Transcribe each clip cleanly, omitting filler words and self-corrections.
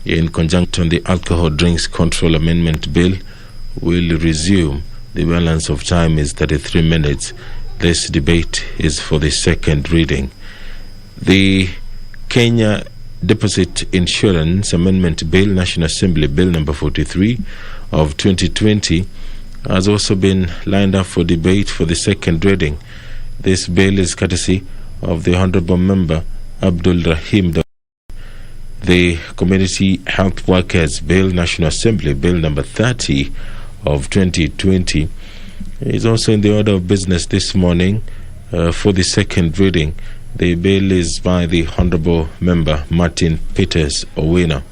in conjunction the Alcohol Drinks Control Amendment Bill will resume. The balance of time is 33 minutes. This debate is for the second reading. The Kenya Deposit Insurance Amendment Bill, National Assembly Bill number 43 of 2020, has also been lined up for debate for the second reading. This bill is courtesy of the Honorable Member Abdul Rahim. The Community Health Workers Bill, National Assembly Bill number 30 of 2020, is also in the order of business this morning for the second reading. The bill is by the Honorable Member Martin Peters Owina.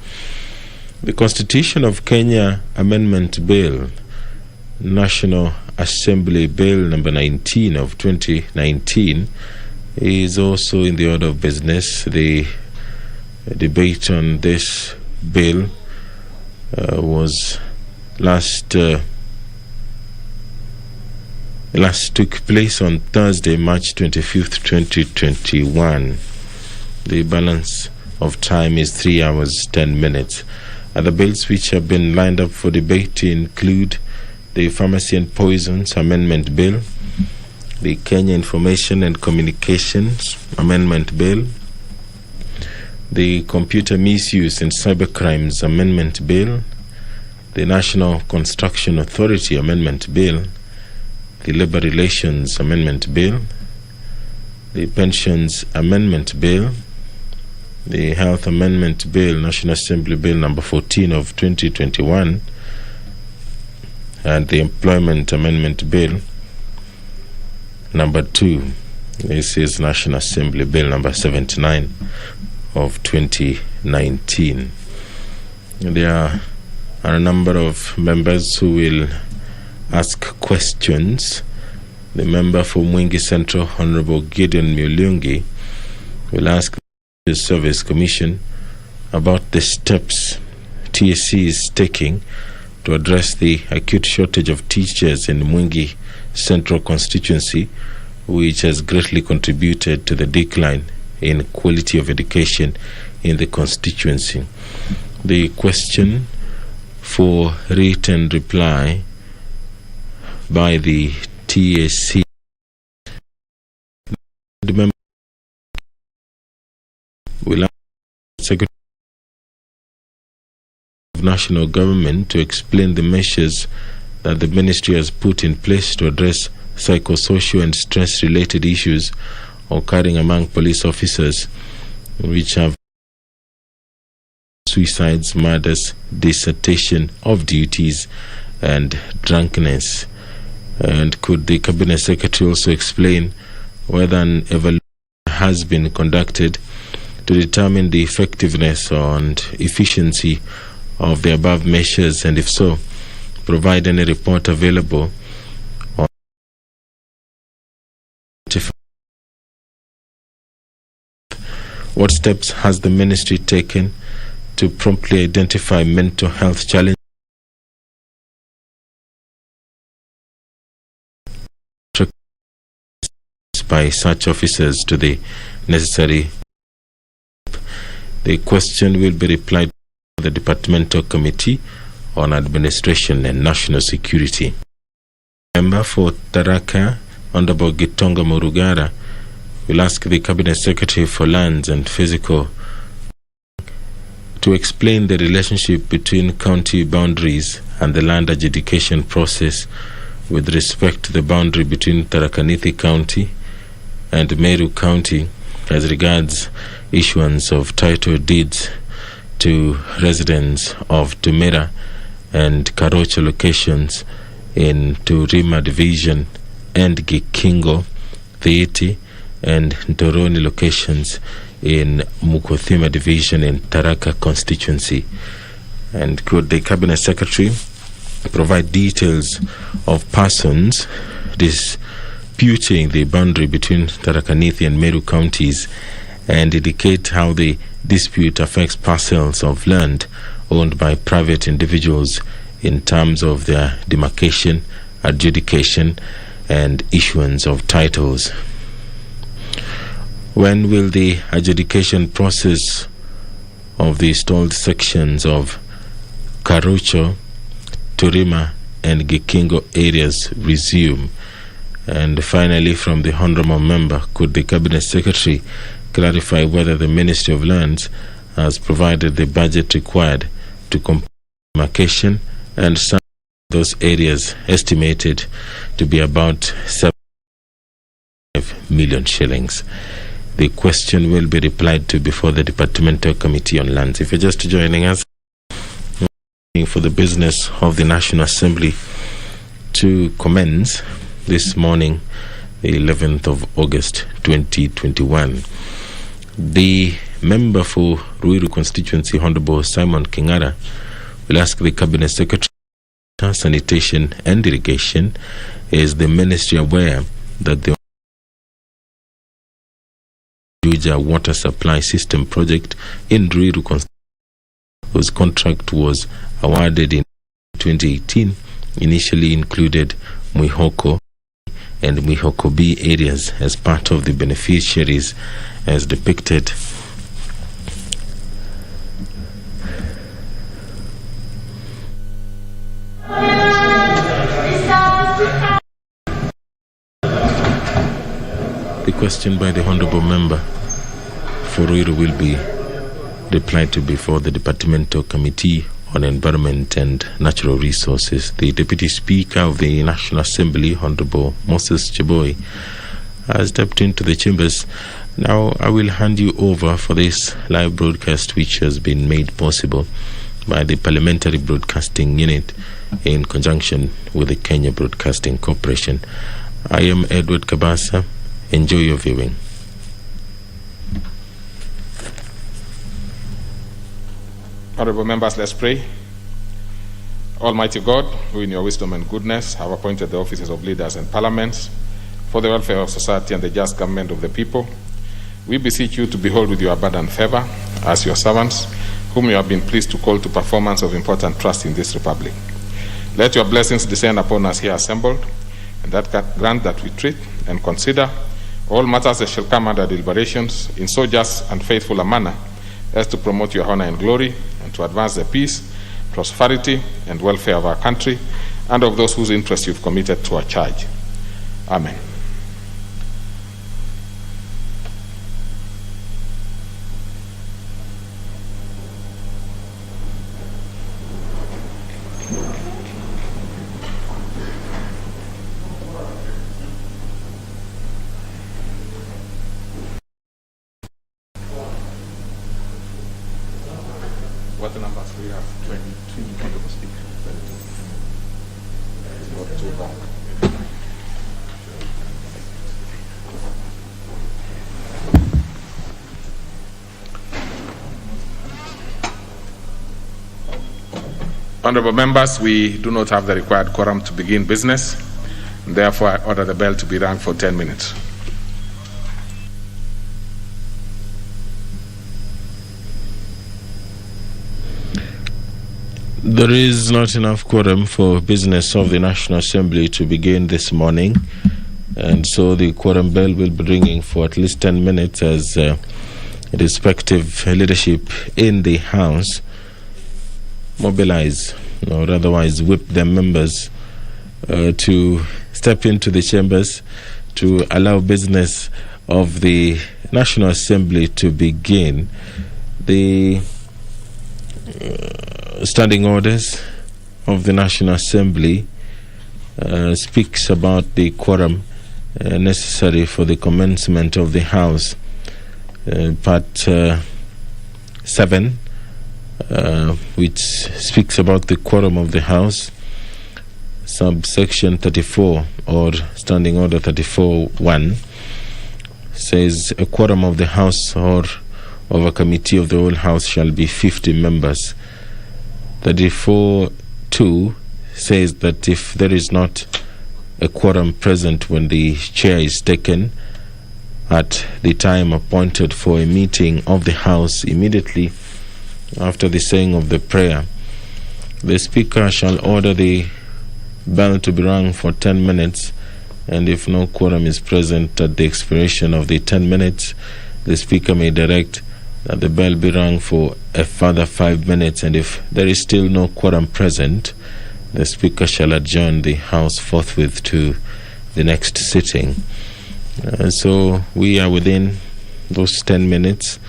The Constitution of Kenya Amendment Bill, National Assembly Bill number 19 of 2019, is also in the order of business. The debate on this bill was last took place on Thursday, March 25th, 2021. The balance of time is 3 hours 10 minutes. Other bills which have been lined up for debate include the Pharmacy and Poisons Amendment Bill, the Kenya Information and Communications Amendment Bill, the Computer Misuse and Cybercrimes Amendment Bill, the National Construction Authority Amendment Bill, the Labor Relations Amendment Bill, the Pensions Amendment Bill, the Health Amendment Bill, National Assembly Bill number 14 of 2021, and the Employment Amendment Bill number 2. This is National Assembly Bill number 79 of 2019. There are a number of members who will ask questions. The member for Mwingi Central, Honorable Gideon Mulungi, will ask the Service Commission about the steps TSC is taking to address the acute shortage of teachers in Mwingi Central constituency, which has greatly contributed to the decline in quality of education in the constituency. The question for written reply by the TSC. The member will ask the Secretary of National Government to explain the measures that the ministry has put in place to address psychosocial and stress-related issues occurring among police officers, which have suicides, murders, desertion of duties, and drunkenness. And could the Cabinet Secretary also explain whether an evaluation has been conducted to determine the effectiveness and efficiency of the above measures, and if so, provide any report available on what steps has the ministry taken to promptly identify mental health challenges by such officers to the necessary. The question will be replied by the Departmental Committee on Administration and National Security. Member for Tharaka, Honorable Gitonga Murugara, will ask the Cabinet Secretary for Lands and Physical to explain the relationship between county boundaries and the land adjudication process with respect to the boundary between Tharaka Nithi County and Meru County as regards issuance of title deeds to residents of Tumera and Karocha locations in Turima Division and Gikingo, Theiti and Ntoroni locations in Mukothima Division in Tharaka constituency. And could the Cabinet Secretary provide details of persons disputing the boundary between Tharaka Nithi and Meru counties, and indicate how the dispute affects parcels of land owned by private individuals in terms of their demarcation, adjudication, and issuance of titles. When will the adjudication process of the stalled sections of Karucho, Turima and Gikingo areas resume? And finally, from the Honourable Member, could the Cabinet Secretary clarify whether the Ministry of Lands has provided the budget required to complete demarcation and some of those areas estimated to be about 7 million shillings? The question will be replied to before the Departmental Committee on Lands. If you're just joining us, for the business of the National Assembly to commence this morning, the 11th of August 2021. The member for Ruiru constituency, Honorable Simon Kingara, will ask the Cabinet Secretary for Sanitation and Irrigation, is the ministry aware that the Juja water supply system project in Ruiru constituency, whose contract was awarded in 2018, initially included Mwihoko and Mwihoko B areas as part of the beneficiaries as depicted. The question by the Honourable Member for Ruiru will be replied to before the Departmental Committee on Environment and Natural Resources. The Deputy Speaker of the National Assembly, Honorable Moses Cheboy, has stepped into the chambers. Now I will hand you over for this live broadcast, which has been made possible by the Parliamentary Broadcasting Unit in conjunction with the Kenya Broadcasting Corporation. I am Edward Kabasa. Enjoy your viewing. Honorable members, let's pray. Almighty God, who in your wisdom and goodness have appointed the offices of leaders and parliaments for the welfare of society and the just government of the people, we beseech you to behold with your abundant favor as your servants, whom you have been pleased to call to performance of important trust in this republic. Let your blessings descend upon us here assembled, and that grant that we treat and consider all matters that shall come under deliberations in so just and faithful a manner as to promote your honor and glory, and to advance the peace, prosperity, and welfare of our country and of those whose interests you've committed to our charge. Amen. What the numbers we have? 22. Not too bad. Honorable members, we do not have the required quorum to begin business. Therefore, I order the bell to be rung for 10 minutes. There is not enough quorum for business of the National Assembly to begin this morning, and so the quorum bell will be ringing for at least 10 minutes as respective leadership in the House mobilize or otherwise whip their members to step into the chambers to allow business of the National Assembly to begin. The standing orders of the National Assembly speaks about the quorum necessary for the commencement of the House. Part 7, which speaks about the quorum of the House, subsection 34 or standing order 34.1 says a quorum of the House or of a committee of the whole House shall be 50 members. 34.2 says that if there is not a quorum present when the chair is taken at the time appointed for a meeting of the House immediately after the saying of the prayer, the Speaker shall order the bell to be rung for 10 minutes, and if no quorum is present at the expiration of the 10 minutes, the Speaker may direct that the bell be rung for a further 5 minutes, and if there is still no quorum present, the Speaker shall adjourn the House forthwith to the next sitting. So we are within those 10 minutes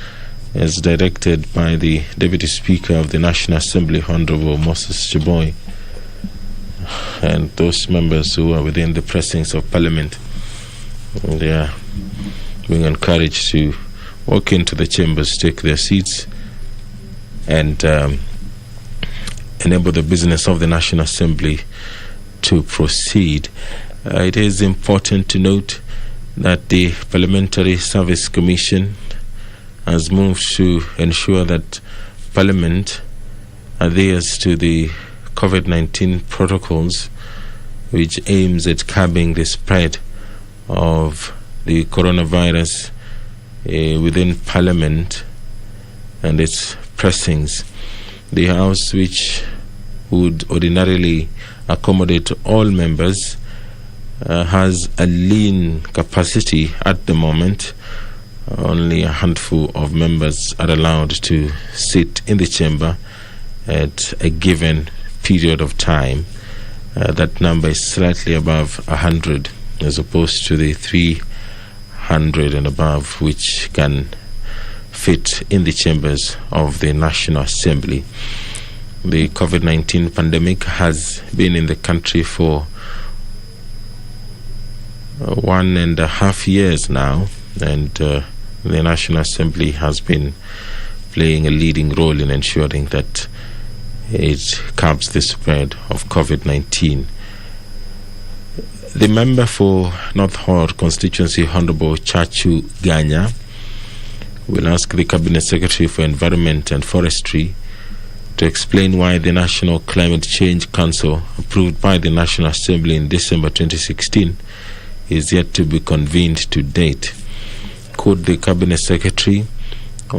as directed by the Deputy Speaker of the National Assembly, Honorable Moses Chiboy, and those members who are within the precincts of Parliament. They are being encouraged to walk into the chambers, take their seats, and enable the business of the National Assembly to proceed. It is important to note that the Parliamentary Service Commission has moved to ensure that Parliament adheres to the COVID-19 protocols, which aims at curbing the spread of the coronavirus within Parliament and its pressings. The House, which would ordinarily accommodate all members, has a lean capacity at the moment. Only a handful of members are allowed to sit in the chamber at a given period of time. That number is slightly above 100 as opposed to the 300 and above which can fit in the chambers of the National Assembly. The COVID-19 pandemic has been in the country for 1.5 years now, and the National Assembly has been playing a leading role in ensuring that it curbs the spread of COVID-19. The member for North Horde constituency, Honorable Chachu Ganya, will ask the Cabinet Secretary for Environment and Forestry to explain why the National Climate Change Council, approved by the National Assembly in December 2016, is yet to be convened to date. Could the Cabinet Secretary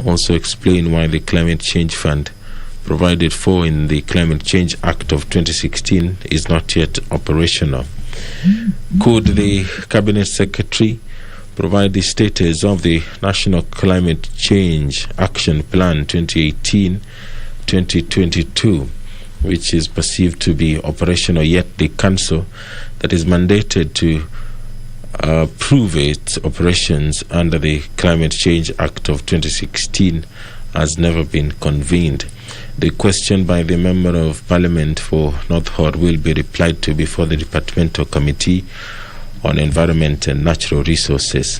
also explain why the Climate Change Fund, provided for in the Climate Change Act of 2016, is not yet operational? Could the Cabinet Secretary provide the status of the National Climate Change Action Plan 2018-2022, which is perceived to be operational, yet the Council that is mandated to approve its operations under the Climate Change Act of 2016 has never been convened? The question by the Member of Parliament for North Horde will be replied to before the Departmental Committee on Environment and Natural Resources.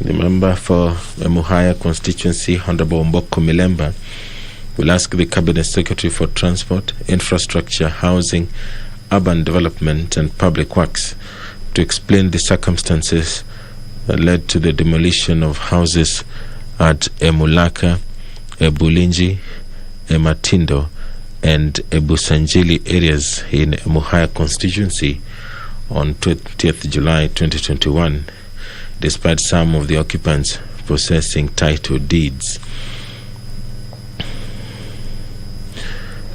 The member for Emuhaya constituency, Honorable Mboko Milemba, will ask the Cabinet Secretary for Transport, Infrastructure, Housing, Urban Development and Public Works to explain the circumstances that led to the demolition of houses at Emulaka, Ebulinji, Ematindo and Ebusanjili areas in Emuhaya constituency on 20th July 2021, despite some of the occupants possessing title deeds.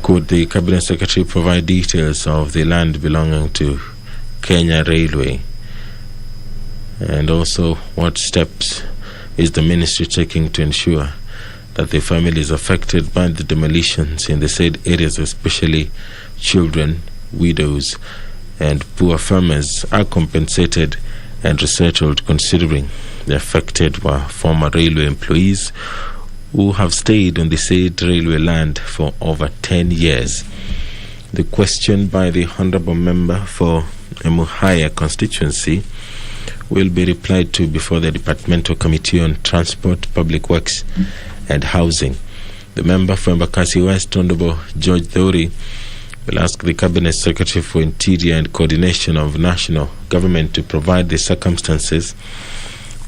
Could the Cabinet Secretary provide details of the land belonging to Kenya Railway, and also what steps is the ministry taking to ensure that the families affected by the demolitions in the said areas, especially children, widows and poor farmers, are compensated and resettled, considering the affected were former railway employees who have stayed on the said railway land for over 10 years. The question by the Honourable Member for Emuhaya constituency will be replied to before the Departmental Committee on Transport, Public Works and Housing. The member for Embakasi West, Honorable George Thori, will ask the Cabinet Secretary for Interior and Coordination of National Government to provide the circumstances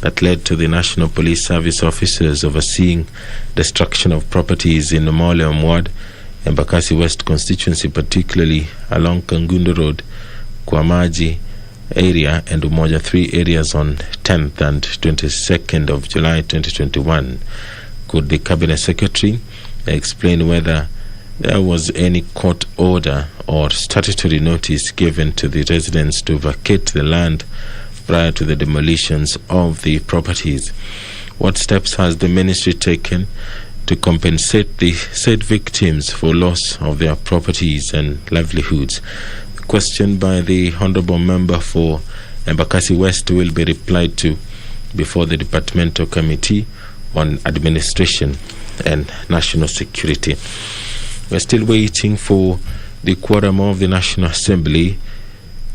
that led to the National Police Service officers overseeing destruction of properties in Moleom Ward, Embakasi West constituency, particularly along Kangundo Road, Kwamaji area and Umoja 3 areas on 10th and 22nd of July 2021. Could the Cabinet Secretary explain whether there was any court order or statutory notice given to the residents to vacate the land prior to the demolitions of the properties? What steps has the ministry taken to compensate the said victims for loss of their properties and livelihoods? The question by the Honourable Member for Embakasi West will be replied to before the Departmental Committee on Administration and National Security. We're still waiting for the quorum of the National Assembly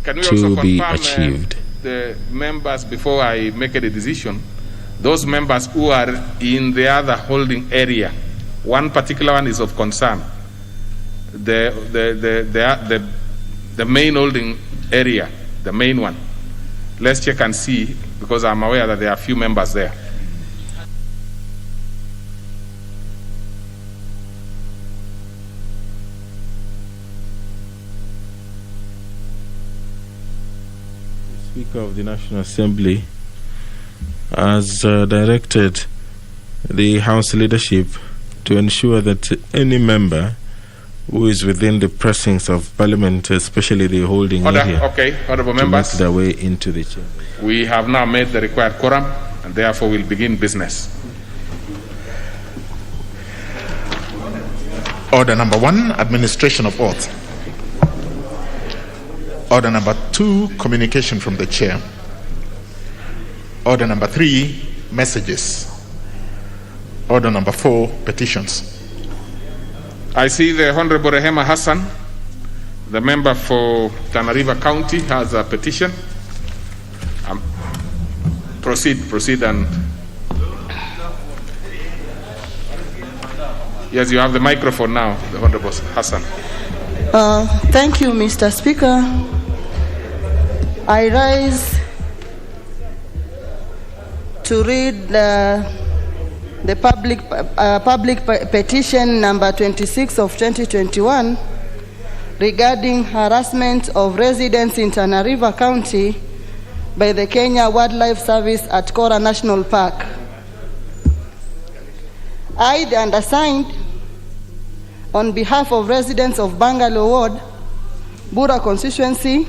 to be achieved. The members, before I make a decision, those members who are in the other holding area, one particular one is of concern. The main holding area, the main one. Let's check and see, because I'm aware that there are a few members there. The Speaker of the National Assembly has directed the House leadership to ensure that any member who is within the precincts of Parliament, especially the holding area, honourable to members, make their way into the chamber. We have now made the required quorum, and therefore we'll begin business. Order number 1, administration of oath. Order number 2, communication from the chair. Order number 3, messages. Order number 4, petitions. I see the Honourable Rehema Hassan, the member for Tana River County, has a petition. Proceed and... Yes, you have the microphone now, the Honourable Hassan. Thank you, Mr. Speaker. I rise to read the public petition number 26 of 2021 regarding harassment of residents in Tana River County by the Kenya Wildlife Service at Kora National Park. I, the undersigned, on behalf of residents of Bangalore Ward, Bura constituency,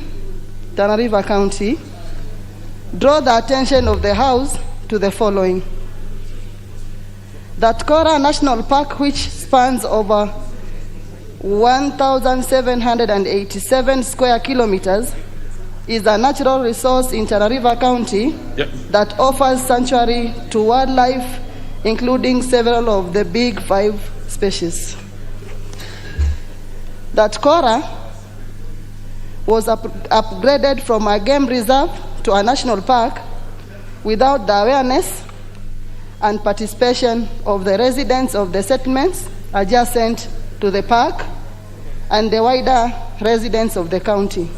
Tana River County, draw the attention of the House to the following. That Kora National Park, which spans over 1,787 square kilometers, is a natural resource in Tana River County that offers sanctuary to wildlife, including several of the big 5 species. That Kora was upgraded from a game reserve to a national park without the awareness and participation of the residents of the settlements adjacent to the park and the wider residents of the county.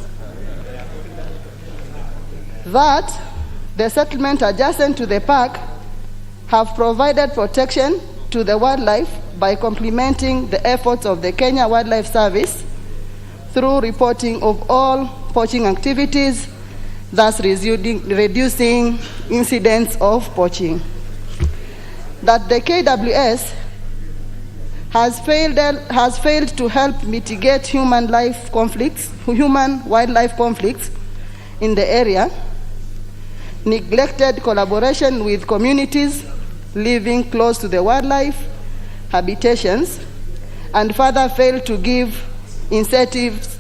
That the settlement adjacent to the park have provided protection to the wildlife by complementing the efforts of the Kenya Wildlife Service through reporting of all poaching activities, thus reducing incidents of poaching. That the KWS has failed to help mitigate human-wildlife conflicts in the area, neglected collaboration with communities living close to the wildlife habitations, and further failed to give incentives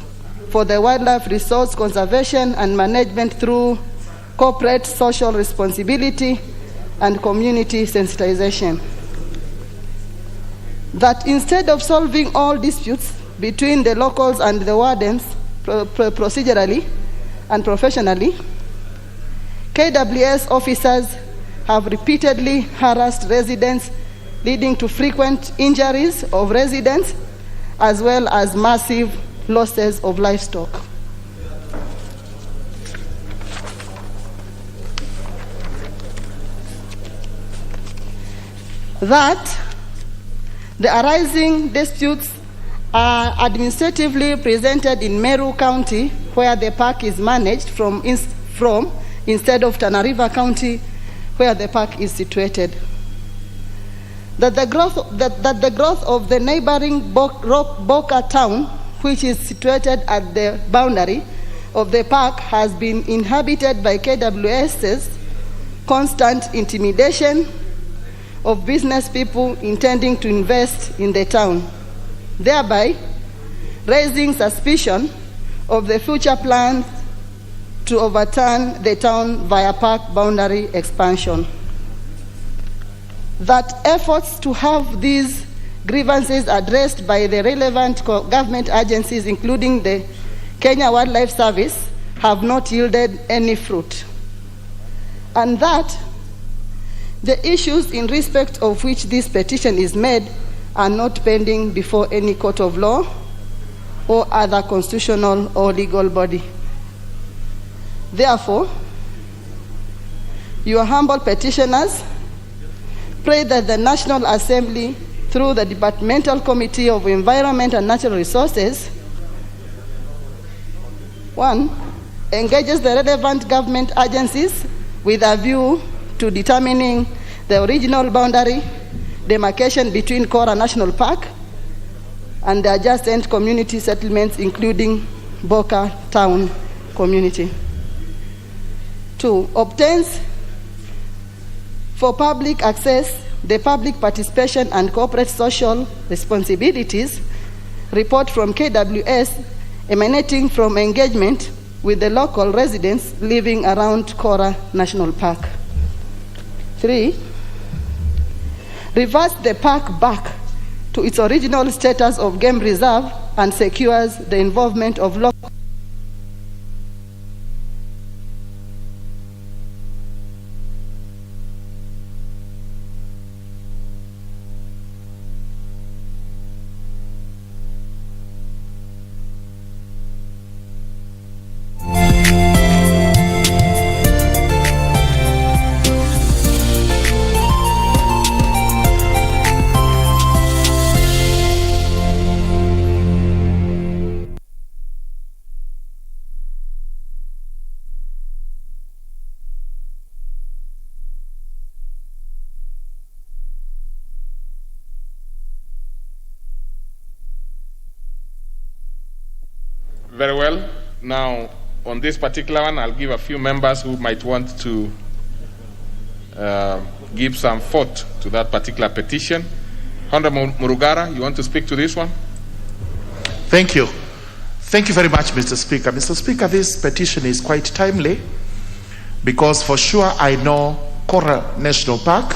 for the wildlife resource conservation and management through corporate social responsibility and community sensitization. That instead of solving all disputes between the locals and the wardens procedurally and professionally, KWS officers have repeatedly harassed residents, leading to frequent injuries of residents as well as massive losses of livestock. That the arising disputes are administratively presented in Meru County, where the park is managed from instead of Tana River County, where the park is situated. That the growth of the neighboring Boca town, which is situated at the boundary of the park, has been inhabited by KWS's constant intimidation, of business people intending to invest in the town, thereby raising suspicion of the future plans to overturn the town via park boundary expansion. That efforts to have these grievances addressed by the relevant government agencies, including the Kenya Wildlife Service, have not yielded any fruit. And that the issues in respect of which this petition is made are not pending before any court of law or other constitutional or legal body. Therefore, your humble petitioners pray that the National Assembly, through the Departmental Committee of Environment and Natural Resources, 1, engages the relevant government agencies with a view to determining the original boundary demarcation between Kora National Park and the adjacent community settlements, including Boka Town community. 2, obtains for public access the public participation and corporate social responsibilities report from KWS emanating from engagement with the local residents living around Kora National Park. 3, reverts the park back to its original status of game reserve and secures the involvement of local Very well. Now, on this particular one, I'll give a few members who might want to give some thought to that particular petition. Honorable Murugara, you want to speak to this one? Thank you. Thank you very much, Mr. Speaker. Mr. Speaker, this petition is quite timely because for sure I know Kora National Park,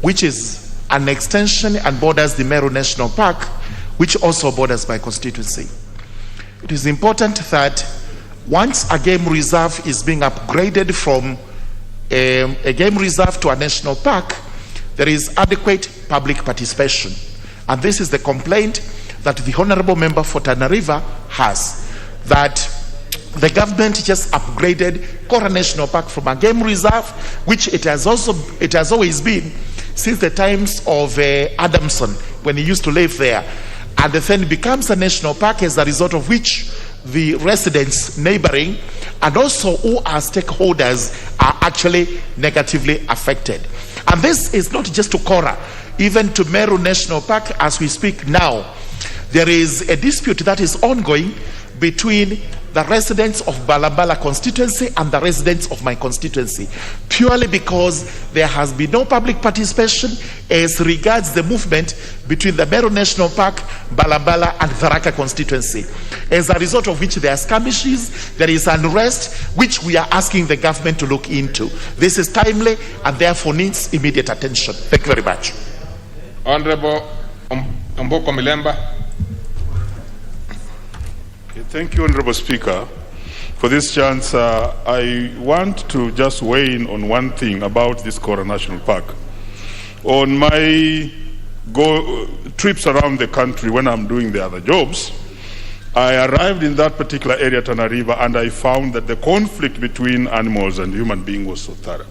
which is an extension and borders the Meru National Park, which also borders my constituency. It is important that once a game reserve is being upgraded from a game reserve to a national park, there is adequate public participation. And this is the complaint that the Honorable Member for Tana River has, that the government just upgraded Kora National Park from a game reserve, which it has always been since the times of Adamson, when he used to live there. And then it becomes a national park, as a result of which the residents neighboring and also who are stakeholders are actually negatively affected. And this is not just to Kora, even to Meru National Park as we speak now. There is a dispute that is ongoing between the residents of Balambala constituency and the residents of my constituency, purely because there has been no public participation as regards the movement between the Meru National Park, Balambala and Tharaka constituency. As a result of which there are skirmishes, there is unrest, which we are asking the government to look into. This is timely and therefore needs immediate attention. Thank you very much. Honorable Mboko Milemba. Thank you, Honorable Speaker, for this chance. I want to just weigh in on one thing about this Kora National Park. On my trips around the country when I'm doing the other jobs, I arrived in that particular area, Tana River, and I found that the conflict between animals and human beings was so thorough.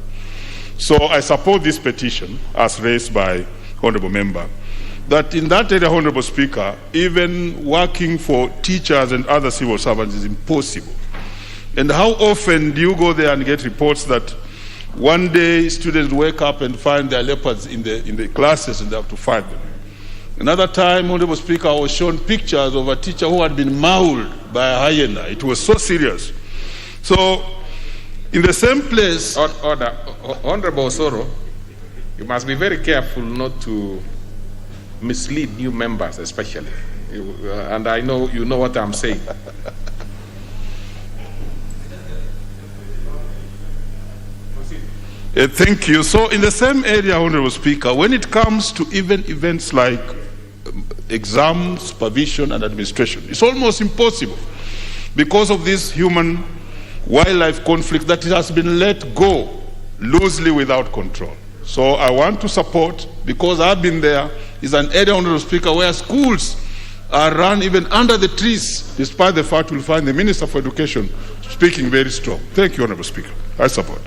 So I support this petition as raised by Honorable Member, that in that area, Honorable Speaker, even working for teachers and other civil servants is impossible. And how often do you go there and get reports that one day students wake up and find their leopards in the classes and they have to find them? Another time, Honorable Speaker, I was shown pictures of a teacher who had been mauled by a hyena. It was so serious. So, in the same place... Order. Honorable Osoro, You must be very careful not to mislead new members, especially. And I know you know what I'm saying. Thank you. So in the same area, Honorable Speaker, when it comes to even events like exams, supervision, and administration, it's almost impossible because of this human-wildlife conflict that it has been let go loosely without control. So I want to support, because I've been there, is an area, Honorable Speaker, where schools are run even under the trees, despite the fact we'll find the Minister for Education speaking very strong. Thank you, Honorable Speaker. I support.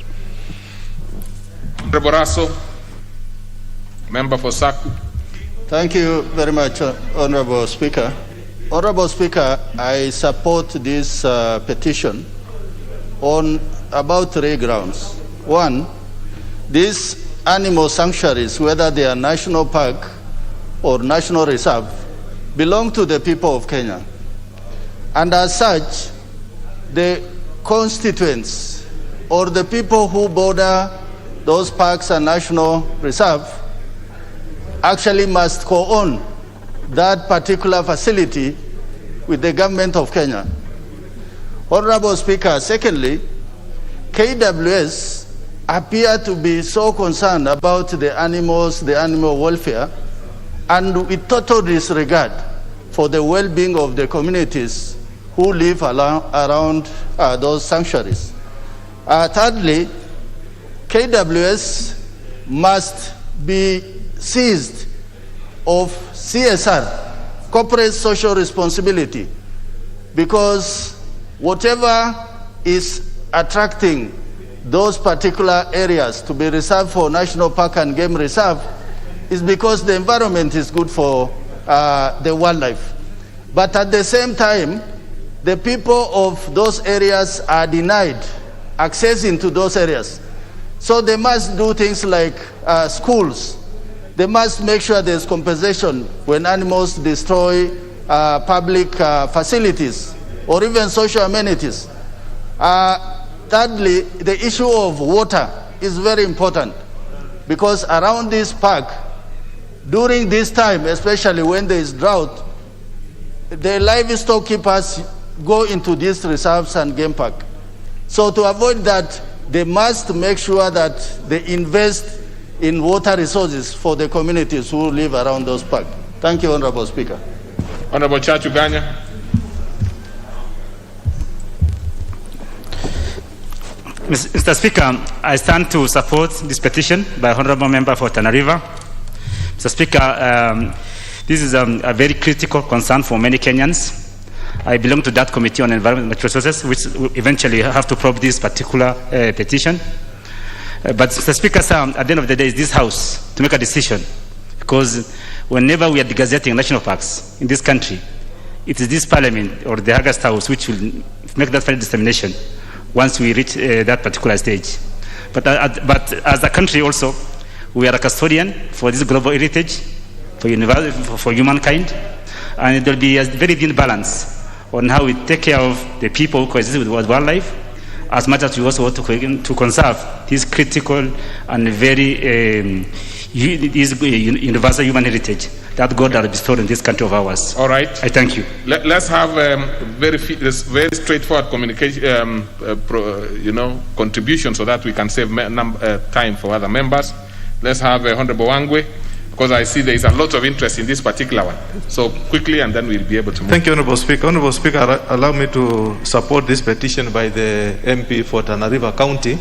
Honorable Raso, member for Saku. Thank you very much, Honorable Speaker. Honorable Speaker, I support this petition on about 3 grounds. One, these animal sanctuaries, whether they are national park or national reserve, belong to the people of Kenya. And as such, the constituents or the people who border those parks and national reserve actually must co-own that particular facility with the government of Kenya. Honorable Speaker, secondly, KWS appear to be so concerned about the animals, the animal welfare, and with total disregard for the well-being of the communities who live around those sanctuaries. Thirdly, KWS must be seized of CSR, corporate social responsibility, because whatever is attracting those particular areas to be reserved for National Park and Game Reserve is because the environment is good for the wildlife. But at the same time, the people of those areas are denied access into those areas. So they must do things like schools. They must make sure there's compensation when animals destroy public facilities or even social amenities. Thirdly, the issue of water is very important, because around this park, during this time, especially when there is drought, the livestock keepers go into these reserves and game park. So to avoid that, they must make sure that they invest in water resources for the communities who live around those parks. Thank you, Honorable Speaker. Honorable Chachuganya. Mr. Speaker, I stand to support this petition by Honorable Member for Tana River. Mr. Speaker, this is a very critical concern for many Kenyans. I belong to that Committee on Environment Resources, which will eventually have to probe this particular petition. But Mr. Speaker, at the end of the day, it's this House to make a decision, because whenever we are gazetting national parks in this country, it is this Parliament or the August House which will make that final determination once we reach that particular stage. But as a country also, we are a custodian for this global heritage, for humankind, and there will be a very thin balance on how we take care of the people who coexist with wildlife, as much as we also want to conserve this critical and very universal human heritage that God has bestowed in this country of ours. All right. I thank you. Let's have very straightforward communication, contribution, so that we can save time for other members. Let's have Honorable Wangwe, because I see there is a lot of interest in this particular one. So quickly, and then we'll be able to move. Thank you, Honorable Speaker. Honorable Speaker, allow me to support this petition by the MP for Tana River County.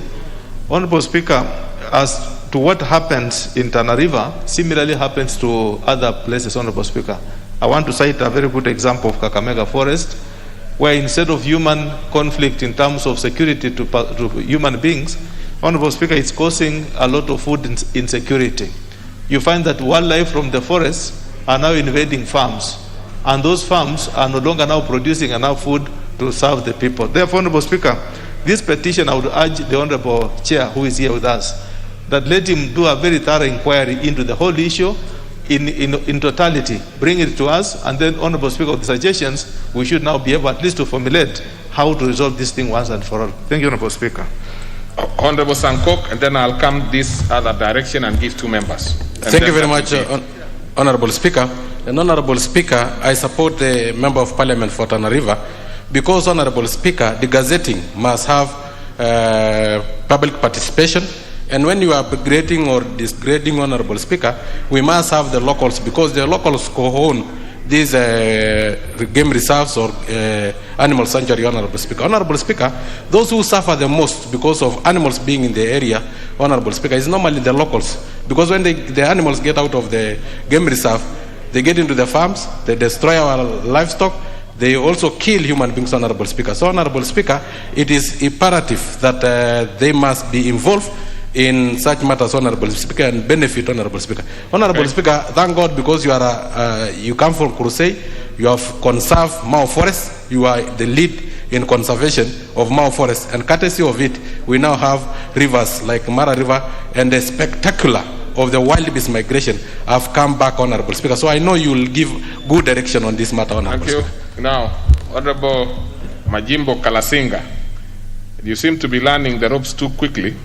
Honorable Speaker, as to what happens in Tana River, similarly happens to other places, Honorable Speaker. I want to cite a very good example of Kakamega Forest, where instead of human conflict in terms of security to human beings, Honorable Speaker, it's causing a lot of food insecurity. You find that wildlife from the forests are now invading farms, and those farms are no longer now producing enough food to serve the people. Therefore, Honorable Speaker, this petition, I would urge the Honorable Chair, who is here with us, that let him do a very thorough inquiry into the whole issue in totality, bring it to us, and then, Honorable Speaker, with the suggestions, we should now be able at least to formulate how to resolve this thing once and for all. Thank you, Honorable Speaker. Honorable Sankok, and then I'll come this other direction and give 2 members. Thank you very much, Honorable Speaker. And Honorable Speaker, I support the Member of Parliament for Tana River because, Honorable Speaker, the gazetting must have public participation. And when you are upgrading or disgrading, Honorable Speaker, we must have the locals, because the locals co-own these game reserves or animal sanctuary, Honorable Speaker. Honorable Speaker, those who suffer the most because of animals being in the area, Honorable Speaker, is normally the locals. Because when the animals get out of the game reserve, they get into the farms, they destroy our livestock, they also kill human beings, Honorable Speaker. So, Honorable Speaker, it is imperative that they must be involved in such matters, Honorable Speaker, and benefit, Honorable Speaker. Honorable Speaker, thank God, because you are you come from Crusade, you have conserved Mao Forest, you are the lead in conservation of Mao Forest, and courtesy of it, we now have rivers like Mara River, and the spectacular of the wild beast migration have come back, Honorable Speaker. So I know you will give good direction on this matter, Honorable Speaker. Thank you. Now, Honorable Majimbo Kalasinga, you seem to be learning the ropes too quickly,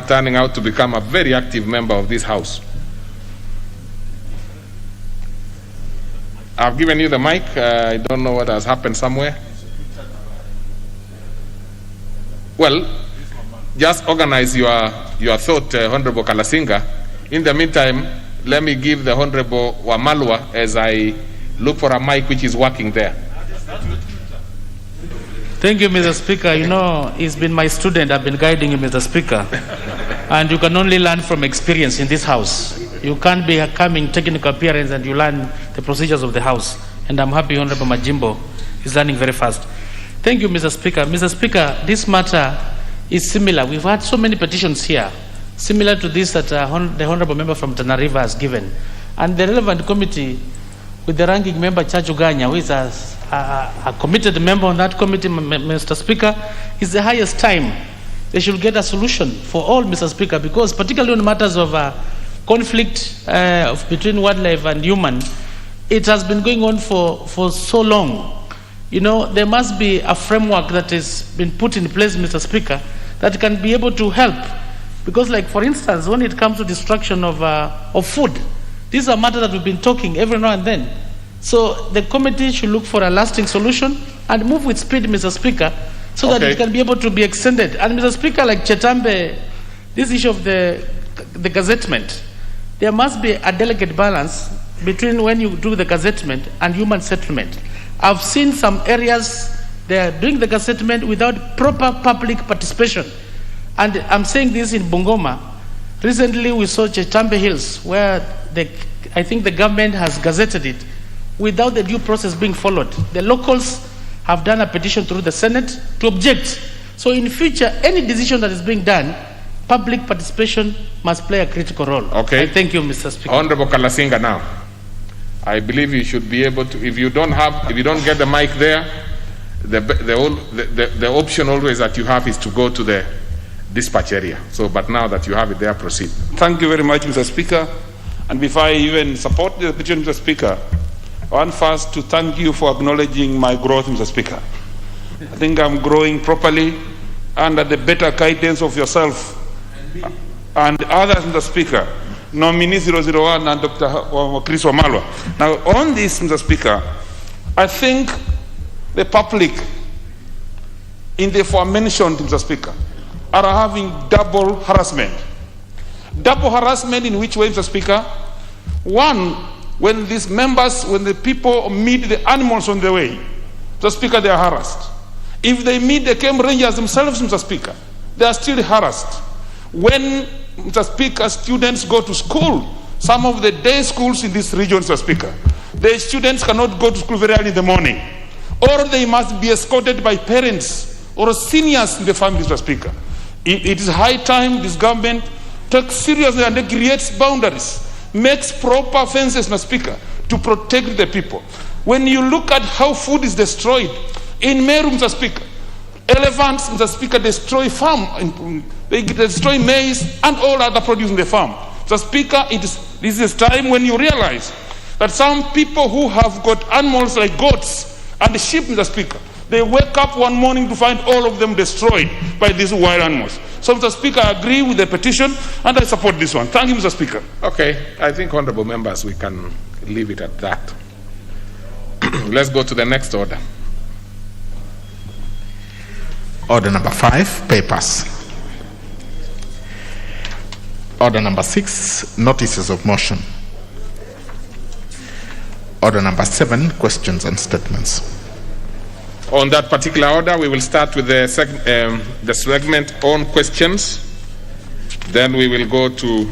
turning out to become a very active member of this House. I've given you the mic. I don't know what has happened somewhere. Well, just organize your thought, Honorable Kalasinga. In the meantime, let me give the Honorable Wamalwa as I look for a mic which is working there. Thank you, Mr. Speaker. You know, he's been my student. I've been guiding him, Mr. Speaker. And you can only learn from experience in this House. You can't be coming, technical appearance, and you learn the procedures of the House. And I'm happy Honorable Majimbo is learning very fast. Thank you, Mr. Speaker. Mr. Speaker, this matter is similar. We've had so many petitions here, similar to this that the Honorable Member from Tana River has given. And the relevant committee, with the ranking member, Chachuganya, who is a committed member on that committee, Mr. Speaker, is the highest time they should get a solution for all, Mr. Speaker, because particularly on matters of conflict between wildlife and human, it has been going on for so long. You know, there must be a framework that has been put in place, Mr. Speaker, that can be able to help. Because, like, for instance, when it comes to destruction of food, these are matters that we've been talking every now and then. So the committee should look for a lasting solution and move with speed, Mr. Speaker, so that it can be able to be extended. And Mr. Speaker, like Chetambe, this issue of the gazettement, there must be a delicate balance between when you do the gazettement and human settlement. I've seen some areas they are doing the gazettement without proper public participation. And I'm saying this in Bungoma. Recently we saw Chetambe Hills, where I think the government has gazetted it without the due process being followed. The locals have done a petition through the Senate to object. So in future, any decision that is being done, public participation must play a critical role. Okay. Thank you, Mr. Speaker. Honorable Kalasinga now. I believe you should be able to, if you don't get the mic there, the option always that you have is to go to the dispatch area. So, but now that you have it there, proceed. Thank you very much, Mr. Speaker. And before I even support the petition, Mr. Speaker, I want first to thank you for acknowledging my growth, Mr. Speaker. I think I'm growing properly under the better guidance of yourself and others, Mr. Speaker, nominee 001 and Dr. Chris Wamalwa. Now, on this, Mr. Speaker, I think the public in the aforementioned, Mr. Speaker, are having double harassment. Double harassment in which way, Mr. Speaker? One, when these members, when the people meet the animals on the way, Mr. Speaker, they are harassed. If they meet the camp rangers themselves, Mr. Speaker, they are still harassed. When, Mr. Speaker, students go to school, some of the day schools in this region, Mr. Speaker, the students cannot go to school very early in the morning, or they must be escorted by parents or seniors in the family, Mr. Speaker. It is high time this government takes seriously and creates boundaries, makes proper fences, Mr. Speaker, to protect the people. When you look at how food is destroyed in Meru, Mr. Speaker, elephants, Mr. Speaker, destroy farm, they destroy maize and all other produce in the farm. Mr. Speaker, this is time when you realize that some people who have got animals like goats and sheep, Mr. Speaker, They wake up one morning to find all of them destroyed by these wild animals. So, Mr. Speaker, I agree with the petition and I support this one. Thank you, Mr. Speaker. Okay, I think, honorable members, we can leave it at that. Let's go to the next order. Order number 5, papers. Order number 6, notices of motion. Order number 7, questions and statements. On that particular order, we will start with the segment on questions. Then we will go to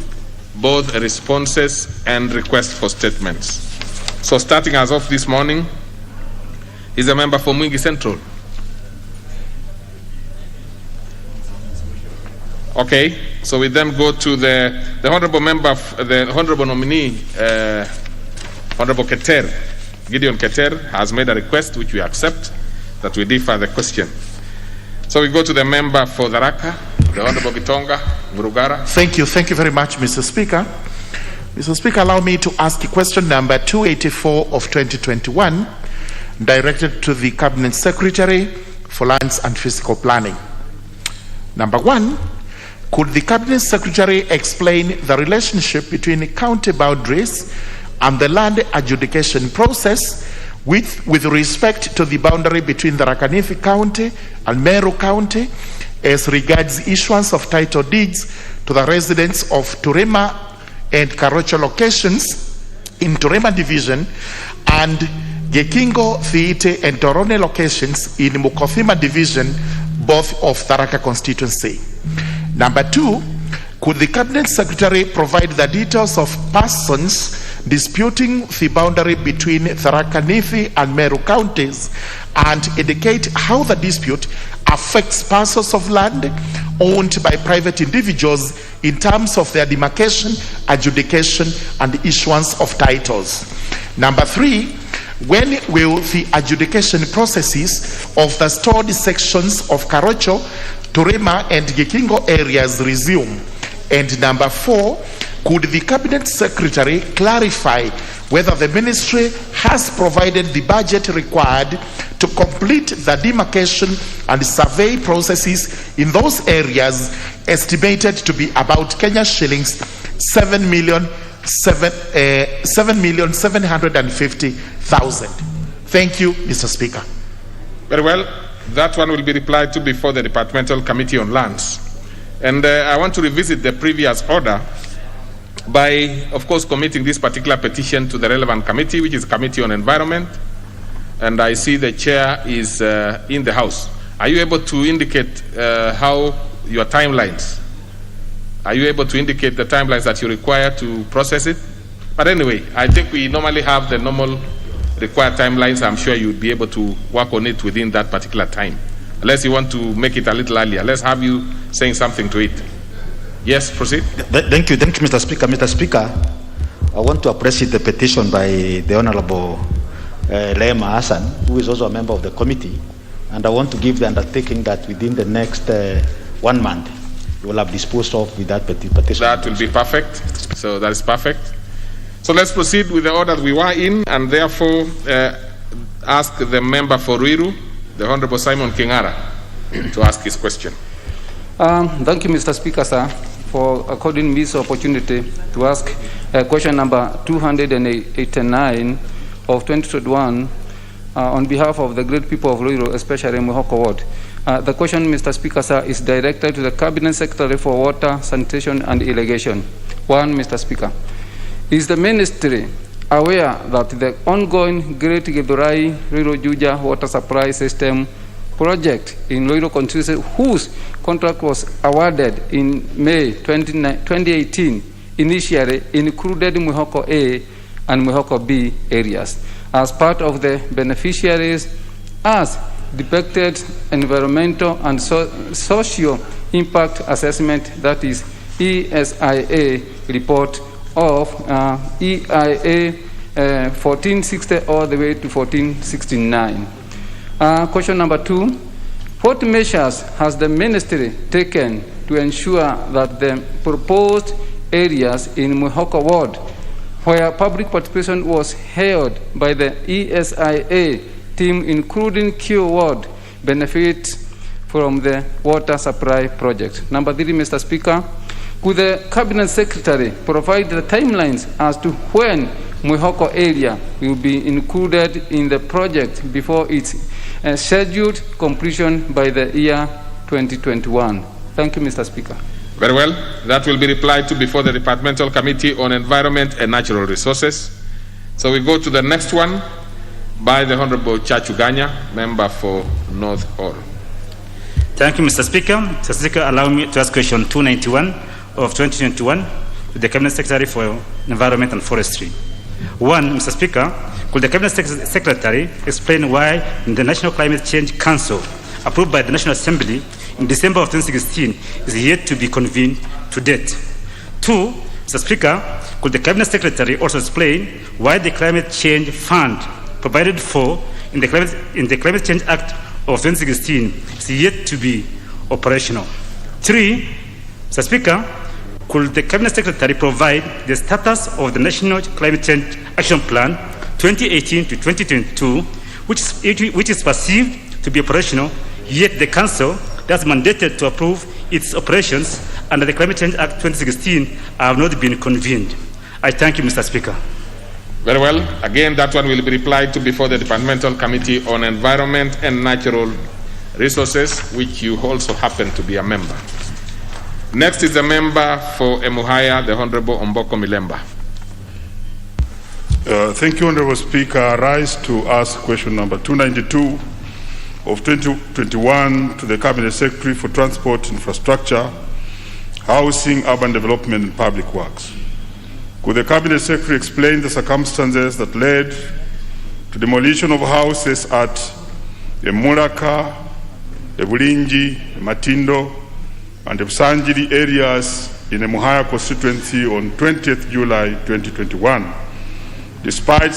both responses and requests for statements. So starting as of this morning is a member for Mwingi Central. Okay, so we then go to the honorable member, the honorable nominee, Honorable Keter. Gideon Keter has made a request which we accept, that we defer the question. So we go to the member for Tharaka, the Honorable Gitonga Murugara. Thank you very much, Mr. Speaker. Mr. Speaker, allow me to ask question number 284 of 2021, directed to the Cabinet Secretary for Lands and Physical Planning. Number 1, could the Cabinet Secretary explain the relationship between county boundaries and the land adjudication process with respect to the boundary between the Tharaka Nithi County and Meru County as regards issuance of title deeds to the residents of Turema and Karocho locations in Turema Division and Gekingo, Thiite and Torone locations in Mukothima Division, both of Tharaka constituency. Number 2, could the Cabinet Secretary provide the details of persons disputing the boundary between Tharaka Nithi and Meru counties and indicate how the dispute affects parcels of land owned by private individuals in terms of their demarcation, adjudication, and issuance of titles? Number 3, when will the adjudication processes of the stored sections of Karocho, Turema, and Gekingo areas resume? And number 4, could the Cabinet Secretary clarify whether the ministry has provided the budget required to complete the demarcation and survey processes in those areas, estimated to be about Kenya shillings 7,750,000? Thank you, Mr. Speaker. Very well. That one will be replied to before the Departmental Committee on Lands. And I want to revisit the previous order by, of course, committing this particular petition to the relevant committee, which is Committee on Environment. And I see the chair is in the House. Are you able to indicate how your timelines? Are you able to indicate the timelines that you require to process it? But anyway, I think we normally have the normal required timelines. I'm sure you'd be able to work on it within that particular time. Unless you want to make it a little earlier. Let's have you saying something to it. Yes, proceed. Thank you, Mr. Speaker. Mr. Speaker, I want to appreciate the petition by the Honorable Lema Hassan, who is also a member of the committee, and I want to give the undertaking that within the next 1 month, you will have disposed of with that petition. That will be perfect. So that is perfect. So let's proceed with the order we were in, and therefore ask the member for Ruiru, the Honorable Simon Kingara, to ask his question. Thank you, Mr. Speaker, sir, for according me this opportunity to ask question number 289 of 2021 on behalf of the great people of Ruiru, especially Muhoko Ward. The question, Mr. Speaker, sir, is directed to the Cabinet Secretary for Water, Sanitation and Irrigation. 1, Mr. Speaker. Is the Ministry aware that the ongoing Great Githurai Ruiru Juja Water Supply System project in Ruiru constituency, whose contract was awarded in May 2018, initially included Muhoko A and Muhoko B areas as part of the beneficiaries as depicted environmental and socio impact assessment, that is ESIA report of EIA 1460 all the way to 1469. Question number 2, what measures has the ministry taken to ensure that the proposed areas in Muhoko Ward, where public participation was held by the ESIA team, including Kio Ward, benefit from the water supply project? Number 3, Mr. Speaker, could the Cabinet Secretary provide the timelines as to when Mwihoko area will be included in the project before its scheduled completion by the year 2021? Thank you, Mr. Speaker. Very well. That will be replied to before the Departmental Committee on Environment and Natural Resources. So we go to the next one by the Honorable Chachuganya, member for North Hall. Thank you, Mr. Speaker. Mr. Speaker, allow me to ask question 291 of 2021 to the Cabinet Secretary for Environment and Forestry. 1, Mr. Speaker, could the Cabinet Secretary explain why the National Climate Change Council, approved by the National Assembly in December of 2016, is yet to be convened to date? 2, Mr. Speaker, could the Cabinet Secretary also explain why the Climate Change Fund provided for in the Climate Change Act of 2016 is yet to be operational? 3, Mr. Speaker, could the Cabinet Secretary provide the status of the National Climate Change Action Plan 2018 to 2022, which is perceived to be operational, yet the Council that's mandated to approve its operations under the Climate Change Act 2016 have not been convened? I thank you, Mr. Speaker. Very well. Again, that one will be replied to before the Departmental Committee on Environment and Natural Resources, which you also happen to be a member. Next is the member for Emuhaya, the Honorable Omboko Milemba. Thank you, Honorable Speaker. I rise to ask question number 292 of 2021 to the Cabinet Secretary for Transport, Infrastructure, Housing, Urban Development and Public Works. Could the Cabinet Secretary explain the circumstances that led to demolition of houses at Emuraka, Ebulingi, Matindo, and Busanjiri areas in the Emuhaya constituency on 20th July 2021, despite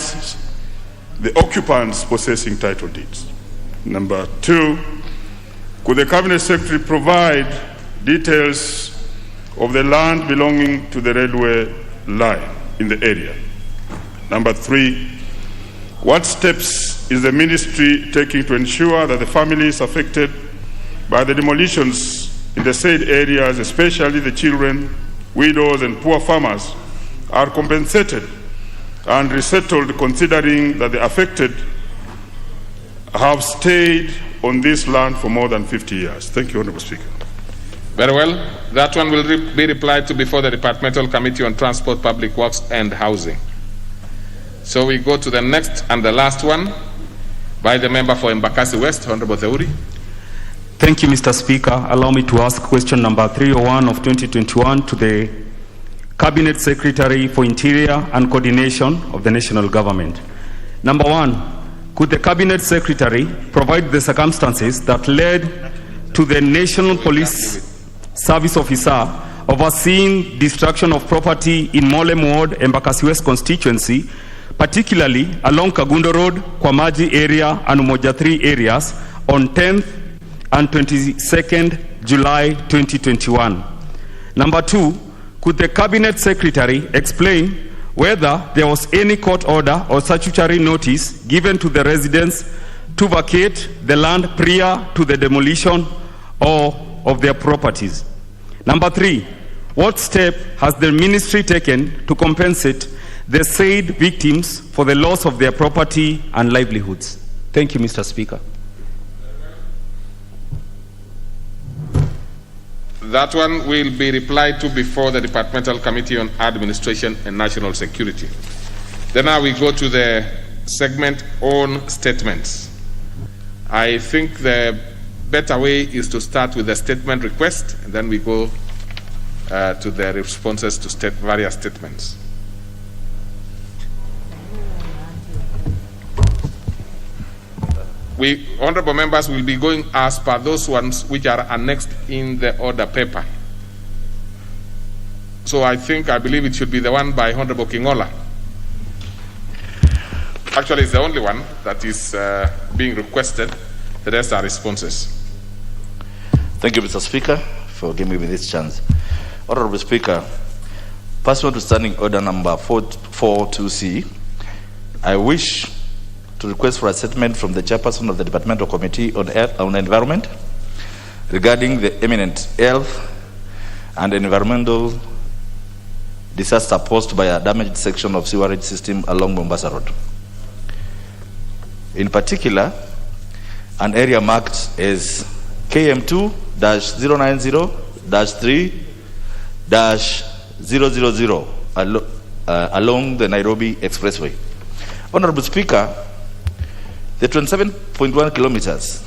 the occupants possessing title deeds? Number 2, could the Cabinet Secretary provide details of the land belonging to the railway line in the area? Number 3, what steps is the ministry taking to ensure that the families affected by the demolitions in the said areas, especially the children, widows, and poor farmers, are compensated and resettled, considering that the affected have stayed on this land for more than 50 years? Thank you, Honorable Speaker. Very well. That one will be replied to before the Departmental Committee on Transport, Public Works and Housing. So we go to the next and the last one by the member for Embakasi West, Honorable Theuri. Thank you, Mr. Speaker. Allow me to ask question number 301 of 2021 to the Cabinet Secretary for Interior and Coordination of the National Government. Number 1, could the Cabinet Secretary provide the circumstances that led to the National Police Service officer overseeing destruction of property in Molem Ward, Embakasi West constituency, particularly along Kagundo Road, Kwamaji area and Umoja 3 areas on 10th and 22nd July 2021? Number 2, could the Cabinet Secretary explain whether there was any court order or statutory notice given to the residents to vacate the land prior to the demolition of their properties? Number 3, what step has the ministry taken to compensate the said victims for the loss of their property and livelihoods? Thank you, Mr. Speaker. That one will be replied to before the Departmental Committee on Administration and National Security. Then now we go to the segment on statements. I think the better way is to start with the statement request, and then we go to the responses to various statements. We, honorable members, will be going as per those ones which are annexed in the order paper. So I believe it should be the one by Honorable Kingola. Actually, it's the only one that is being requested. The rest are responses. Thank you, Mr. Speaker, for giving me this chance. Honorable Speaker, pursuant to Standing Order number 442C, I wish to request for a statement from the chairperson of the Departmental Committee on Environment regarding the imminent health and environmental disaster posed by a damaged section of sewerage system along Mombasa Road. In particular, an area marked as KM2-090-3-000 along the Nairobi Expressway. Honorable Speaker, the 27.1 kilometers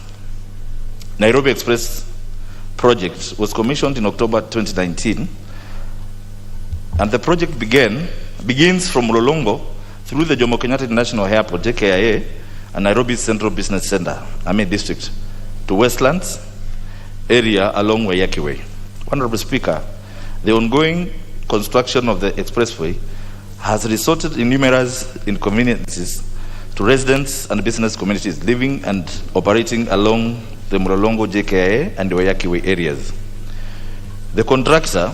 Nairobi Express project was commissioned in October 2019, and the project begins from Mlolongo through the Jomo Kenyatta International Airport, JKIA, and Nairobi Central Business Center, Ami District, to Westlands area along Waiyaki Way. Honorable Speaker, the ongoing construction of the expressway has resulted in numerous inconveniences to residents and business communities living and operating along the Mlolongo, JKIA, and Waiyaki Way areas. The contractor,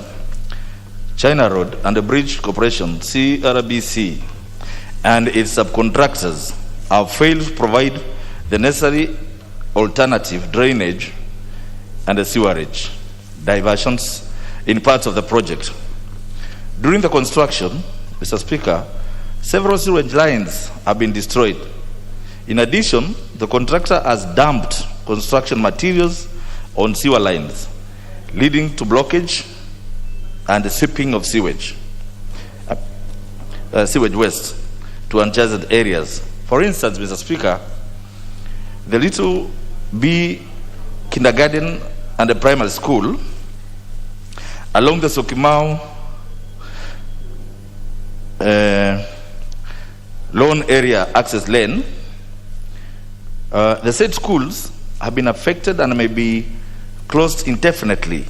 China Road and the Bridge Corporation, CRBC, and its subcontractors have failed to provide the necessary alternative drainage and the sewerage diversions in parts of the project. During the construction, Mr. Speaker, several sewage lines have been destroyed. In addition, the contractor has dumped construction materials on sewer lines, leading to blockage and the sweeping of sewage waste to uncharted areas. For instance, Mr. Speaker, the Little B Kindergarten and the primary school along the Syokimau Loan Area Access Lane, the said schools have been affected and may be closed indefinitely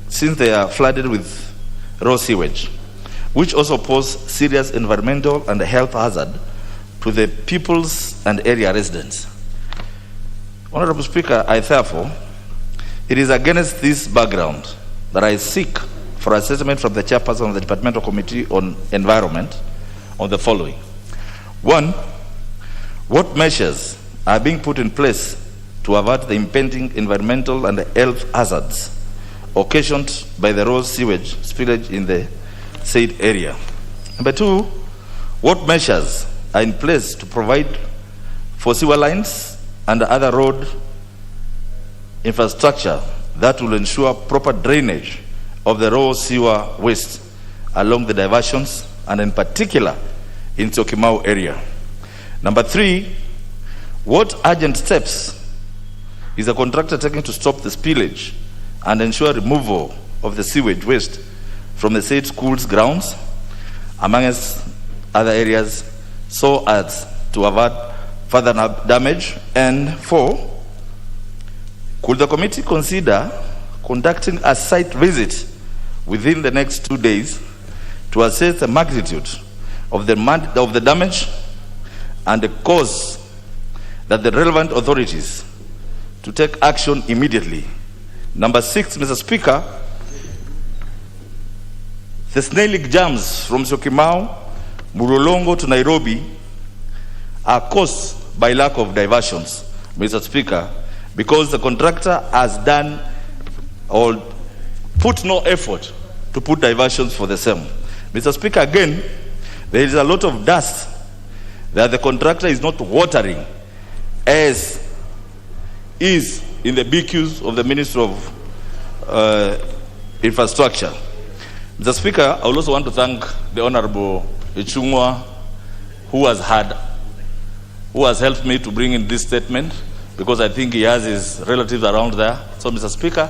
since they are flooded with raw sewage, which also pose serious environmental and health hazard to the pupils and area residents. Honorable Speaker, it is against this background that I seek for a statement from the chairperson of the Departmental Committee on Environment on the following. 1, what measures are being put in place to avert the impending environmental and health hazards occasioned by the raw sewage spillage in the said area? Number 2, what measures are in place to provide for sewer lines and other road infrastructure that will ensure proper drainage of the raw sewer waste along the diversions and in particular in Syokimau area? Number 3, what urgent steps is the contractor taking to stop the spillage and ensure removal of the sewage waste from the said schools grounds, amongst other areas, so as to avert further damage? And 4, could the committee consider conducting a site visit within the next 2 days to assess the magnitude of the damage and the cause, that the relevant authorities to take action immediately? Number 6, Mr. Speaker, the snake jams from Syokimau, Mlolongo to Nairobi are caused by lack of diversions, Mr. Speaker, because the contractor has done or put no effort to put diversions for the same. Mr. Speaker, again, there is a lot of dust that the contractor is not watering as is in the BQs of the Ministry of Infrastructure. Mr. Speaker, I also want to thank the Honorable Ichungwa, who has helped me to bring in this statement, because I think he has his relatives around there. So, Mr. Speaker,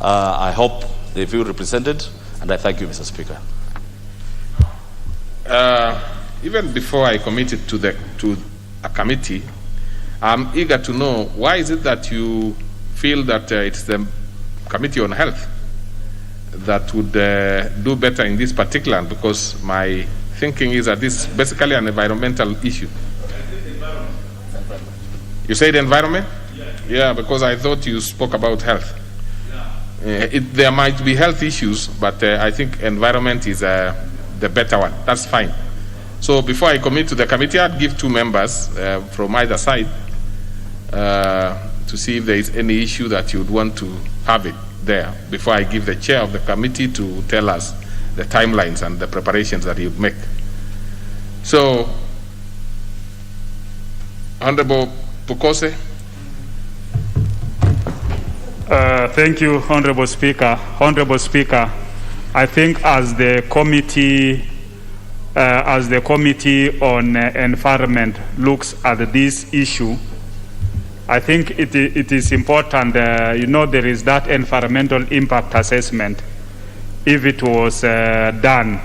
I hope they feel represented, and I thank you, Mr. Speaker. Even before I committed to a committee, I'm eager to know, why is it that you feel that it's the Committee on Health that would do better in this particular? Because my thinking is that this is basically an environmental issue. You said environment? Yeah, because I thought you spoke about health. There might be health issues, but I think environment is the better one. That's fine. So before I commit to the committee, I'd give two members from either side to see if there is any issue that you would want to have it there before I give the chair of the committee to tell us the timelines and the preparations that he would make. So, Honorable Pukose. Thank you, Honorable Speaker. Honorable Speaker, I think as the committee on environment looks at this issue, I think it is important, there is that environmental impact assessment, if it was done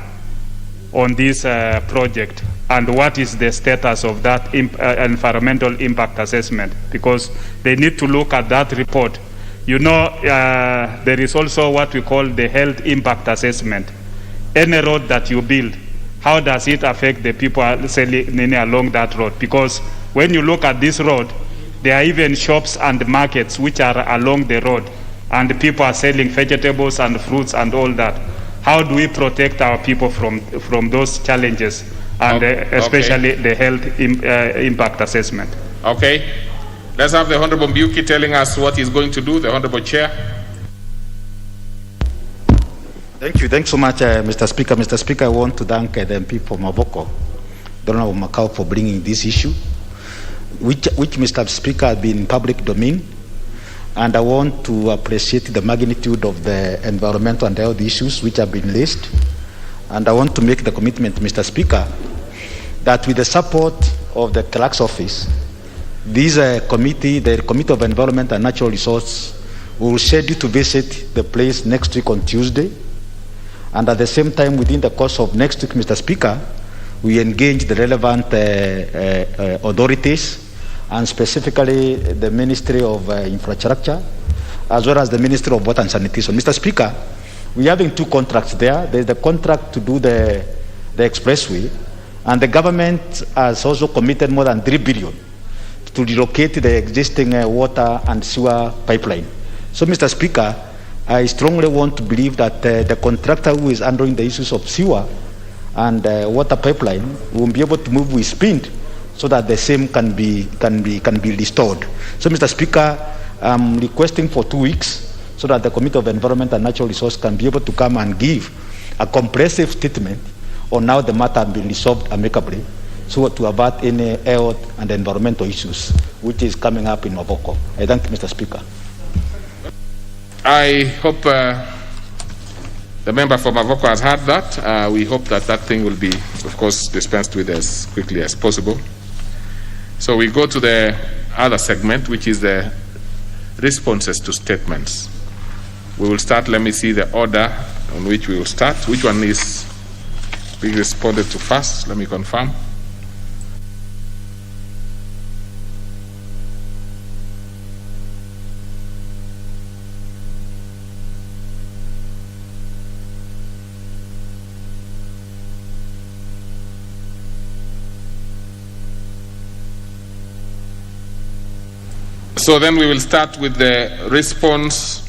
on this project, and what is the status of that environmental impact assessment, because they need to look at that report. There is also what we call the health impact assessment. Any road that you build, how does it affect the people selling along that road? Because when you look at this road, there are even shops and markets which are along the road, and people are selling vegetables and fruits and all that. How do we protect our people from those challenges, and especially the health impact assessment? Okay. Let's have the Honorable Mbuki telling us what he's going to do, the Honorable Chair. Thank you. Thanks so much, Mr. Speaker. Mr. Speaker, I want to thank the MP for Mavoko, Donald Macau, for bringing this issue, which, Mr. Speaker, has been in public domain. And I want to appreciate the magnitude of the environmental and health issues which have been raised. And I want to make the commitment, Mr. Speaker, that with the support of the clerk's office, this committee, the Committee of Environment and Natural Resources, will schedule to visit the place next week on Tuesday. And at the same time, within the course of next week, Mr. Speaker, we engage the relevant authorities, and specifically the Ministry of Infrastructure, as well as the Ministry of Water and Sanitation. Mr. Speaker, we're having two contracts there. There's the contract to do the expressway, and the government has also committed more than 3 billion to relocate the existing water and sewer pipeline. So, Mr. Speaker, I strongly want to believe that the contractor who is handling the issues of sewer and water pipeline will be able to move with speed so that the same can be restored. So, Mr. Speaker, I'm requesting for 2 weeks so that the Committee of Environment and Natural Resources can be able to come and give a comprehensive statement on how the matter has been resolved amicably, so to avert any health and environmental issues which is coming up in Mavoko. I thank you, Mr. Speaker. I hope the member for Mavoko has heard that. We hope that that thing will be, of course, dispensed with as quickly as possible. So we go to the other segment, which is the responses to statements. We will start, let me see the order on which we will start. Which one is being responded to first? Let me confirm. So then we will start with the response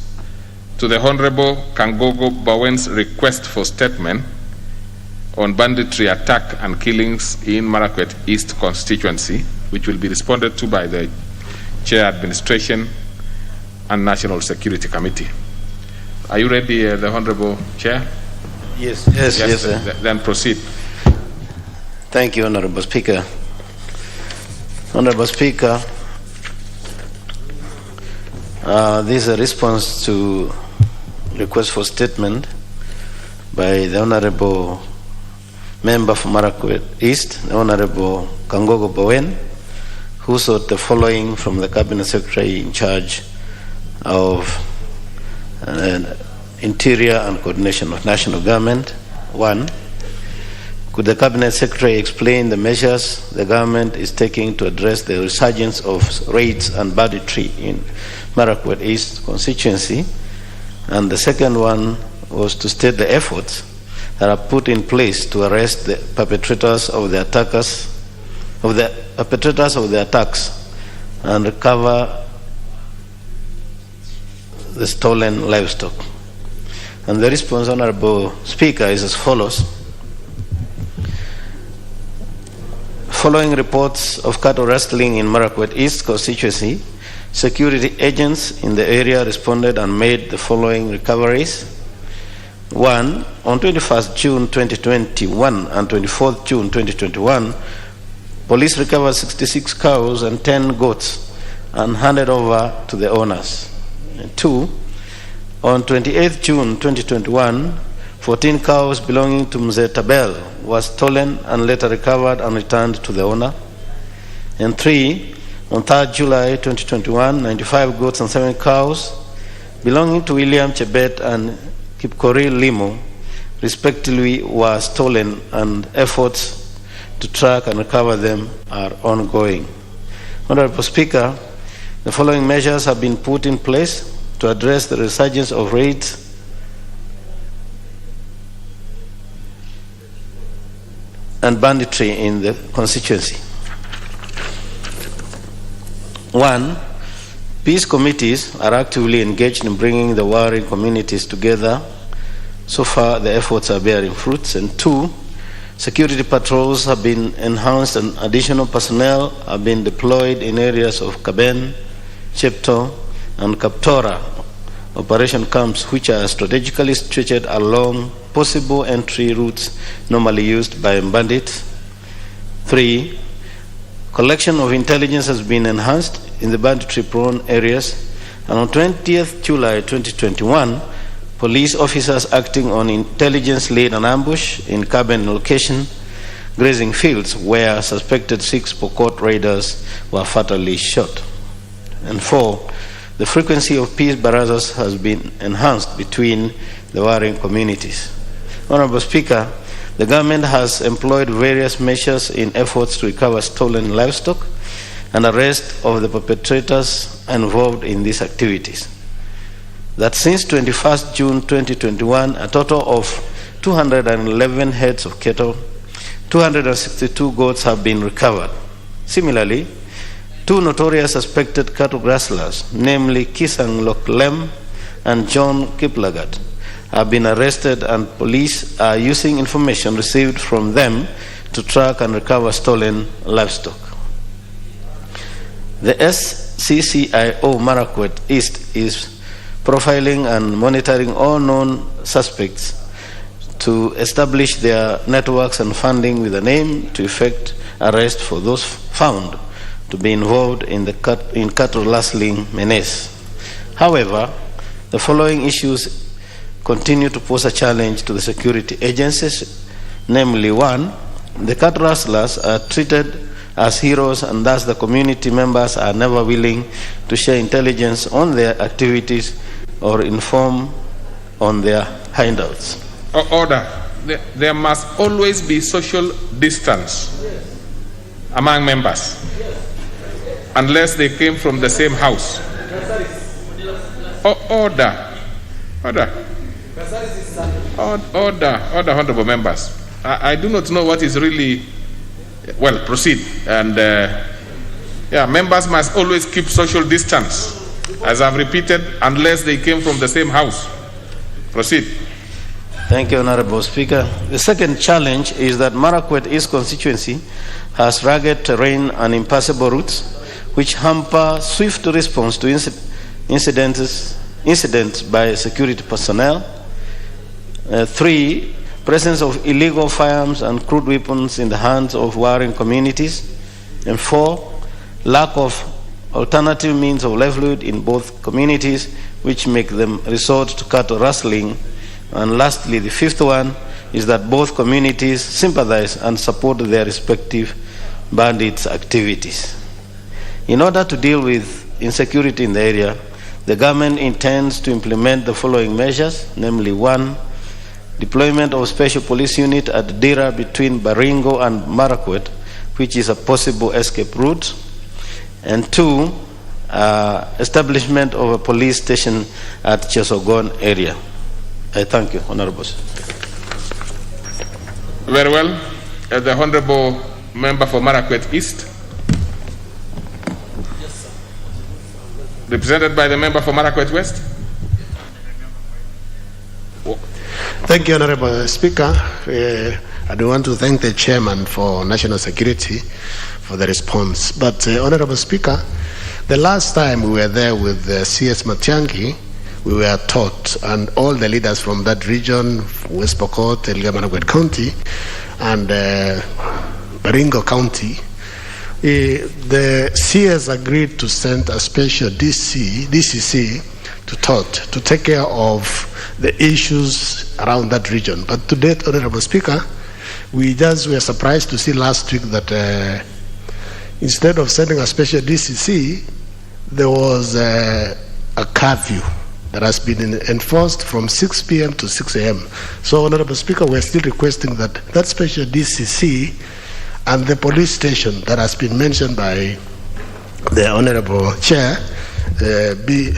to the Honorable Kangogo Bawen's request for statement on banditry attack and killings in Marakwet East constituency, which will be responded to by the Chair Administration and National Security Committee. Are you ready, the Honorable Chair? Yes, sir. Then proceed. Thank you, Honorable Speaker. Honorable Speaker, this is a response to request for statement by the Honorable Member for Marakwet East, the Honorable Kangogo Bawen, who sought the following from the Cabinet Secretary in charge of Interior and Coordination of National Government. 1. Could the Cabinet Secretary explain the measures the government is taking to address the resurgence of raids and banditry in Marakwet East constituency? And the second one was to state the efforts that are put in place to arrest the perpetrators of the attacks and recover the stolen livestock. And the response, Honorable Speaker, is as follows. following reports of cattle rustling in Marakwet East constituency, security agents in the area responded and made the following recoveries. 1. On 21st June 2021 and 24th June 2021, police recovered 66 cows and 10 goats and handed over to the owners. 2. On 28th June 2021, 14 cows belonging to Mzee Tabel was stolen and later recovered and returned to the owner. And 3. On 3rd July 2021, 95 goats and 7 cows belonging to William Chebet and Kipkori Limo respectively were stolen, and efforts to track and recover them are ongoing. Honorable Speaker, the following measures have been put in place to address the resurgence of raids and banditry in the constituency. 1. Peace committees are actively engaged in bringing the warring communities together. So far, the efforts are bearing fruits. And 2, security patrols have been enhanced and additional personnel have been deployed in areas of Kaben, Chepto, and Kaptora operation camps, which are strategically situated along possible entry routes normally used by bandits. 3. Collection of intelligence has been enhanced in the banditry-prone areas, and on 20th July 2021, police officers acting on intelligence laid an ambush in Kaben location, grazing fields, where suspected 6 Pokot raiders were fatally shot. And 4. The frequency of peace barazas has been enhanced between the warring communities. Honorable Speaker, the government has employed various measures in efforts to recover stolen livestock and arrest of the perpetrators involved in these activities. That since 21st June 2021, a total of 211 heads of cattle, 262 goats have been recovered. Similarly, 2 notorious suspected cattle rustlers, namely Kisang Loklem and John Kiplagat, have been arrested, and police are using information received from them to track and recover stolen livestock. The SCCIO Marakwet East is profiling and monitoring all known suspects to establish their networks and funding with an aim to effect arrest for those found to be involved in cattle rustling menace. However, the following issues continue to pose a challenge to the security agencies, namely 1, the cattle rustlers are treated as heroes, and thus the community members are never willing to share intelligence on their activities or inform on their hindouts. Order. There must always be social distance among members, unless they came from the same house. Order. Order, honorable members. I do not know what is really. Well, proceed. And members must always keep social distance, as I've repeated, unless they came from the same house. Proceed. Thank you, Honorable Speaker. The second challenge is that Marakwet East constituency has rugged terrain and impassable routes, which hamper swift response to incidents by security personnel. 3, presence of illegal firearms and crude weapons in the hands of warring communities. And 4, lack of alternative means of livelihood in both communities, which make them resort to cattle rustling. And lastly, the 5th one is that both communities sympathize and support their respective bandits' activities. In order to deal with insecurity in the area, the government intends to implement the following measures, namely 1, deployment of special police unit at Dira between Baringo and Marakwet, which is a possible escape route, and 2, establishment of a police station at Chesogon area. I thank you, Honorable. Very well. The Honorable Member for Marakwet East. Yes, represented by the Member for Marakwet West. Thank you, Honorable Speaker. I do want to thank the chairman for national security for the response. But Honorable Speaker, the last time we were there with CS Matiang'i, we were taught, and all the leaders from that region, West Pokot, Elgeyo-Marakwet County, and Baringo County, the CS agreed to send a special DCC to TOT to take care of the issues around that region. But to date, Honorable Speaker, we were surprised to see last week that instead of sending a special DCC, there was a curfew that has been enforced from 6 p.m. to 6 a.m. So, Honorable Speaker, we're still requesting that that special DCC and the police station that has been mentioned by the Honorable Chair be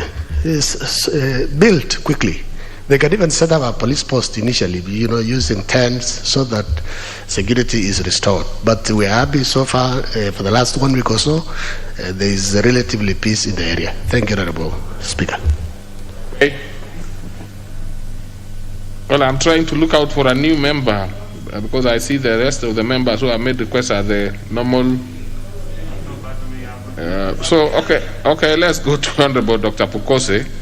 built quickly. They can even set up a police post initially, using tents so that security is restored. But we are happy so far. For the last 1 week or so, there is relatively peace in the area. Thank you, Honorable Speaker. Okay. Well, I'm trying to look out for a new member because I see the rest of the members who have made requests are the normal. Okay, let's go to Honorable Dr. Pukose.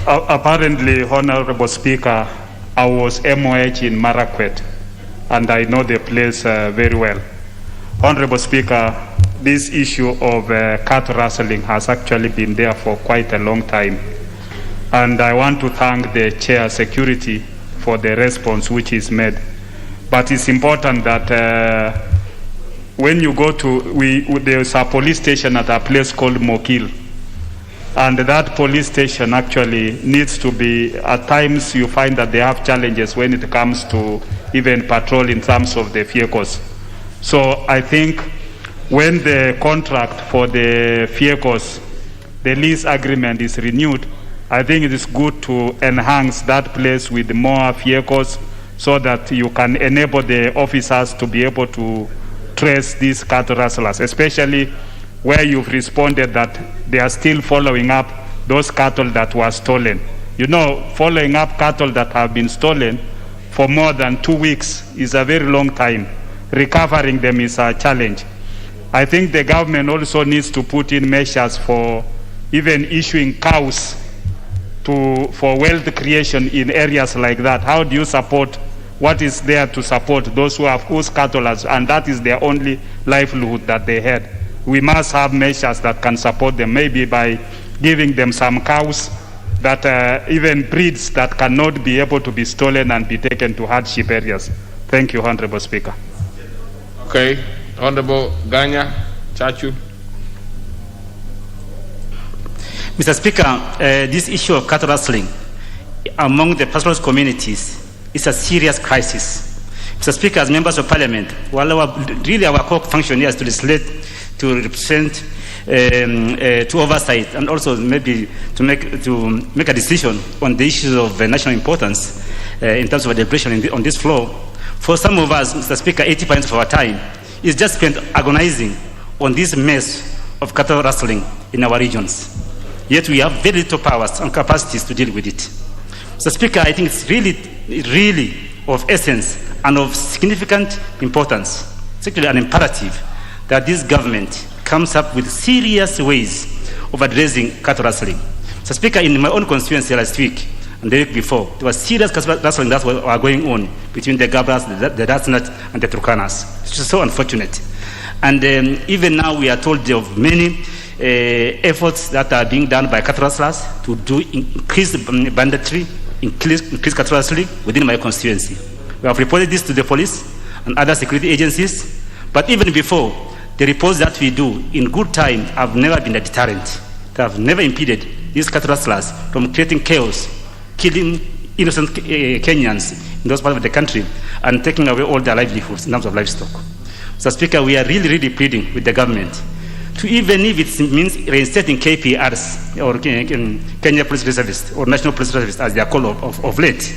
Apparently, Honorable Speaker, I was MOH in Marakwet, and I know the place very well. Honorable Speaker, this issue of cattle rustling has actually been there for quite a long time. And I want to thank the Chair Security for the response which is made. But it's important that when you go to, there's a police station at a place called Mokil. And that police station actually needs to be, at times you find that they have challenges when it comes to even patrol in terms of the vehicles. So I think when the contract for the vehicles, the lease agreement is renewed, I think it is good to enhance that place with more vehicles so that you can enable the officers to be able to trace these cattle rustlers, especially where you've responded that they are still following up those cattle that were stolen. Following up cattle that have been stolen for more than 2 weeks is a very long time. Recovering them is a challenge. I think the government also needs to put in measures for even issuing cows for wealth creation in areas like that. How do you support what is there to support those whose cattle and that is their only livelihood that they had? We must have measures that can support them, maybe by giving them some cows that even breeds that cannot be able to be stolen and be taken to hardship areas. Thank you, Honorable Speaker. Okay, Honorable Ganya Chachu. Mr. Speaker, this issue of cattle rustling among the pastoralist communities is a serious crisis. Mr. Speaker, as members of Parliament, while our core function here is to legislate, to represent, to oversight, and also maybe to make a decision on the issues of national importance in terms of deliberation on this floor. For some of us, Mr. Speaker, 80% of our time is just spent agonizing on this mess of cattle rustling in our regions. Yet we have very little powers and capacities to deal with it. Mr. Speaker, I think it's really of essence and of significant importance, it's actually an imperative that this government comes up with serious ways of addressing cattle rustling. Mr. Speaker, in my own constituency last week and the week before, there was serious cattle rustling that was going on between the Gabras, the Dasnat, and the Turkanas. It's just so unfortunate. And even now we are told of many efforts that are being done by cattle rustlers to increase banditry, increase cattle rustling within my constituency. We have reported this to the police and other security agencies, but even before, the reports that we do in good time have never been a deterrent. They have never impeded these cattle rustlers from creating chaos, killing innocent Kenyans in those parts of the country, and taking away all their livelihoods in terms of livestock. Mr. Speaker, we are really pleading with the government to, even if it means reinstating KPRs or Kenya Police Reservists or National Police Reservists as they are called of late,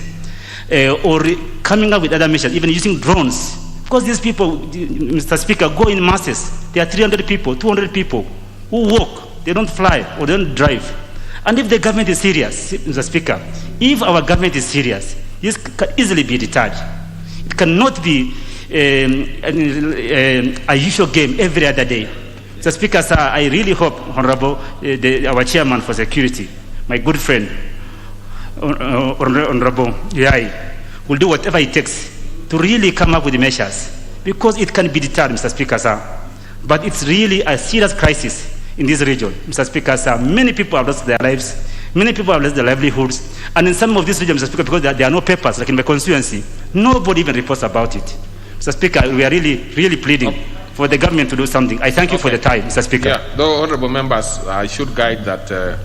or coming up with other measures, even using drones. Because these people, Mr. Speaker, go in masses. There are 300 people, 200 people who walk. They don't fly or they don't drive. And if the government is serious, Mr. Speaker, if our government is serious, this can easily be deterred. It cannot be a usual game every other day. Mr. Speaker, sir, I really hope, Honorable, our Chairman for Security, my good friend, Honorable Yai, will do whatever it takes to really come up with measures, because it can be deterred, Mr. Speaker, sir. But it's really a serious crisis in this region, Mr. Speaker, sir. Many people have lost their lives, many people have lost their livelihoods, and in some of these regions, Mr. Speaker, because there are no papers, like in my constituency, nobody even reports about it. Mr. Speaker, we are really pleading for the government to do something. I thank you for the time, Mr. Speaker. Yeah, though, honorable members, I should guide that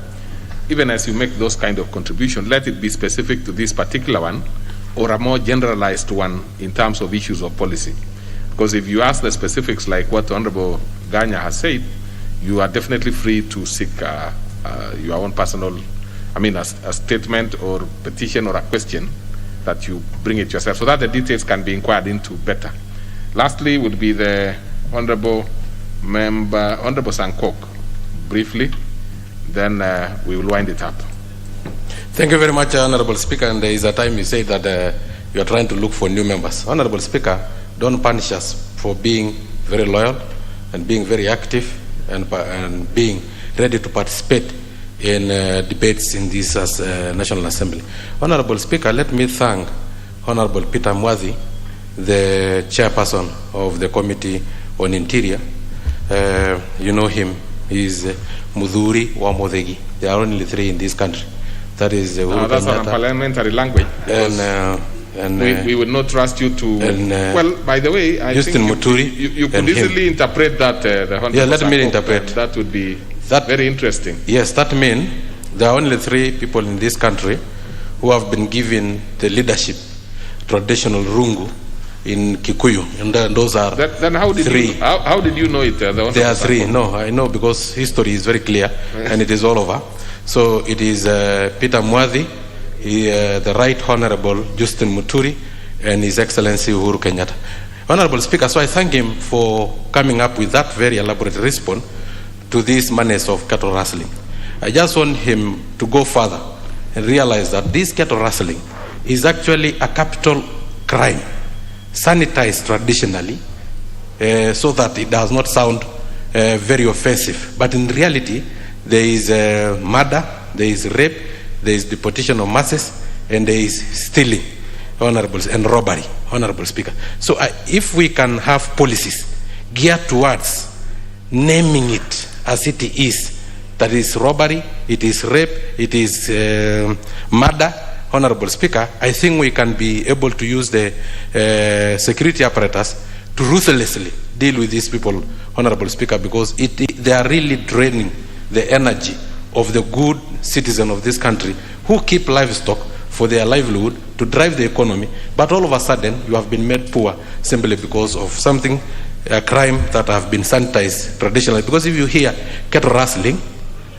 even as you make those kind of contributions, let it be specific to this particular one or a more generalized one in terms of issues of policy. Because if you ask the specifics like what Honorable Ganya has said, you are definitely free to seek your own personal, a statement or petition or a question that you bring it yourself, so that the details can be inquired into better. Lastly would be the Honorable Member, Honorable Sankok, briefly, then we will wind it up. Thank you very much, Honorable Speaker. And there is a time you say that you are trying to look for new members. Honorable Speaker, don't punish us for being very loyal and being very active and being ready to participate in debates in this National Assembly. Honorable Speaker, let me thank Honorable Peter Mwadhi, the chairperson of the Committee on Interior. You know him. He's Mudhuri wa Modegi. There are only 3 in this country. That is that's a parliamentary language. And we would not trust you to. Well, by the way, I Justin think Muturi you could easily interpret that. Yeah, let me interpret. That would be very interesting. Yes, that means there are only 3 people in this country who have been given the leadership, traditional rungu in Kikuyu, and those are then how did 3. How did you know it? There are 3. No, I know because history is very clear and it is all over. So it is Peter Mwadhi, the Right Honorable Justin Muturi, and His Excellency Uhuru Kenyatta. Honorable Speaker, so I thank him for coming up with that very elaborate response to this menace of cattle rustling. I just want him to go further and realize that this cattle rustling is actually a capital crime, sanitized traditionally, so that it does not sound very offensive. But in reality, there is murder, there is rape, there is deportation of masses, and there is stealing, honorables, and robbery, Honorable Speaker. So if we can have policies geared towards naming it as it is, that is robbery, it is rape, it is murder, Honorable Speaker, I think we can be able to use the security apparatus to ruthlessly deal with these people, Honorable Speaker, because they are really draining the energy of the good citizen of this country who keep livestock for their livelihood to drive the economy, but all of a sudden you have been made poor simply because of something, a crime that have been sanitized traditionally. Because if you hear cattle rustling,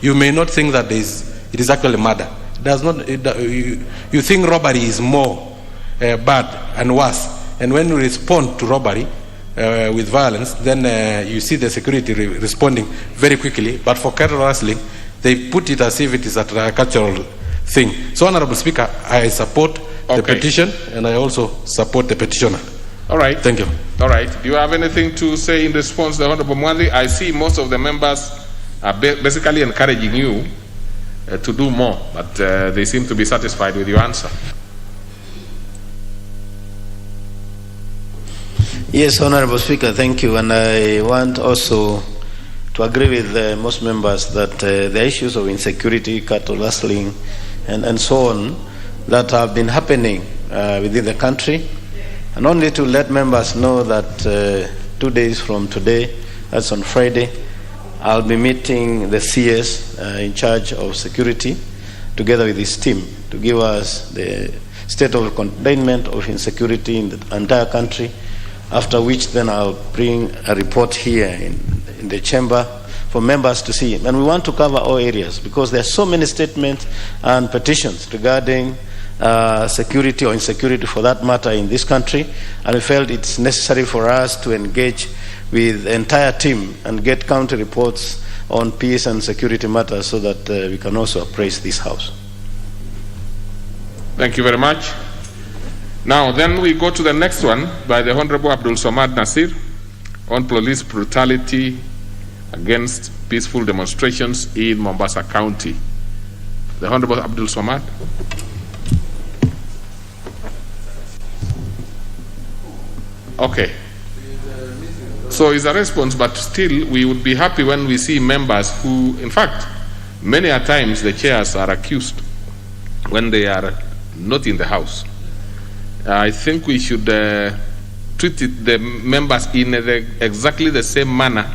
you may not think that it is actually murder. You think robbery is more bad and worse, and when you respond to robbery with violence, then you see the security responding very quickly. But for cattle rustling, they put it as if it is a cultural thing. So, Honorable Speaker, I support the petition, and I also support the petitioner. All right. Thank you. All right. Do you have anything to say in response to the Honorable Mwadhi? I see most of the members are basically encouraging you to do more, but they seem to be satisfied with your answer. Yes, Honorable Speaker, thank you. And I want also to agree with most members that the issues of insecurity, cattle rustling, and so on that have been happening within the country, and only to let members know that 2 days from today, that's on Friday, I'll be meeting the CS in charge of security together with his team to give us the state of containment of insecurity in the entire country, after which then I'll bring a report here in the chamber for members to see. And we want to cover all areas because there are so many statements and petitions regarding security or insecurity for that matter in this country, and we felt it's necessary for us to engage with the entire team and get counter reports on peace and security matters so that we can also appraise this House. Thank you very much. Now, then we go to the next one by the Honorable Abdul Samad Nasir on police brutality against peaceful demonstrations in Mombasa County. The Honorable Abdul Samad. Okay. So it's a response, but still we would be happy when we see members who, in fact, many a times the chairs are accused when they are not in the House. I think we should treat the members in exactly the same manner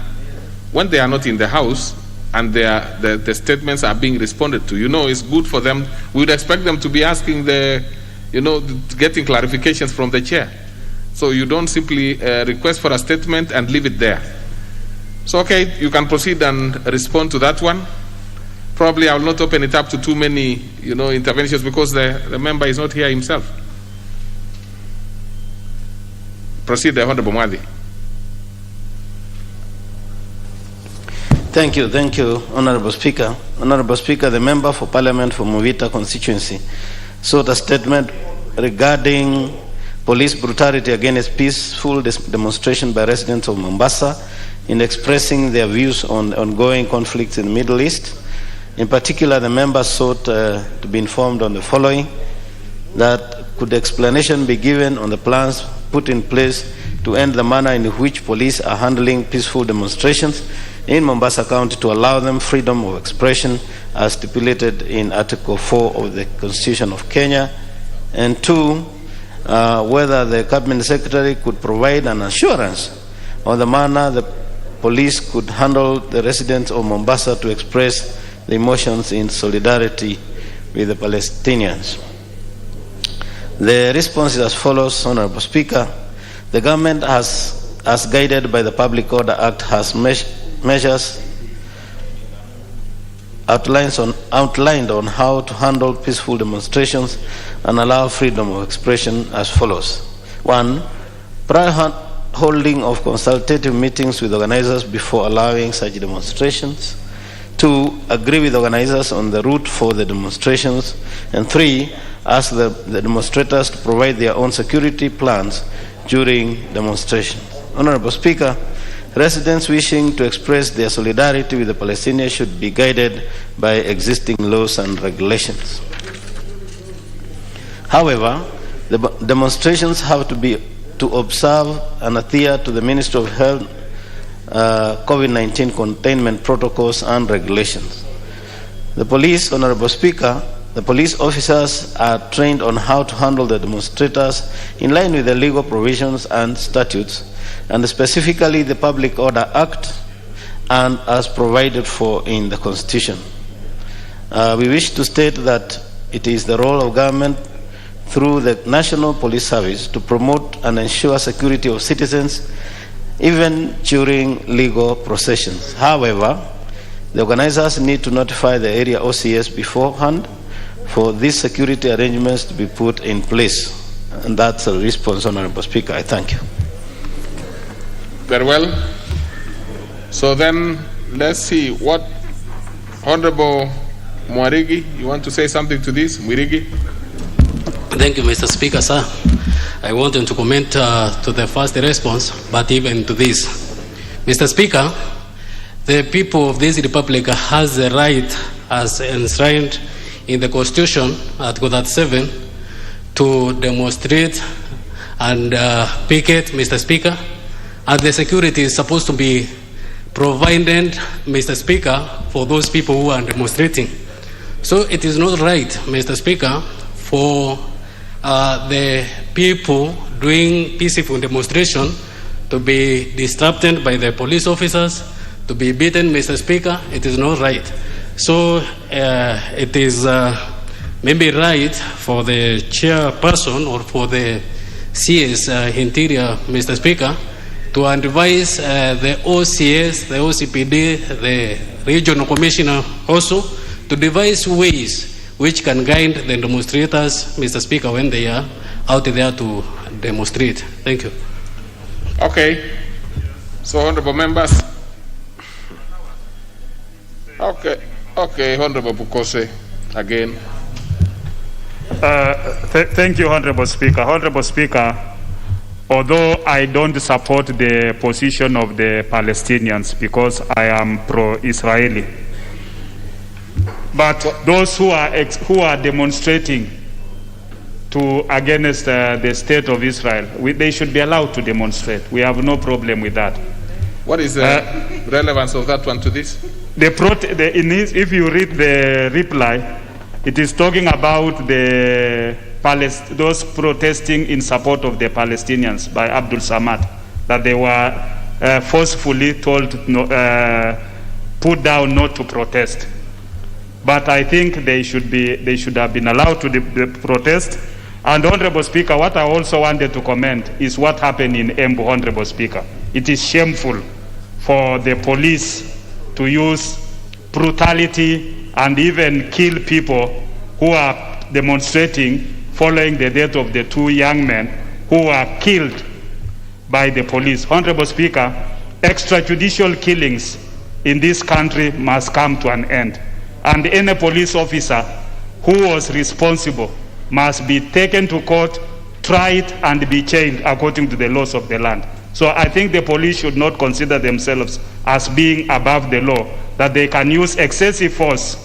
when they are not in the House and the statements are being responded to. You know, it's good for them. We would expect them to be asking getting clarifications from the chair. So you don't simply request for a statement and leave it there. So, okay, you can proceed and respond to that one. Probably I will not open it up to too many, interventions because the member is not here himself. Proceed, Honorable Mwadi. Thank you, Honorable Speaker. Honorable Speaker, the member for Parliament for Movita constituency sought a statement regarding police brutality against peaceful demonstration by residents of Mombasa in expressing their views on ongoing conflicts in the Middle East. In particular, the member sought to be informed on the following: that could explanation be given on the plans put in place to end the manner in which police are handling peaceful demonstrations in Mombasa County to allow them freedom of expression as stipulated in Article 4 of the Constitution of Kenya, and 2, whether the Cabinet Secretary could provide an assurance on the manner the police could handle the residents of Mombasa to express the emotions in solidarity with the Palestinians. The response is as follows, Honorable Speaker. The government has, as guided by the Public Order Act, has measures outlined on how to handle peaceful demonstrations and allow freedom of expression as follows. 1, prior holding of consultative meetings with organizers before allowing such demonstrations. 2, agree with organizers on the route for the demonstrations. And 3, ask the demonstrators to provide their own security plans during demonstrations. Honorable Speaker, residents wishing to express their solidarity with the Palestinians should be guided by existing laws and regulations. However, the demonstrations have to observe and adhere to the Ministry of Health COVID-19 containment protocols and regulations. The police, Honorable Speaker, the police officers are trained on how to handle the demonstrators in line with the legal provisions and statutes, and specifically the Public Order Act and as provided for in the Constitution. We wish to state that it is the role of government through the National Police Service to promote and ensure security of citizens even during legal processions. However, the organizers need to notify the area OCS beforehand for these security arrangements to be put in place. And that's a response, Honorable Speaker. I thank you. Very well. So then, let's see what Honorable Mwarigi, you want to say something to this? Mwirigi? Thank you, Mr. Speaker, sir. I wanted to comment to the first response, but even to this. Mr. Speaker, the people of this republic has the right, as enshrined in the Constitution, Article 37, to demonstrate and picket, Mr. Speaker, and the security is supposed to be provided, Mr. Speaker, for those people who are demonstrating. So it is not right, Mr. Speaker, for the people doing peaceful demonstration to be disrupted by the police officers, to be beaten, Mr. Speaker. It is not right. So it is maybe right for the chairperson or for the CS Interior, Mr. Speaker, to advise the OCS, the OCPD, the regional commissioner also to devise ways which can guide the demonstrators, Mr. Speaker, when they are out there to demonstrate. Thank you. Okay. So, honorable members. Okay, Honorable Bukose, again. Thank you, Honorable Speaker. Honorable Speaker, although I don't support the position of the Palestinians because I am pro-Israeli, but those who are demonstrating against the state of Israel, they should be allowed to demonstrate. We have no problem with that. What is the relevance of that one to this? If you read the reply, it is talking about those protesting in support of the Palestinians by Abdul Samad, that they were forcefully told, put down not to protest. But I think they should have been allowed to protest. And Honorable Speaker, what I also wanted to comment is what happened in Embu, Honorable Speaker. It is shameful for the police to use brutality and even kill people who are demonstrating following the death of the two young men who were killed by the police. Honorable Speaker, extrajudicial killings in this country must come to an end. And any police officer who was responsible must be taken to court, tried, and be chained according to the laws of the land. So I think the police should not consider themselves as being above the law, that they can use excessive force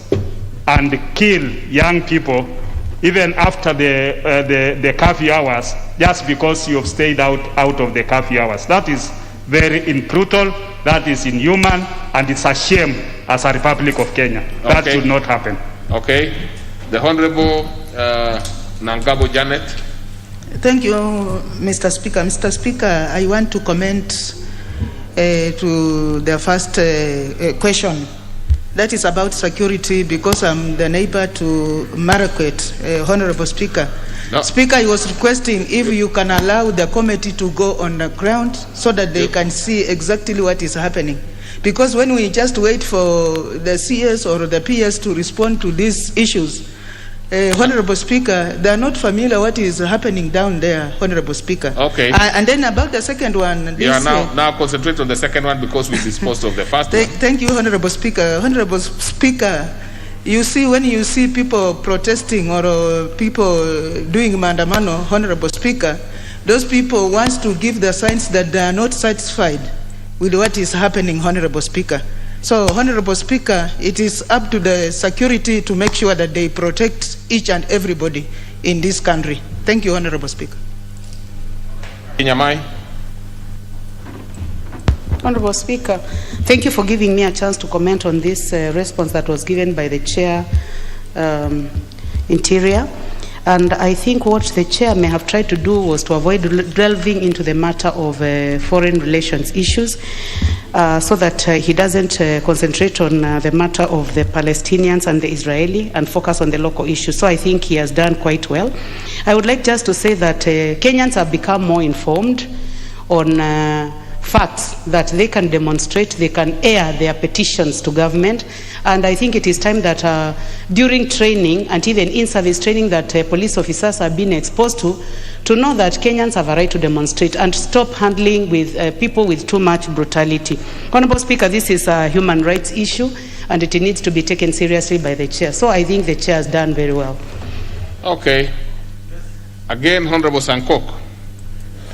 and kill young people even after the curfew hours, just because you have stayed out of the curfew hours. That is very brutal, that is inhuman, and it's a shame as a Republic of Kenya. That should not happen. Okay. The Honorable Nangabo Janet. Thank you, Mr. Speaker. Mr. Speaker, I want to comment to the first question. That is about security, because I'm the neighbor to Marakwet, Honorable Speaker. No. Speaker, I was requesting if you can allow the committee to go on the ground so that they can see exactly what is happening. Because when we just wait for the CS or the PS to respond to these issues, Honorable Speaker, they are not familiar what is happening down there, Honorable Speaker. Okay. And then about the second one. You are now concentrate on the second one because we disposed of the first one. Thank you, Honorable Speaker. Honorable Speaker, you see, when you see people protesting or people doing mandamano, Honorable Speaker, those people want to give the signs that they are not satisfied with what is happening, Honorable Speaker. So, Honorable Speaker, it is up to the security to make sure that they protect each and everybody in this country. Thank you, Honorable Speaker. Inyamai. Honorable Speaker, thank you for giving me a chance to comment on this response that was given by the Chair, Interior. And I think what the Chair may have tried to do was to avoid delving into the matter of foreign relations issues so that he doesn't concentrate on the matter of the Palestinians and the Israeli and focus on the local issues. So I think he has done quite well. I would like just to say that Kenyans have become more informed on facts that they can demonstrate, they can air their petitions to government. And I think it is time that during training and even in-service training that police officers have been exposed to know that Kenyans have a right to demonstrate and stop handling with people with too much brutality. Honorable Speaker, this is a human rights issue and it needs to be taken seriously by the Chair. So I think the Chair has done very well. Okay. Again, Honorable Sankok.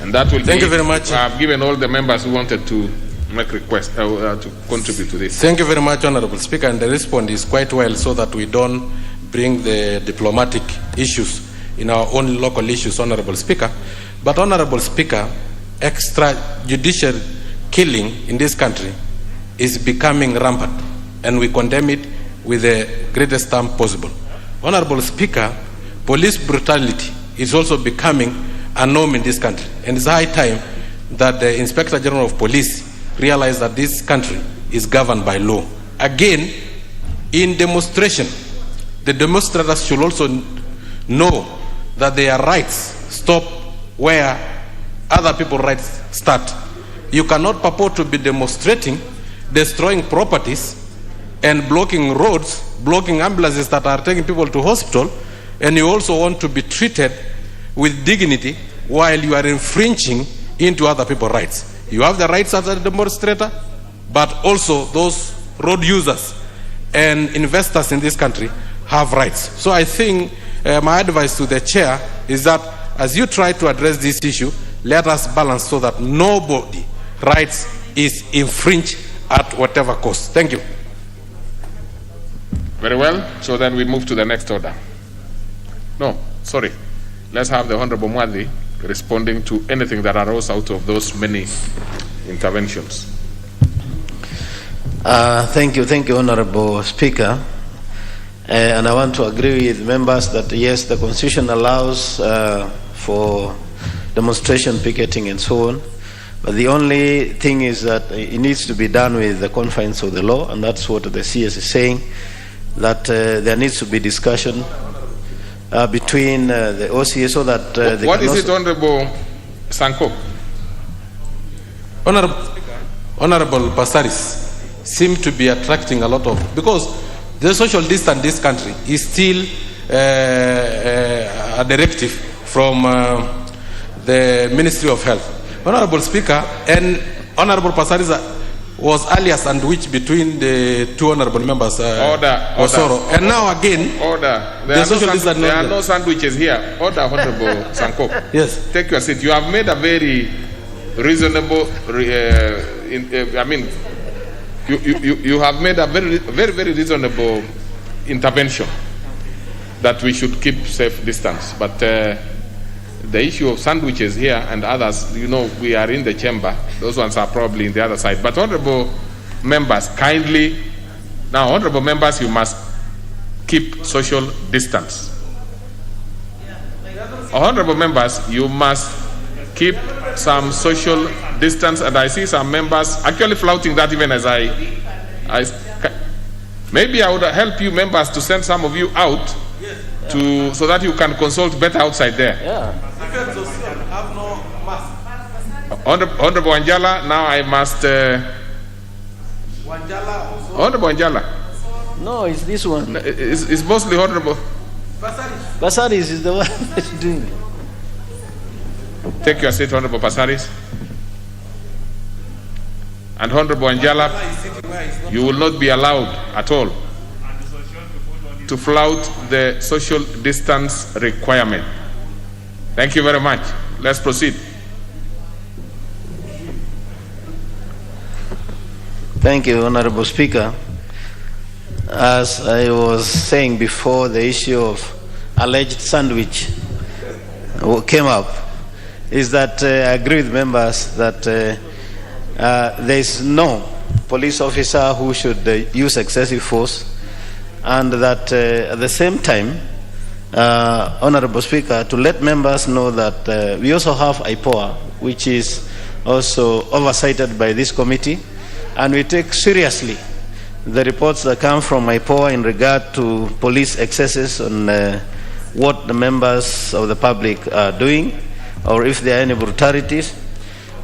And that will Thank you very much. I've given all the members who wanted to make requests to contribute to this. Thank you very much, Honorable Speaker. And the response is quite well so that we don't bring the diplomatic issues in our own local issues, Honorable Speaker. But, Honorable Speaker, extrajudicial killing in this country is becoming rampant, and we condemn it with the greatest term possible. Honorable Speaker, police brutality is also becoming a norm in this country, and it's high time that the Inspector General of Police realize that this country is governed by law. Again, in demonstration, the demonstrators should also know that their rights stop where other people's rights start. You cannot purport to be demonstrating, destroying properties, and blocking roads, blocking ambulances that are taking people to hospital, and you also want to be treated with dignity while you are infringing into other people's rights. You have the rights as a demonstrator, but also those road users and investors in this country have rights. So I think my advice to the chair is that as you try to address this issue, let us balance so that nobody rights is infringed at whatever cost. Thank you. Very well. So then we move to the next order. No, sorry. Let's have the Honorable Mwadhi responding to anything that arose out of those many interventions. Thank you, Honorable Speaker. And I want to agree with members that yes, the Constitution allows for demonstration, picketing, and so on. But the only thing is that it needs to be done with the confines of the law, and that's what the CS is saying, that there needs to be discussion between the OCA so that they what can is also it, Honorable Sanko? Honorable Pasaris seem to be attracting a lot of, because the social distance in this country is still a directive from the Ministry of Health. Honorable Speaker, and Honorable Pasaris was earlier sandwiched between the two honorable members, Osoro. And now again, there are no sandwiches here. Order, Honorable Sanko. Yes. Take your seat. You have made a very reasonable, you have made a very reasonable intervention that we should keep safe distance. But the issue of sandwiches here and others, we are in the chamber. Those ones are probably in the other side. But honorable members, kindly, now honorable members, you must keep social distance. Honorable members, you must keep some social distance, and I see some members actually flouting that even as maybe I would help you members to send some of you out so that you can consult better outside there. Honorable Wanjala, now I must Honorable Wanjala. No, it's this one. It's mostly Honorable Pasaris is the one that's doing it. Take your seat, Honorable Pasaris. And Honorable Wanjala, you will not be allowed at all to flout the social distance requirement. Thank you very much. Let's proceed. Thank you, Honorable Speaker. As I was saying before, the issue of alleged sandwich came up, is that I agree with members that there is no police officer who should use excessive force, and that at the same time, Honorable Speaker, to let members know that we also have IPOA, which is also oversighted by this committee, and we take seriously the reports that come from IPOA in regard to police excesses on what the members of the public are doing, or if there are any brutalities.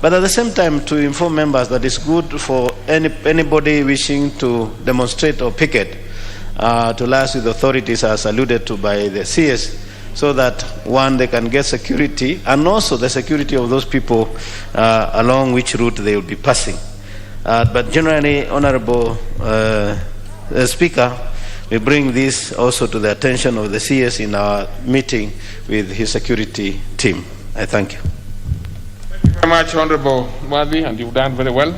But at the same time, to inform members that it's good for anybody wishing to demonstrate or picket to liaise with authorities, as alluded to by the CS, so that one, they can get security, and also the security of those people along which route they will be passing. But generally, Honorable Speaker, we bring this also to the attention of the CS in our meeting with his security team. I thank you. Thank you very much, Honorable Mwadhi, and you've done very well.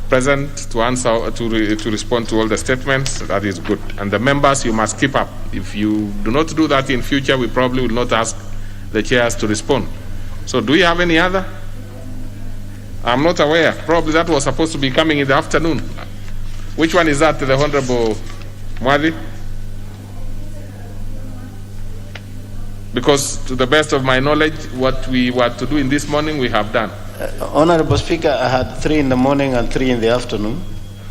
Present to answer, to respond to all the statements. That is good. And the members, you must keep up. If you do not do that in future, we probably will not ask the chairs to respond. So do you have any other? I'm not aware. Probably that was supposed to be coming in the afternoon. Which one is that, the Honorable Mwadhi? Because to the best of my knowledge, what we were to do in this morning, we have done. Honorable Speaker, I had 3 in the morning and 3 in the afternoon.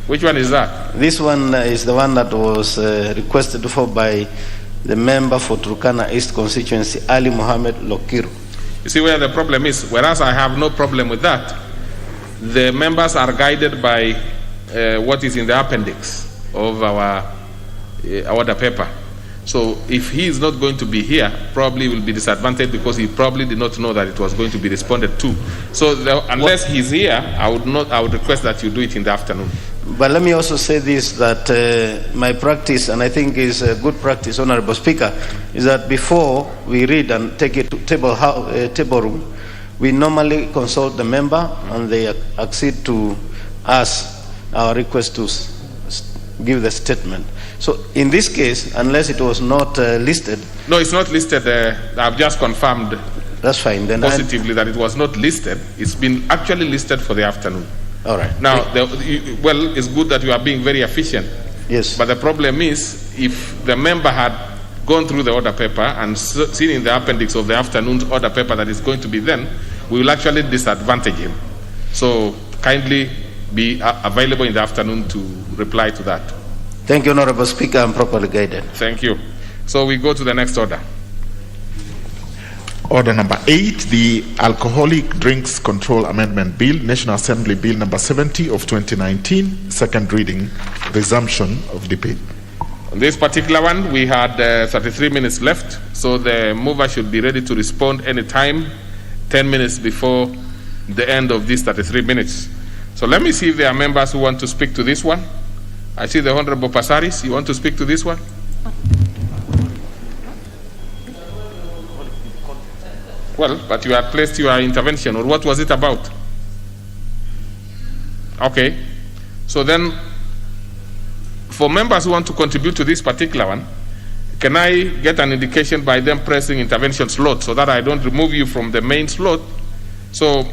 Which one is that? This one is the one that was requested for by the member for Turkana East constituency, Ali Mohammed Lokiru. You see where the problem is? Whereas I have no problem with that. The members are guided by what is in the appendix of our order paper. So if he is not going to be here, probably will be disadvantaged because he probably did not know that it was going to be responded to. So unless he's here, I would request that you do it in the afternoon. But let me also say this, that my practice, and I think is a good practice, Honorable Speaker, is that before we read and take it to table room, we normally consult the member and they accede to us, our request to give the statement. So in this case, unless it was not listed. No, it's not listed. I've just confirmed. That's fine. Then positively that it was not listed. It's been actually listed for the afternoon. All right. Now, well, it's good that you are being very efficient. Yes. But the problem is, if the member had gone through the order paper and seen in the appendix of the afternoon's order paper that is going to be then, we will actually disadvantage him. So kindly be available in the afternoon to reply to that. Thank you, Honorable Speaker. I'm properly guided. Thank you. So we go to the next order. Order number 8, the Alcoholic Drinks Control Amendment Bill, National Assembly Bill number 70 of 2019, second reading, resumption of debate. On this particular one, we had 33 minutes left, so the mover should be ready to respond anytime, 10 minutes before the end of these 33 minutes. So let me see if there are members who want to speak to this one. I see the Honorable Pasaris. You want to speak to this one? Well, but you had placed your intervention, or what was it about? Okay. So then, for members who want to contribute to this particular one, can I get an indication by them pressing intervention slot so that I don't remove you from the main slot? So,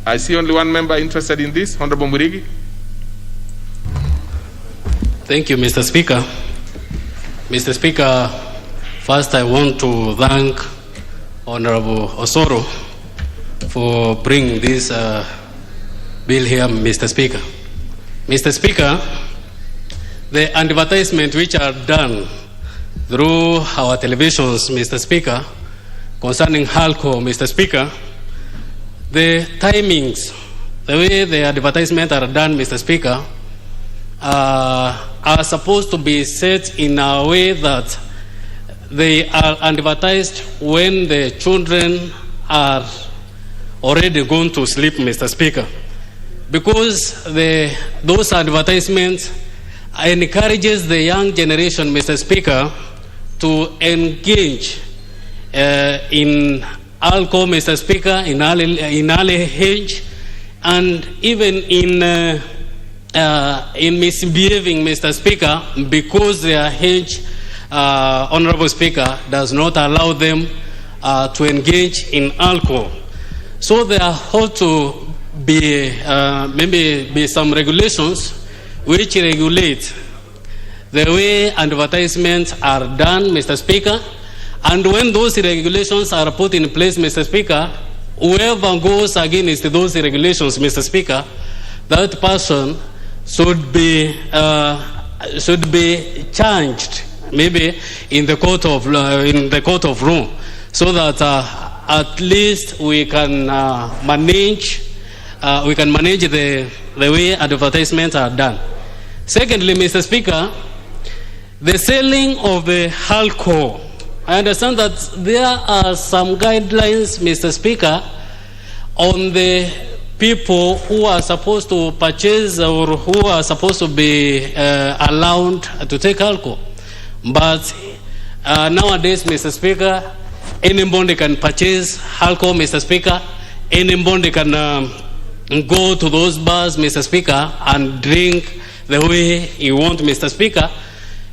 I see only one member interested in this, Honorable Murigi. Thank you, Mr. Speaker. Mr. Speaker, first I want to thank Honorable Osoro for bringing this bill here, Mr. Speaker. Mr. Speaker, the advertisement which are done through our televisions, Mr. Speaker, concerning alcohol, Mr. Speaker, the timings, the way the advertisements are done, Mr. Speaker, are supposed to be set in a way that they are advertised when the children are already gone to sleep, Mr. Speaker. Because those advertisements encourages the young generation, Mr. Speaker, to engage in alcohol, Mr. Speaker, in early age, and even in misbehaving, Mr. Speaker, because their age, Honorable Speaker, does not allow them to engage in alcohol. So there ought to be maybe some regulations which regulate the way advertisements are done, Mr. Speaker. And when those regulations are put in place, Mr. Speaker, whoever goes against those regulations, Mr. Speaker, that person should be charged, maybe in the court of law, so that at least we can manage the way advertisements are done. Secondly, Mr. Speaker, the selling of the alcohol. I understand that there are some guidelines, Mr. Speaker, on the people who are supposed to purchase or who are supposed to be allowed to take alcohol. But nowadays, Mr. Speaker, anybody can purchase alcohol, Mr. Speaker. Anybody can go to those bars, Mr. Speaker, and drink the way you want, Mr. Speaker,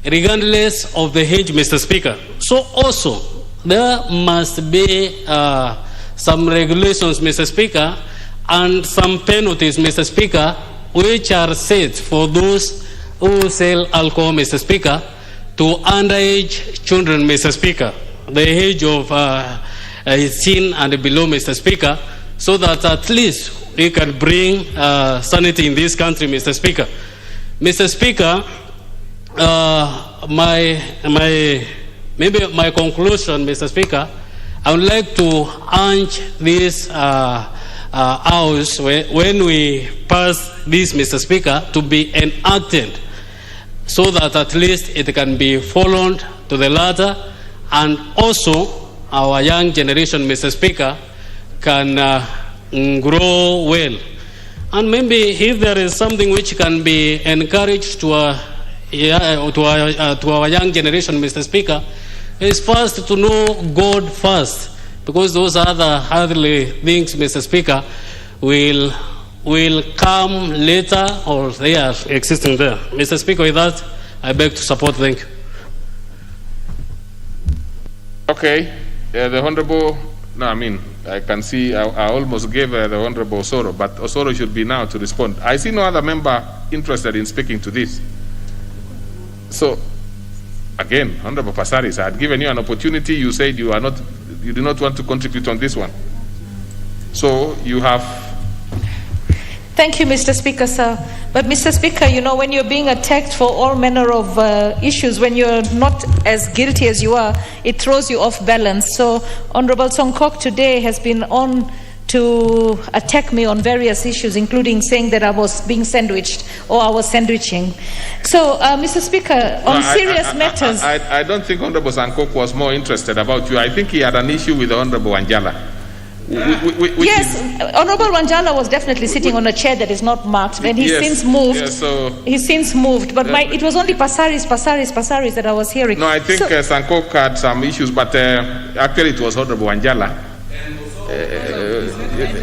regardless of the age, Mr. Speaker. So also, there must be some regulations, Mr. Speaker, and some penalties, Mr. Speaker, which are set for those who sell alcohol, Mr. Speaker, to underage children, Mr. Speaker, the age of 18 and below, Mr. Speaker, so that at least we can bring sanity in this country, Mr. Speaker. Mr. Speaker, maybe my conclusion, Mr. Speaker, I would like to urge this House, when we pass this, Mr. Speaker, to be enacted so that at least it can be followed to the latter, and also our young generation, Mr. Speaker, can grow well. And maybe if there is something which can be encouraged to our young generation, Mr. Speaker, is first to know God first, because those other earthly things, Mr. Speaker, will come later, or they are existing there. Mr. Speaker, with that, I beg to support. Thank you. Okay, the Honorable, I can see I almost gave the Honorable Osoro, but Osoro should be now to respond. I see no other member interested in speaking to this. So, again, Honorable Pasaris, I had given you an opportunity. You said you do not want to contribute on this one. So, you have... Thank you, Mr. Speaker, sir. But, Mr. Speaker, you know, when you're being attacked for all manner of issues, when you're not as guilty as you are, it throws you off balance. So, Honorable Songkok today has been on to attack me on various issues, including saying that I was being sandwiched or I was sandwiching. So, Mr. Speaker, on serious matters... I don't think Honorable Songkok was more interested about you. I think he had an issue with the Honorable Wanjala. Yes, Honorable Wanjala was definitely sitting on a chair that is not marked, and he's since moved. Yes, so, he's since moved, but it was only Pasaris that I was hearing. No, I think Songkok had some issues, but actually it was Honorable Wanjala.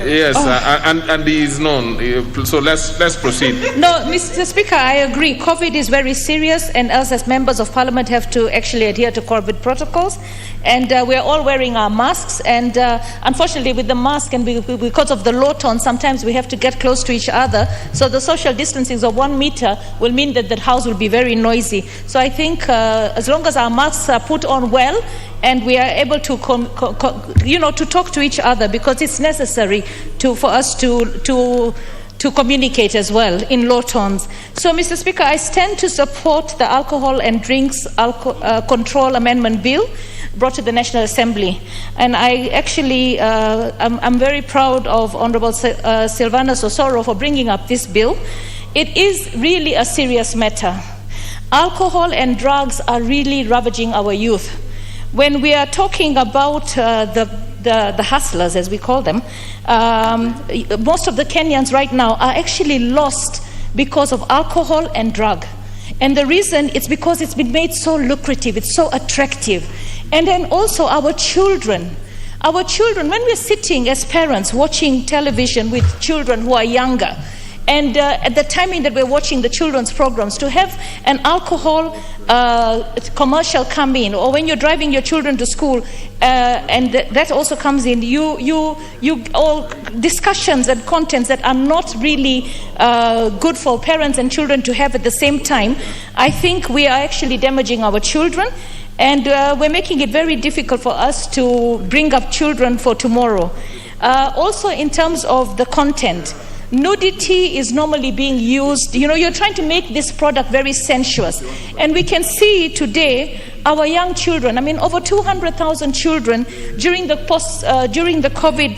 Yes, and he is known. So let's proceed. No, Mr. Speaker, I agree. COVID is very serious, and us as members of Parliament have to actually adhere to COVID protocols. And we're all wearing our masks. And unfortunately, with the mask and because of the low tone, sometimes we have to get close to each other. So the social distancing of 1 meter will mean that the house will be very noisy. So I think as long as our masks are put on well, and we are able to, to talk to each other, because it's necessary for us to communicate as well in low tones. So, Mr. Speaker, I stand to support the Alcohol and Drinks Control Amendment Bill brought to the National Assembly. And I actually, I'm very proud of Honorable Silvanus Osoro for bringing up this bill. It is really a serious matter. Alcohol and drugs are really ravaging our youth. When we are talking about the hustlers, as we call them, most of the Kenyans right now are actually lost because of alcohol and drug. And the reason is because it's been made so lucrative, it's so attractive. And then also our children, when we're sitting as parents watching television with children who are younger, and at the timing that we're watching the children's programs, to have an alcohol commercial come in, or when you're driving your children to school, and that also comes in, you all discussions and contents that are not really good for parents and children to have at the same time. I think we are actually damaging our children, and we're making it very difficult for us to bring up children for tomorrow. Also, in terms of the content, nudity is normally being used. You know, you're trying to make this product very sensuous. And we can see today our young children, over 200,000 children during the COVID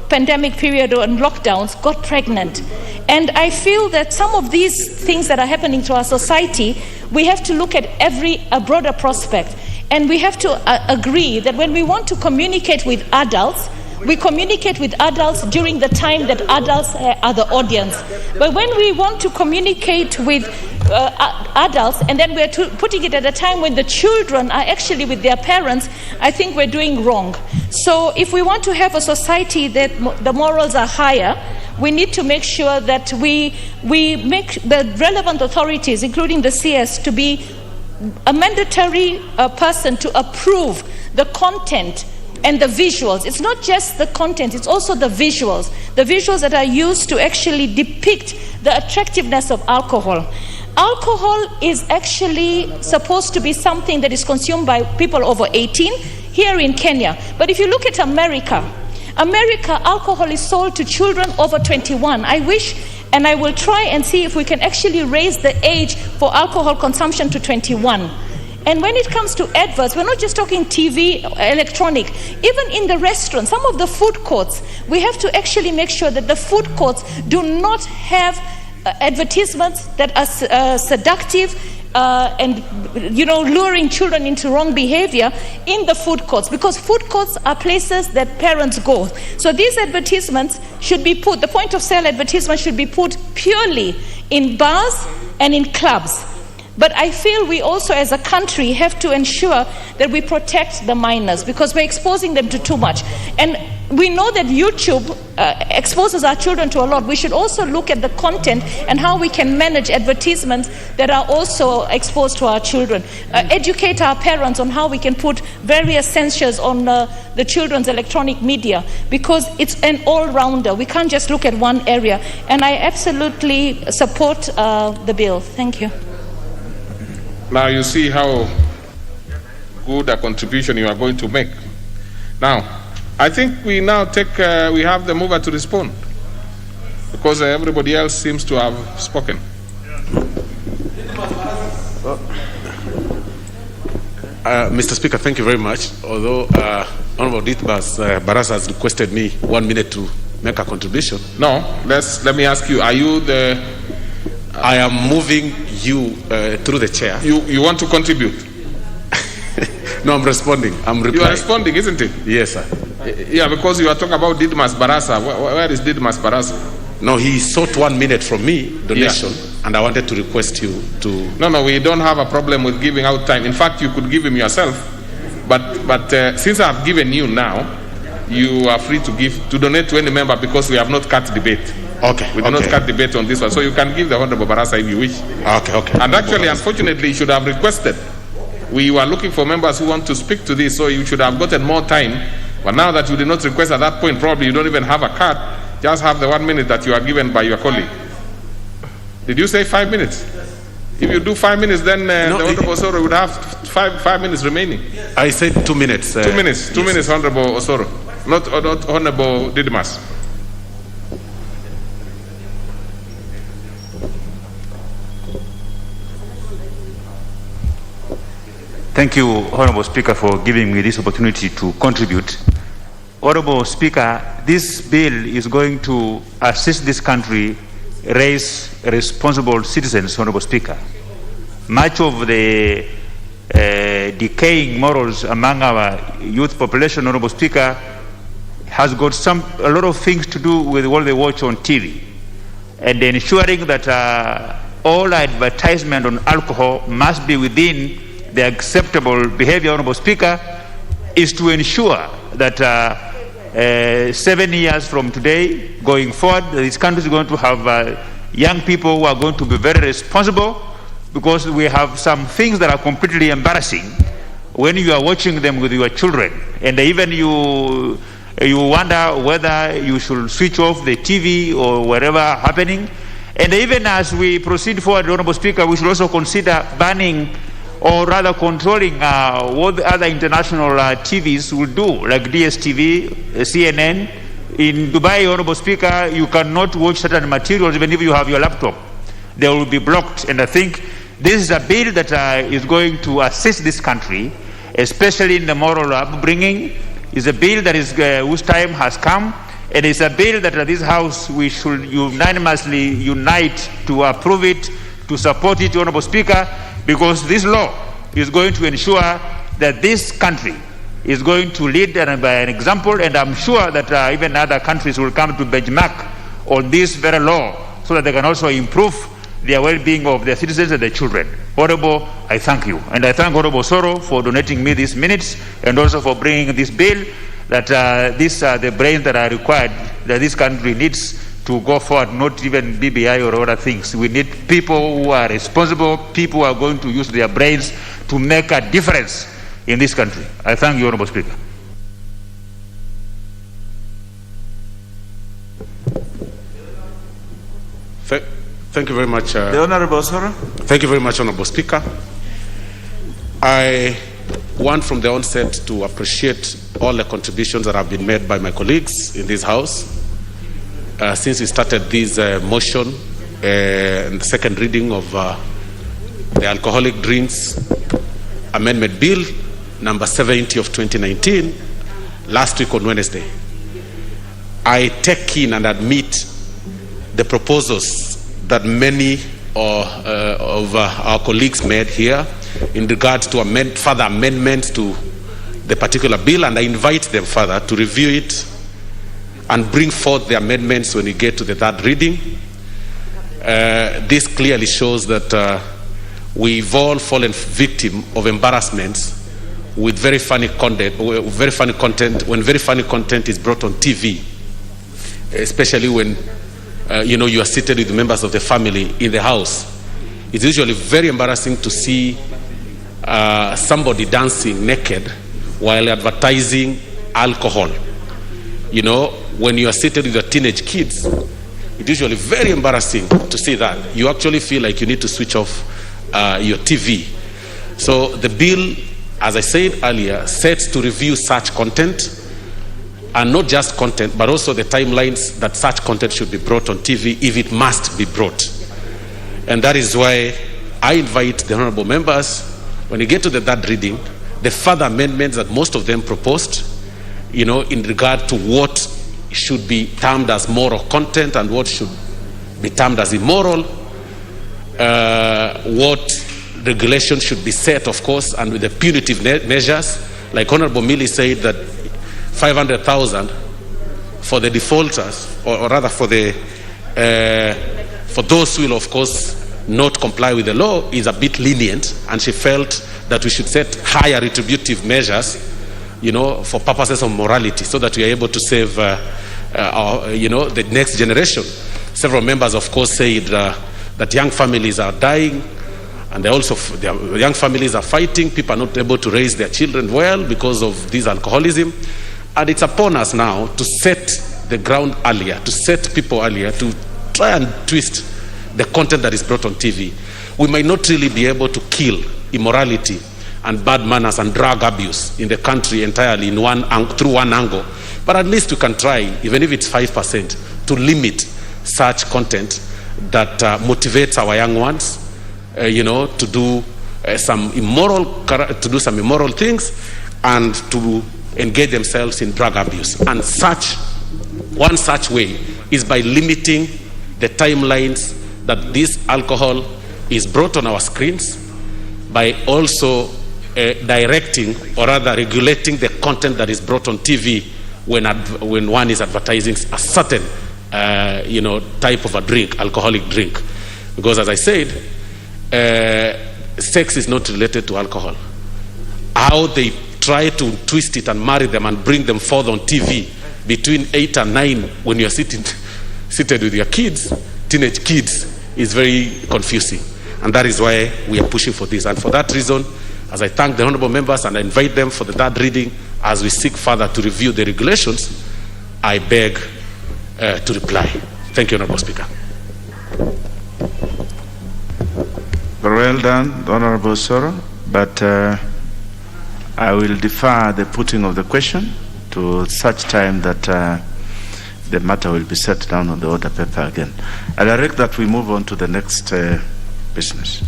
pandemic period and lockdowns got pregnant. And I feel that some of these things that are happening to our society, we have to look at a broader prospect. And we have to agree that when we want to communicate with adults, we communicate with adults during the time that adults are the audience. But when we want to communicate with adults, and then we're putting it at a time when the children are actually with their parents, I think we're doing wrong. So if we want to have a society that the morals are higher, we need to make sure that we make the relevant authorities, including the CS, to be a mandatory person to approve the content and the visuals. It's not just the content, it's also the visuals that are used to actually depict the attractiveness of alcohol. Alcohol is actually supposed to be something that is consumed by people over 18 here in Kenya. But if you look at America, alcohol is sold to children over 21. I wish, and I will try and see if we can actually raise the age for alcohol consumption to 21. And when it comes to adverts, we're not just talking TV, electronic. Even in the restaurants, some of the food courts, we have to actually make sure that the food courts do not have advertisements that are seductive and luring children into wrong behavior in the food courts, because food courts are places that parents go. So these advertisements should be put, the point of sale advertisements should be put purely in bars and in clubs. But I feel we also as a country have to ensure that we protect the minors, because we're exposing them to too much. And we know that YouTube exposes our children to a lot. We should also look at the content and how we can manage advertisements that are also exposed to our children. Educate our parents on how we can put various censures on the children's electronic media, because it's an all-rounder. We can't just look at one area. And I absolutely support the bill. Thank you. Now you see how good a contribution you are going to make. Now, I think we now we have the mover to respond, because everybody else seems to have spoken. Mr. Speaker, thank you very much. Although Honorable Ditbas Barasa has requested me 1 minute to make a contribution. No, let me ask you, are you the... I am moving you through the chair. You want to contribute? No, I'm responding. I'm replying. You are responding, isn't it? Yes, sir. Yeah, because you are talking about Didmas Barasa. Where is Didmas Barasa? No, he sought 1 minute from me, donation, and I wanted to request you to... No, we don't have a problem with giving out time. In fact, you could give him yourself. But since I've given you now, you are free to donate to any member, because we have not cut debate. Okay. We do not cut debate on this one. So you can give the Honorable Barasa if you wish. Okay. And actually, unfortunately, you should have requested. We were looking for members who want to speak to this, so you should have gotten more time. But now that you did not request at that point, probably you don't even have a card. Just have the 1 minute that you are given by your colleague. Did you say 5 minutes? If you do 5 minutes, then the Honorable Osoro would have five minutes remaining. I said 2 minutes. 2 minutes. 2 minutes, Honorable Osoro. Not Honorable Didmas. Thank you, Honorable Speaker, for giving me this opportunity to contribute. Honorable Speaker, this bill is going to assist this country raise responsible citizens, Honorable Speaker. Much of the decaying morals among our youth population, Honorable Speaker, has got a lot of things to do with what they watch on TV. And ensuring that all advertisement on alcohol must be within the acceptable behavior, Honorable Speaker, is to ensure that 7 years from today, going forward, this country is going to have young people who are going to be very responsible, because we have some things that are completely embarrassing when you are watching them with your children. And even you wonder whether you should switch off the TV or whatever happening. And even as we proceed forward, Honorable Speaker, we should also consider banning, or rather controlling what the other international TVs will do, like DSTV, CNN. In Dubai, Honorable Speaker, you cannot watch certain materials even if you have your laptop. They will be blocked. And I think this is a bill that is going to assist this country, especially in the moral upbringing. It's a bill that is whose time has come. And it's a bill that this House, we should unanimously unite to approve it, to support it, Honorable Speaker, because this law is going to ensure that this country is going to lead by an example, and I'm sure that even other countries will come to benchmark on this very law, so that they can also improve the well-being of their citizens and their children. Honorable, I thank you. And I thank Honorable Soro for donating me these minutes, and also for bringing this bill, that these are the brains that are required, that this country needs to go forward, not even BBI or other things. We need people who are responsible, people who are going to use their brains to make a difference in this country. I thank you, Honorable Speaker. Thank you very much. The Honorable Soro. Thank you very much, Honorable Speaker. I want from the onset to appreciate all the contributions that have been made by my colleagues in this House. Since we started this motion and the second reading of the Alcoholic Drinks Amendment Bill number 70 of 2019 last week on Wednesday, I take in and admit the proposals that many of our colleagues made here in regard to further amendments to the particular bill, and I invite them further to review it and bring forth the amendments when we get to the third reading. This clearly shows that we've all fallen victim of embarrassments with very funny content, when very funny content is brought on TV, especially when you are seated with members of the family in the house. It's usually very embarrassing to see somebody dancing naked while advertising alcohol. You know, when you are seated with your teenage kids, it's usually very embarrassing to see that. You actually feel like you need to switch off your TV. So the bill, as I said earlier, sets to review such content, and not just content, but also the timelines that such content should be brought on TV if it must be brought. And that is why I invite the honorable members, when you get to the third reading, the further amendments that most of them proposed, in regard to what should be termed as moral content and what should be termed as immoral, what regulations should be set, of course, and with the punitive measures. Like Honorable Millie said, that 500,000 for the defaulters, or rather for those who will, of course, not comply with the law, is a bit lenient, and she felt that we should set higher retributive measures, for purposes of morality, so that we are able to save, the next generation. Several members, of course, said that young families are dying, and the young families are fighting. People are not able to raise their children well because of this alcoholism. And it's upon us now to set the ground earlier, to set people earlier, to try and twist the content that is brought on TV. We might not really be able to kill immorality and bad manners and drug abuse in the country entirely through one angle, but at least we can try, even if it's 5%, to limit such content that motivates our young ones, to do some immoral things and to engage themselves in drug abuse. And one such way is by limiting the timelines that this alcohol is brought on our screens, by also directing, or rather regulating, the content that is brought on TV when one is advertising a certain type of a drink, alcoholic drink. Because as I said, sex is not related to alcohol. How they try to twist it and marry them and bring them forth on TV between 8 and 9 when you're seated with your kids, teenage kids, is very confusing. And that is why we are pushing for this. And for that reason, as I thank the honorable members and I invite them for the third reading, as we seek further to review the regulations, I beg to reply. Thank you, Honorable Speaker. Very well done, Honorable Soro, but I will defer the putting of the question to such time that the matter will be set down on the order paper again. I direct that we move on to the next business.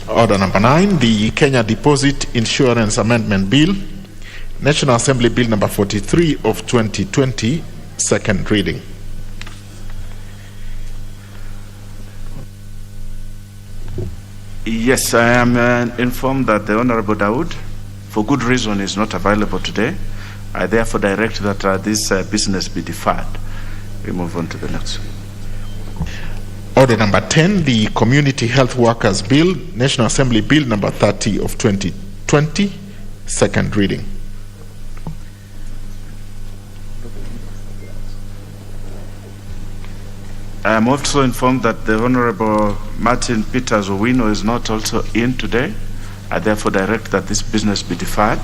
Order number 9, the Kenya Deposit Insurance Amendment Bill, National Assembly Bill number 43 of 2020, second reading. Yes, I am informed that the Honorable Dawood, for good reason, is not available today. I therefore direct that this business be deferred. We move on to the next one. Order number 10, the Community Health Workers Bill, National Assembly Bill number 30 of 2020, second reading. I am also informed that the Honorable Martin Peters Owino is not also in today. I therefore direct that this business be deferred.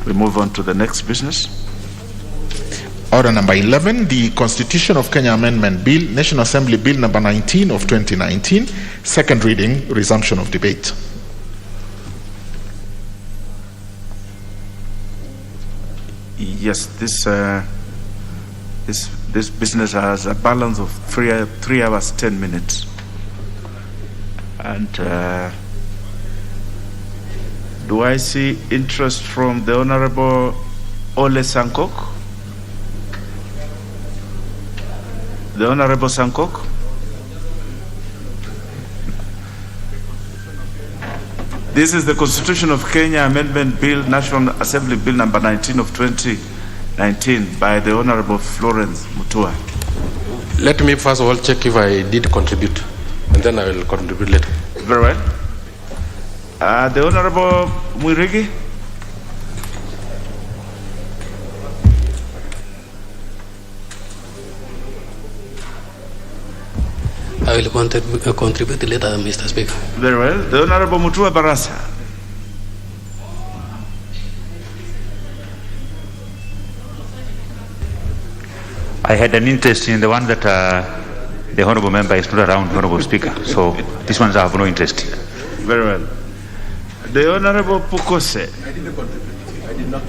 We move on to the next business. Order number 11, the Constitution of Kenya Amendment Bill, National Assembly Bill number 19 of 2019, second reading, resumption of debate. Yes, this business has a balance of 3 hours, 10 minutes. And do I see interest from the Honorable Ole Sankok? The Honorable Sankok? This is the Constitution of Kenya Amendment Bill, National Assembly Bill number 19 of 2019 by the Honorable Florence Mutua. Let me first of all check if I did contribute, and then I will contribute later. Very well. The Honorable Muirigi. I will contribute later, Mr. Speaker. Very well. The Honorable Mutua Barasa. I had an interest in the one that the honourable member is not around, Honourable Speaker. So these ones I have no interest in. Very well. The Honourable Pukose. I didn't contribute. I did not.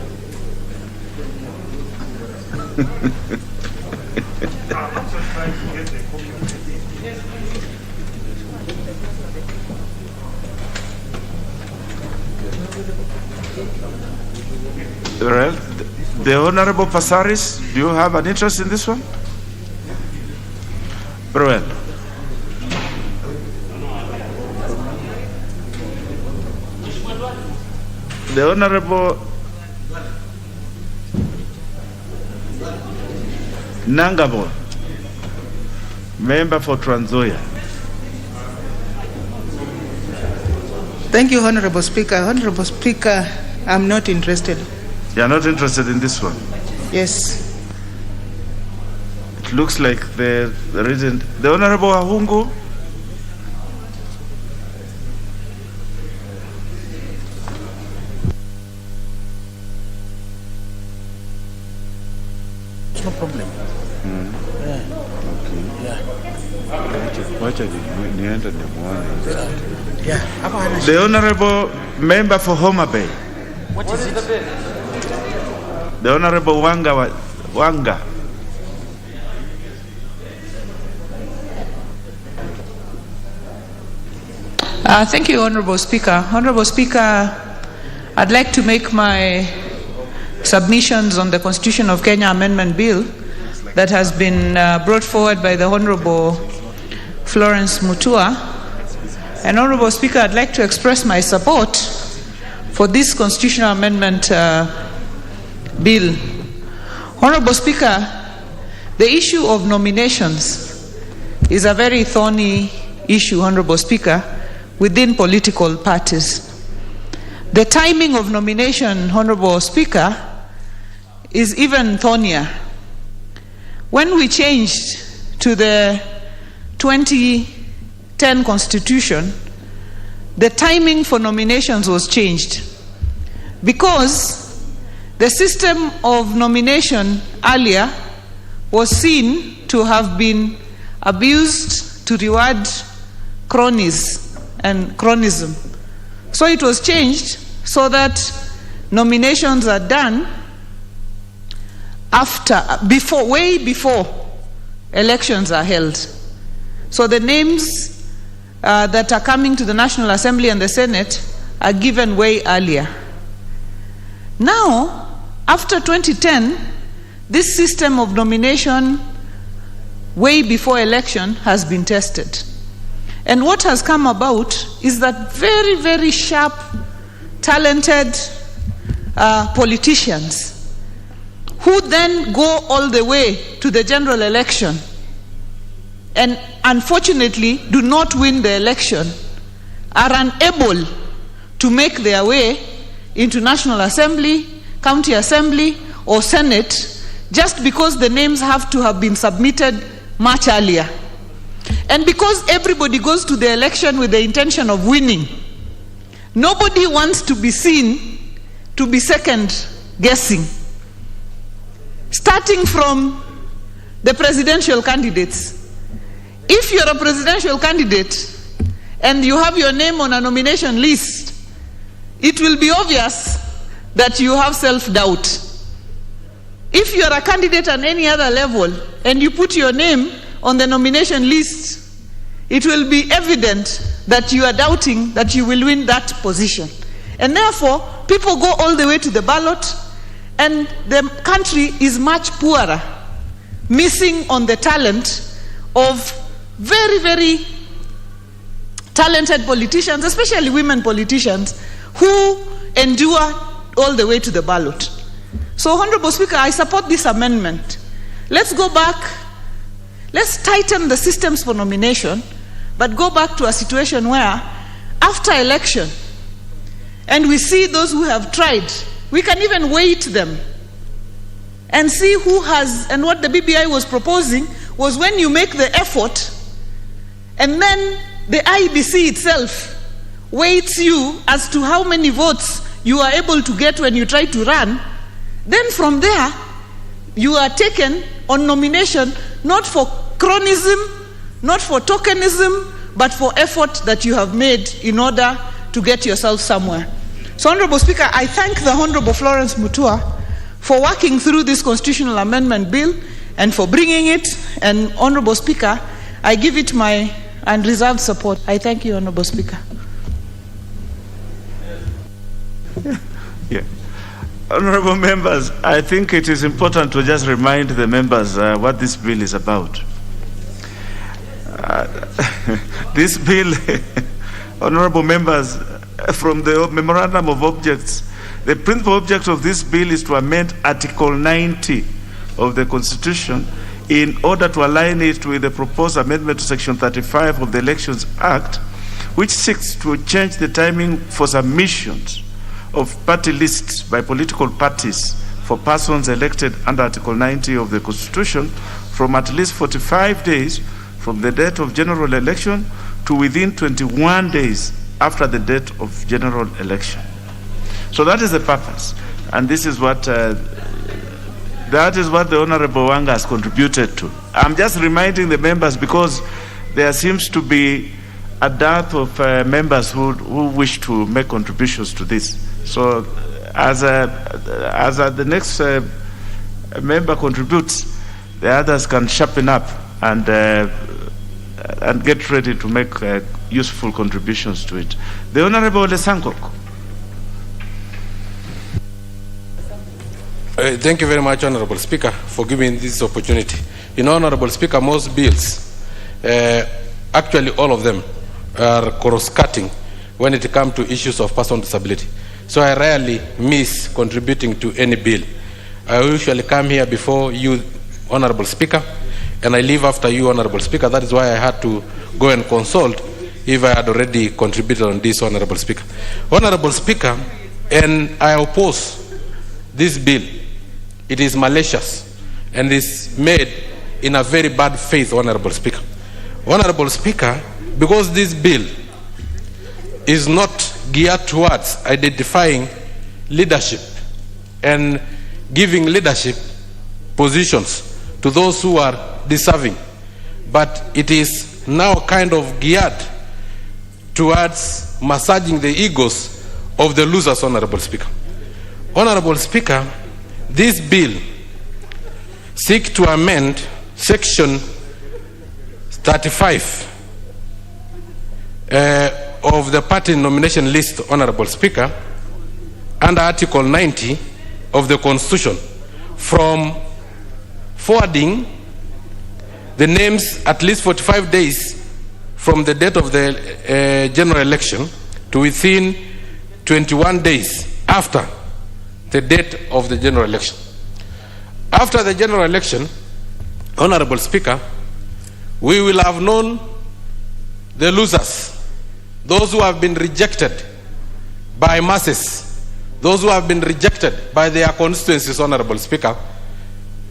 Very well. The Honorable Passaris, do you have an interest in this one? Very well. The Honorable Nangabo, member for Trans Nzoia. Thank you, Honorable Speaker. Honorable Speaker, I'm not interested. You are not interested in this one? Yes. It looks like there isn't. The Honorable Ahungu. No problem. Yeah. Okay. Yeah. Yeah. The Honorable Member for Homa Bay. What is it? The Honorable Wanga. Thank you, Honorable Speaker. Honorable Speaker, I'd like to make my submissions on the Constitution of Kenya Amendment Bill that has been brought forward by the Honorable Florence Mutua. And Honorable Speaker, I'd like to express my support for this Constitutional Amendment Bill. Honorable Speaker, the issue of nominations is a very thorny issue, Honorable Speaker, within political parties. The timing of nomination, Honorable Speaker, is even thornier. When we changed to the 2010 Constitution, the timing for nominations was changed because the system of nomination earlier was seen to have been abused to reward cronies and cronism. So it was changed so that nominations are done way before elections are held. So the names that are coming to the National Assembly and the Senate are given way earlier. Now, after 2010, this system of nomination way before election has been tested. And what has come about is that very, very sharp, talented politicians who then go all the way to the general election and unfortunately do not win the election are unable to make their way into National Assembly, County Assembly, or Senate just because the names have to have been submitted much earlier. And because everybody goes to the election with the intention of winning, nobody wants to be seen to be second guessing. Starting from the presidential candidates. If you're a presidential candidate and you have your name on a nomination list, it will be obvious that you have self-doubt. If you're a candidate at any other level and you put your name on the nomination list, it will be evident that you are doubting that you will win that position. And therefore, people go all the way to the ballot and the country is much poorer, missing on the talent of very, very talented politicians, especially women politicians, who endure all the way to the ballot. So, Honorable Speaker, I support this amendment. Let's go back, let's tighten the systems for nomination, but go back to a situation where, after election, and we see those who have tried, we can even weight them and see who has, and what the BBI was proposing was when you make the effort, and then the IBC itself weights you as to how many votes you are able to get when you try to run, then from there, you are taken on nomination, not for chronism, not for tokenism, but for effort that you have made in order to get yourself somewhere. So, Honorable Speaker, I thank the Honorable Florence Mutua for working through this constitutional amendment bill and for bringing it. And, Honorable Speaker, I give it my unreserved support. I thank you, Honorable Speaker. Yeah. Honorable members, I think it is important to just remind the members what this bill is about. This bill, honorable members, from the memorandum of objects, the principal object of this bill is to amend Article 90 of the Constitution in order to align it with the proposed amendment to Section 35 of the Elections Act, which seeks to change the timing for submissions of party lists by political parties for persons elected under Article 90 of the Constitution from at least 45 days from the date of general election to within 21 days after the date of general election. So that is the purpose, and this is what the Honorable Wanga has contributed to. I'm just reminding the members because there seems to be a dearth of members who wish to make contributions to this. So as the next member contributes, the others can sharpen up and get ready to make useful contributions to it. The Honorable Lesankok. Thank you very much, Honorable Speaker, for giving this opportunity. Honorable Speaker, most bills, actually all of them, are cross-cutting when it comes to issues of personal disability. So I rarely miss contributing to any bill. I usually come here before you, Honorable Speaker, and I leave after you, Honorable Speaker. That is why I had to go and consult if I had already contributed on this, Honorable Speaker. Honorable Speaker, and I oppose this bill. It is malicious and is made in a very bad faith, Honorable Speaker. Honorable Speaker, because this bill is not geared towards identifying leadership and giving leadership positions to those who are deserving, but it is now kind of geared towards massaging the egos of the losers, Honorable Speaker. Honorable Speaker, this bill seeks to amend Section 35 of the party nomination list, Honorable Speaker, under Article 90 of the Constitution, from forwarding the names at least 45 days from the date of the general election to within 21 days after the date of the general election. After the general election, Honorable Speaker, we will have known the losers, those who have been rejected by masses, those who have been rejected by their constituencies, Honorable Speaker,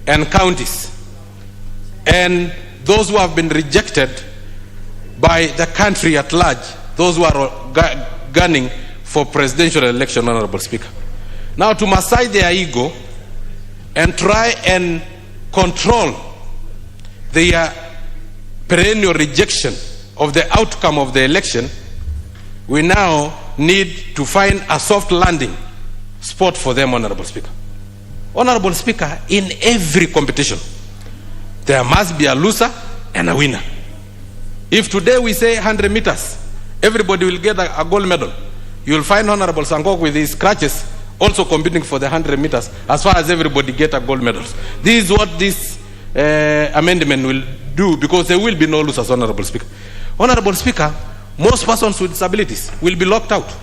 and counties, and those who have been rejected by the country at large, those who are gunning for presidential election, Honorable Speaker. Now, to massage their ego and try and control their perennial rejection of the outcome of the election, we now need to find a soft landing spot for them, Honorable Speaker. Honorable Speaker, in every competition, there must be a loser and a winner. If today we say 100 meters, everybody will get a gold medal. You will find Honorable Sangok with his crutches also competing for the 100 meters as far as everybody get a gold medal. This is what this amendment will do, because there will be no losers, Honorable Speaker. Honorable Speaker, most persons with disabilities will be locked out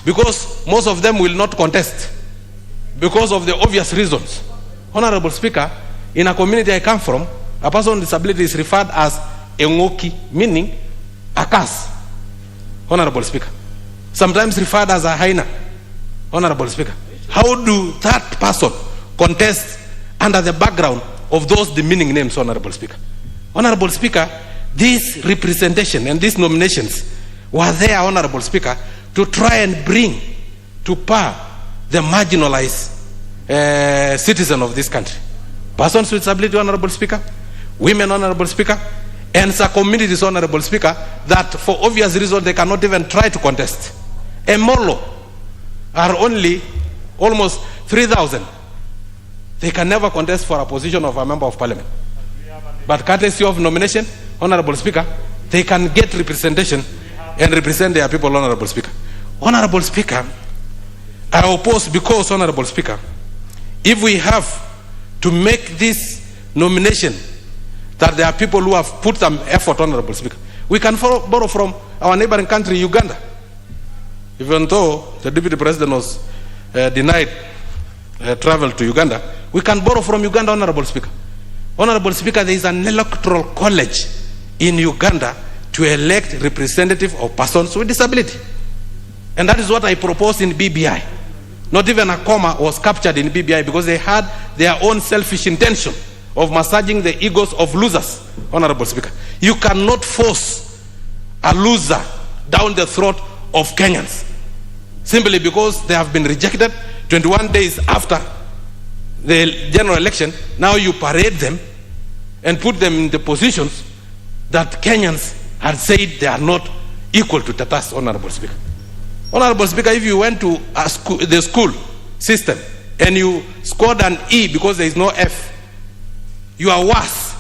because most of them will not contest because of the obvious reasons. Honorable Speaker, in a community I come from, a person with disability is referred as a ngoki, meaning a curse. Honorable Speaker. Sometimes referred as a hyena. Honorable Speaker. How do that person contest under the background of those demeaning names, Honorable Speaker? Honorable Speaker, this representation and these nominations were there, Honorable Speaker, to try and bring to par the marginalized citizen of this country. Persons with disability, Honorable Speaker, women, Honorable Speaker, and some communities, Honorable Speaker, that for obvious reasons they cannot even try to contest. A Molo are only almost 3,000. They can never contest for a position of a member of parliament. But courtesy of nomination, Honorable Speaker, they can get representation and represent their people, Honorable Speaker. Honorable Speaker, I oppose because, Honorable Speaker, if we have to make this nomination that there are people who have put some effort, Honorable Speaker, we can borrow from our neighboring country, Uganda. Even though the Deputy President was denied travel to Uganda, we can borrow from Uganda, Honorable Speaker. Honorable Speaker, there is an electoral college in Uganda to elect representative of persons with disability. And that is what I proposed in BBI. Not even a comma was captured in BBI because they had their own selfish intention of massaging the egos of losers, Honorable Speaker. You cannot force a loser down the throat of Kenyans simply because they have been rejected 21 days after the general election. Now you parade them and put them in the positions that Kenyans had said they are not equal to Tatas, Honorable Speaker. Honorable Speaker, if you went to the school system and you scored an E because there is no F, you are worse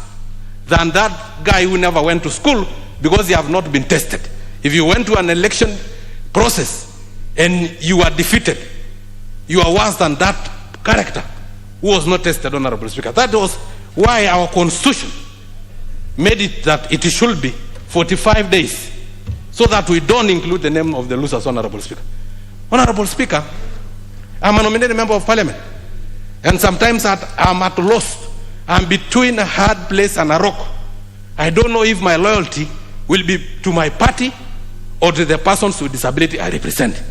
than that guy who never went to school because they have not been tested. If you went to an election process and you are defeated, you are worse than that character who was not tested, Honorable Speaker. That was why our constitution made it that it should be 45 days so that we don't include the name of the losers, Honorable Speaker. Honorable Speaker, I'm a nominated member of parliament, and sometimes I'm at loss. I'm between a hard place and a rock. I don't know if my loyalty will be to my party or to the persons with disability I represent,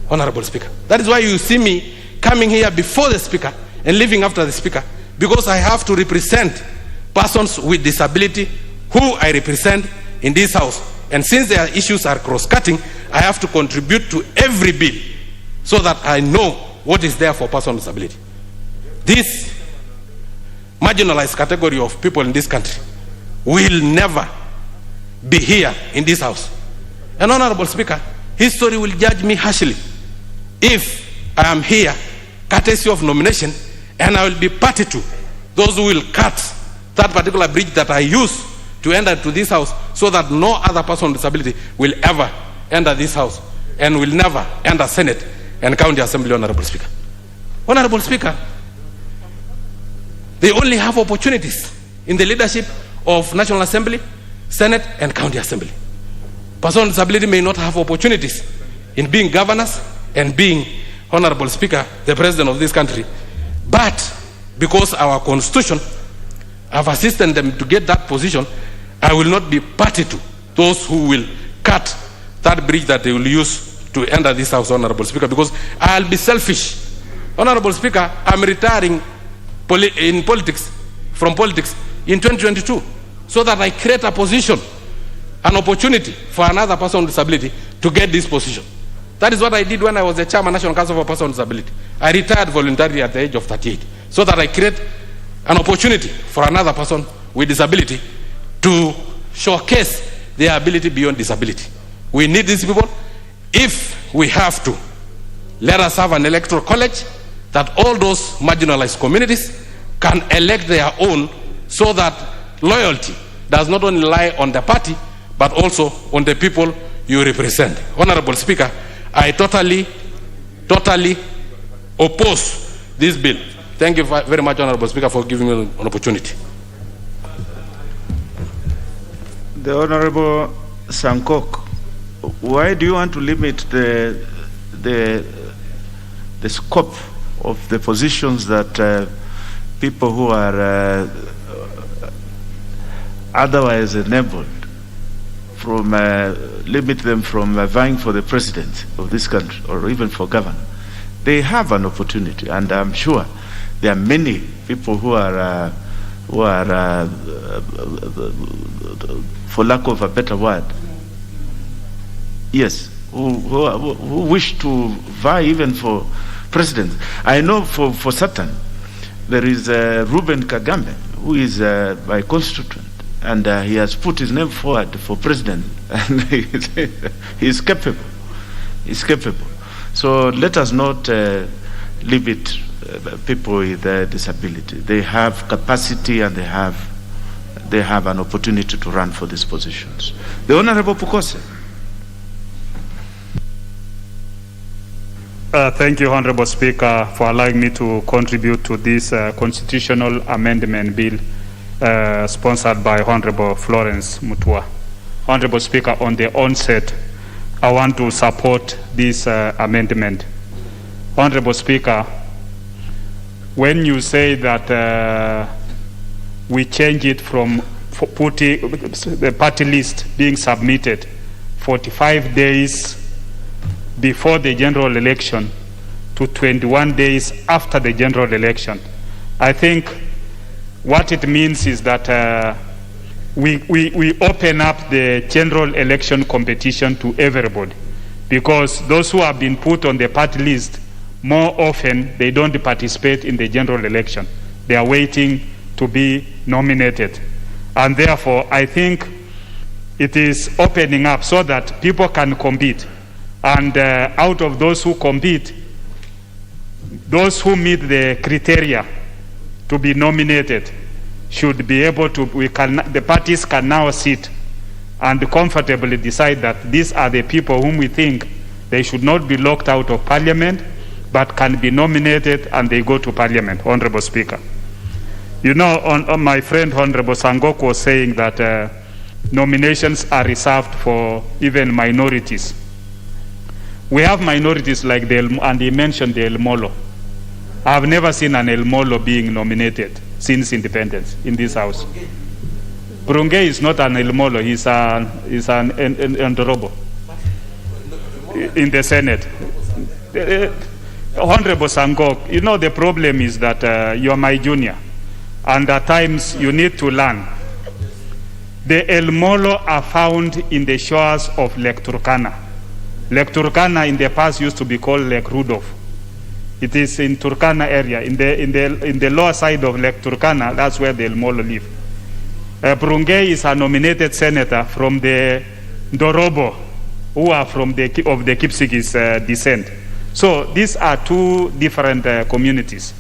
Honorable Speaker. That is why you see me coming here before the Speaker and leaving after the Speaker, because I have to represent persons with disability who I represent in this House. And since their issues are cross-cutting, I have to contribute to every bill so that I know what is there for persons with disability. This marginalized category of people in this country will never be here in this House. And Honorable Speaker, history will judge me harshly if I am here courtesy of nomination, and I will be party to those who will cut that particular bridge that I use to enter to this House so that no other person with disability will ever enter this House and will never enter Senate and County Assembly, Honorable Speaker. Honorable Speaker, they only have opportunities in the leadership of National Assembly, Senate, and County Assembly. Persons with disability may not have opportunities in being governors and being, Honorable Speaker, the President of this country. But because our Constitution have assisted them to get that position, I will not be party to those who will cut that bridge that they will use to enter this House, Honorable Speaker, because I'll be selfish. Honorable Speaker, I'm retiring from politics in 2022 so that I create a position, an opportunity for another person with disability to get this position. That is what I did when I was the chairman of National Council for Persons with Disability. I retired voluntarily at the age of 38 so that I create an opportunity for another person with disability to showcase their ability beyond disability. We need these people. If we have to, let us have an electoral college that all those marginalized communities can elect their own, so that loyalty does not only lie on the party but also on the people you represent. Honorable Speaker, I totally oppose this bill. Thank you very much, Honorable Speaker, for giving me an opportunity. The Honorable Sankok. why do you want to limit the scope of the positions that people who are otherwise enabled from limit them from vying for the president of this country or even for governor? They have an opportunity, and I'm sure there are many people who are for lack of a better word, yes, who wish to vie even for president. I know for certain there is Ruben Kagame, who is my constituent, and he has put his name forward for president, and he's capable. He's capable. So let us not limit people with disability. They have capacity and they have an opportunity to run for these positions. The Honorable Pukose. Thank you, Honorable Speaker, for allowing me to contribute to this constitutional amendment bill sponsored by Honorable Florence Mutua. Honorable Speaker, on the onset, I want to support this amendment. Honorable Speaker, when you say that we change it from putting the party list being submitted 45 days before the general election to 21 days after the general election, I think what it means is that we open up the general election competition to everybody, because those who have been put on the party list, more often they don't participate in the general election. They are waiting to be nominated. And therefore, I think it is opening up so that people can compete. And out of those who compete, those who meet the criteria to be nominated should be able to, the parties can now sit and comfortably decide that these are the people whom we think they should not be locked out of parliament, but can be nominated and they go to parliament. Honorable Speaker. You know, on my friend Honorable Sangok was saying that nominations are reserved for even minorities. We have minorities like and he mentioned the El Molo. I have never seen an El Molo being nominated since independence in this house. Brunge is not an El Molo, he's an Ndorobo in the Senate. Honorable Sangok, you know the problem is that you are my junior, and at times you need to learn. The El Molo are found in the shores of Lake Turkana. Lake Turkana in the past used to be called Lake Rudolph. It is in Turkana area, in the lower side of Lake Turkana. That's where the El Molo live. Brunge is a nominated senator from the Ndorobo, who are of the Kipsigis descent. So these are two different communities.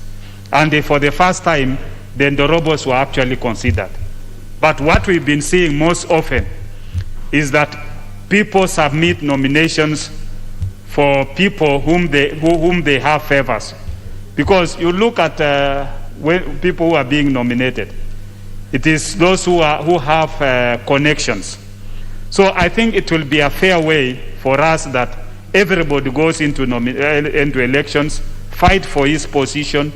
And for the first time, the Ndorobos were actually considered. But what we've been seeing most often is that people submit nominations for people whom they have favors. Because you look at people who are being nominated, it is those who have connections. So I think it will be a fair way for us that everybody goes into elections, fight for his position,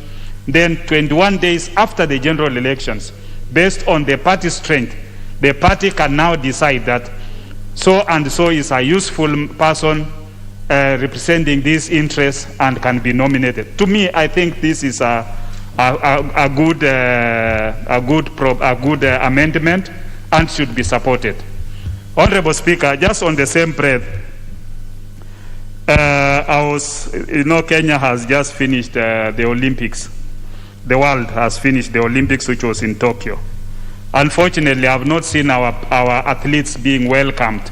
then 21 days after the general elections, based on the party strength, the party can now decide that so and so is a useful person representing these interests and can be nominated. To me, I think this is a good amendment and should be supported. Honorable Speaker, just on the same breath, Kenya has just finished the Olympics. The world has finished the Olympics, which was in Tokyo. Unfortunately, I have not seen our athletes being welcomed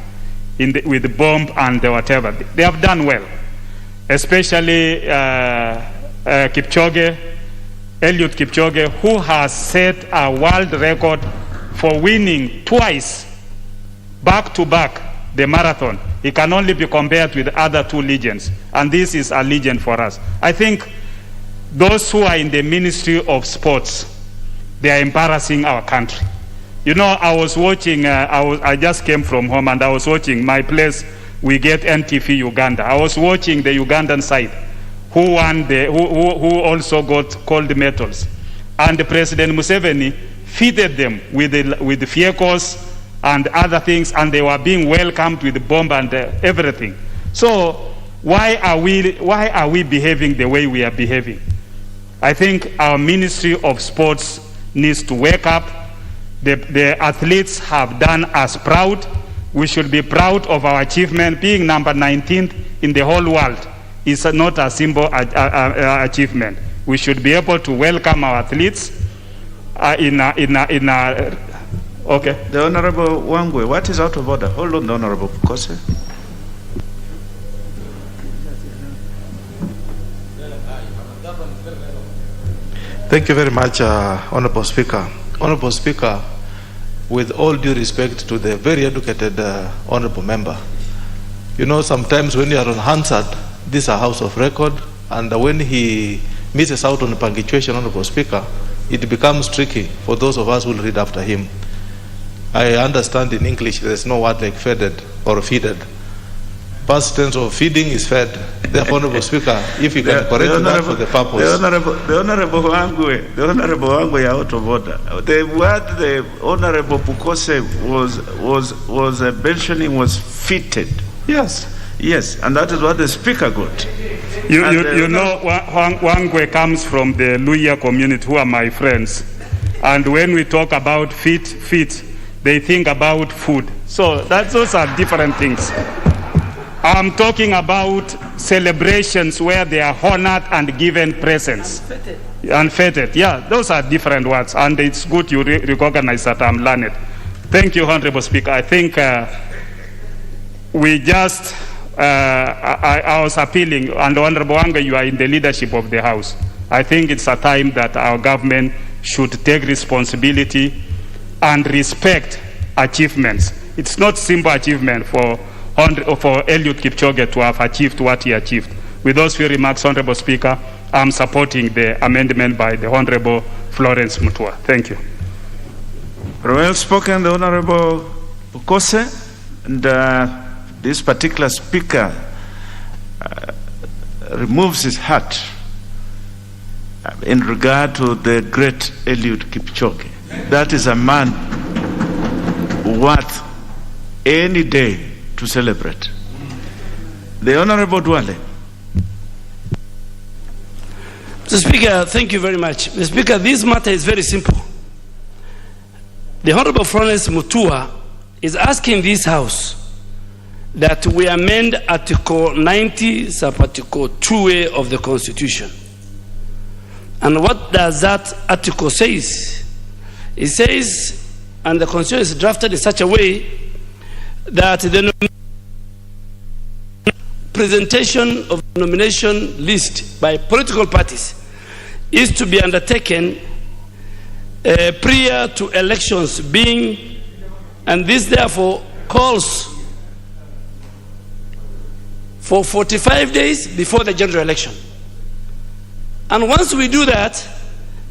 with bomb and whatever. They have done well, especially Kipchoge, Eliud Kipchoge, who has set a world record for winning twice, back-to-back, the marathon. He can only be compared with other two legends, and this is a legend for us. I think those who are in the Ministry of Sports, they are embarrassing our country. You know, I was watching, I just came from home and I was watching my place, we get NTV Uganda. I was watching the Ugandan side, who who also got gold medals, and President Museveni feeded them with vehicles and other things, and they were being welcomed with bomb and everything. So why are we behaving the way we are behaving? I think our Ministry of Sports needs to wake up. The athletes have done us proud. We should be proud of our achievement. Being number 19th in the whole world is not a simple achievement. We should be able to welcome our athletes okay. The Honorable Wangwe, what is out of order? Hold on, the Honorable Kose. Thank you very much, Honorable Speaker. Honorable Speaker, with all due respect to the very educated Honorable Member, you know, sometimes when you are unanswered, this is a House of Record, and when he misses out on punctuation, Honorable Speaker, it becomes tricky for those of us who will read after him. I understand in English there's no word like fed or feeded. Past tense of feeding is fed. Therefore, Honorable Speaker, if you can correct that for the purpose. The Honorable Wangwe are out of order. The word the Honorable Pukose was mentioning was fitted. Yes. Yes, and that is what the Speaker got. You know, Wangwe comes from the Luya community, who are my friends. And when we talk about fit, they think about food. So those are different things. I'm talking about celebrations where they are honored and given presents. And feted. Yeah, those are different words. And it's good you recognize that I'm learned. Thank you, Honorable Speaker. I think we just, I was appealing, and Honorable Wanga, you are in the leadership of the House. I think it's a time that our government should take responsibility and respect achievements. It's not simple achievement for Eliud Kipchoge to have achieved what he achieved. With those few remarks, Honorable Speaker, I'm supporting the amendment by the Honorable Florence Mutua. Thank you. Well spoken, the Honorable Kose. And this particular speaker removes his hat in regard to the great Eliud Kipchoge. That is a man worth any day to celebrate. The Honorable Dwale. Mr. Speaker, thank you very much. Mr. Speaker, this matter is very simple. The Honorable Florence Mutua is asking this House that we amend Article 90, Sub-Article 2A of the Constitution. And what does that article say? It says, and the Constitution is drafted in such a way that the presentation of the nomination list by political parties is to be undertaken prior to elections being, and this therefore calls for 45 days before the general election. And once we do that,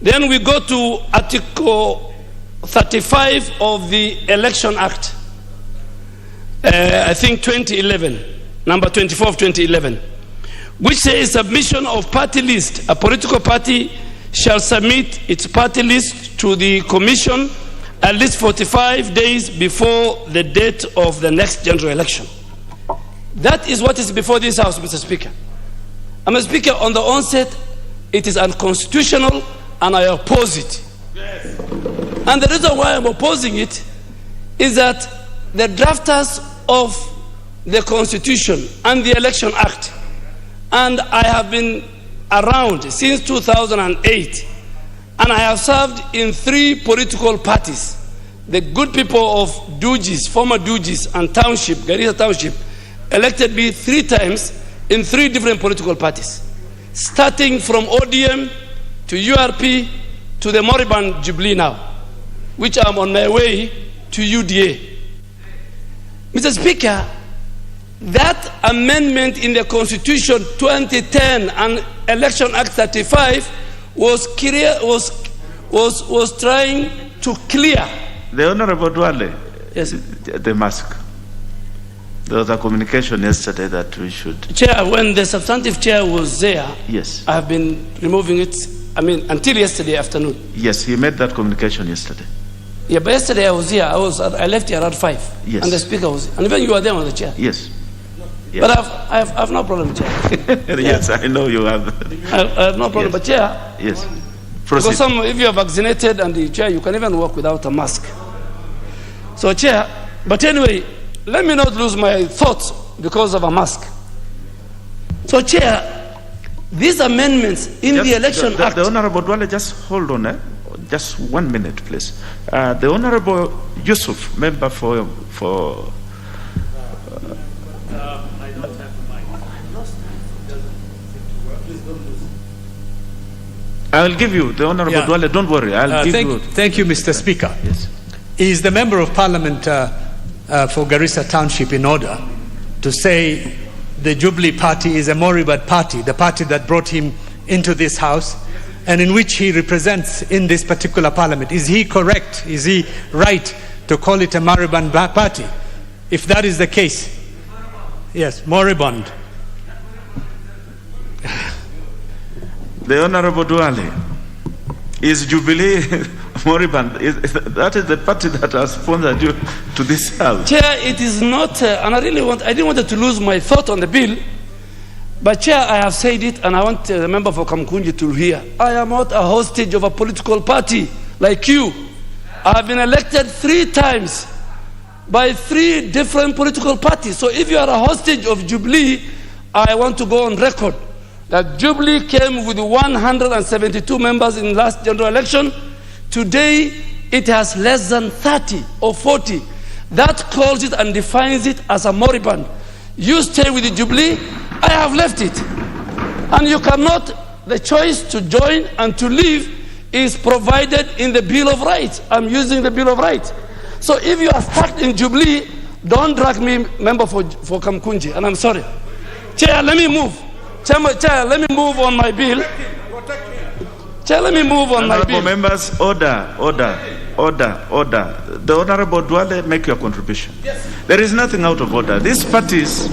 then we go to Article 35 of the Election Act. I think 2011, number 24 of 2011, which says submission of party list. A political party shall submit its party list to the commission at least 45 days before the date of the next general election. That is what is before this House, Mr. Speaker. Mr. Speaker, on the onset, it is unconstitutional and I oppose it. Yes. And the reason why I'm opposing it is that the drafters of the Constitution and the Election Act, and I have been around since 2008, and I have served in 3 political parties. The good people of Dugis, former Dugis and Township, Garissa Township, elected me 3 times in 3 different political parties, starting from ODM to URP to the moribund Jubilee now, which I'm on my way to UDA. Mr. Speaker, that amendment in the Constitution 2010 and Election Act 35 was trying to clear. The Honorable Dwale, yes, the mask. There was a communication yesterday that we should. Chair, when the substantive chair was there, Yes. I have been removing it, until yesterday afternoon. Yes, he made that communication yesterday. Yeah, but yesterday I was here. I left here around 5. Yes. And the speaker was, and even you were there on the chair. Yes. Yes. But I have no problem, Chair. Yes, I know you have. I have no problem, Yes. but Chair. Yes. Because Proceed. if you are vaccinated and the Chair, you can even walk without a mask. So, Chair, but anyway, let me not lose my thoughts because of a mask. So, Chair, these amendments in the Election Act. The Honorable Dwale, just hold on, just 1 minute, please. The Honorable Yusuf, member for. I will give you the Honorable Dwale. Don't worry. I'll give you. Thank you, Mr. Speaker. Yes. Is the Member of Parliament for Garissa Township in order to say the Jubilee Party is a moribund party, the party that brought him into this House, and in which he represents in this particular Parliament? Is he correct? Is he right to call it a moribund party? If that is the case, yes, moribund. The Honorable Dwale, is Jubilee moribund? That is the party that has sponsored you to this House. Chair, it is not, and I didn't want to lose my thought on the bill, but Chair, I have said it, and I want the member for Kamkunji to hear. I am not a hostage of a political party like you. I have been elected 3 times by 3 different political parties. So if you are a hostage of Jubilee, I want to go on record that Jubilee came with 172 members in last general election. Today, it has less than 30 or 40. That calls it and defines it as a moribund. You stay with the Jubilee, I have left it. And you cannot, the choice to join and to leave is provided in the Bill of Rights. I'm using the Bill of Rights. So if you are stuck in Jubilee, don't drag me, member for Kamkunji, and I'm sorry. Chair, let me move. Chair, let me move on my bill. Chair, let me move on my bill. Members, order. The Honorable Dwale, make your contribution. Yes. There is nothing out of order. These parties,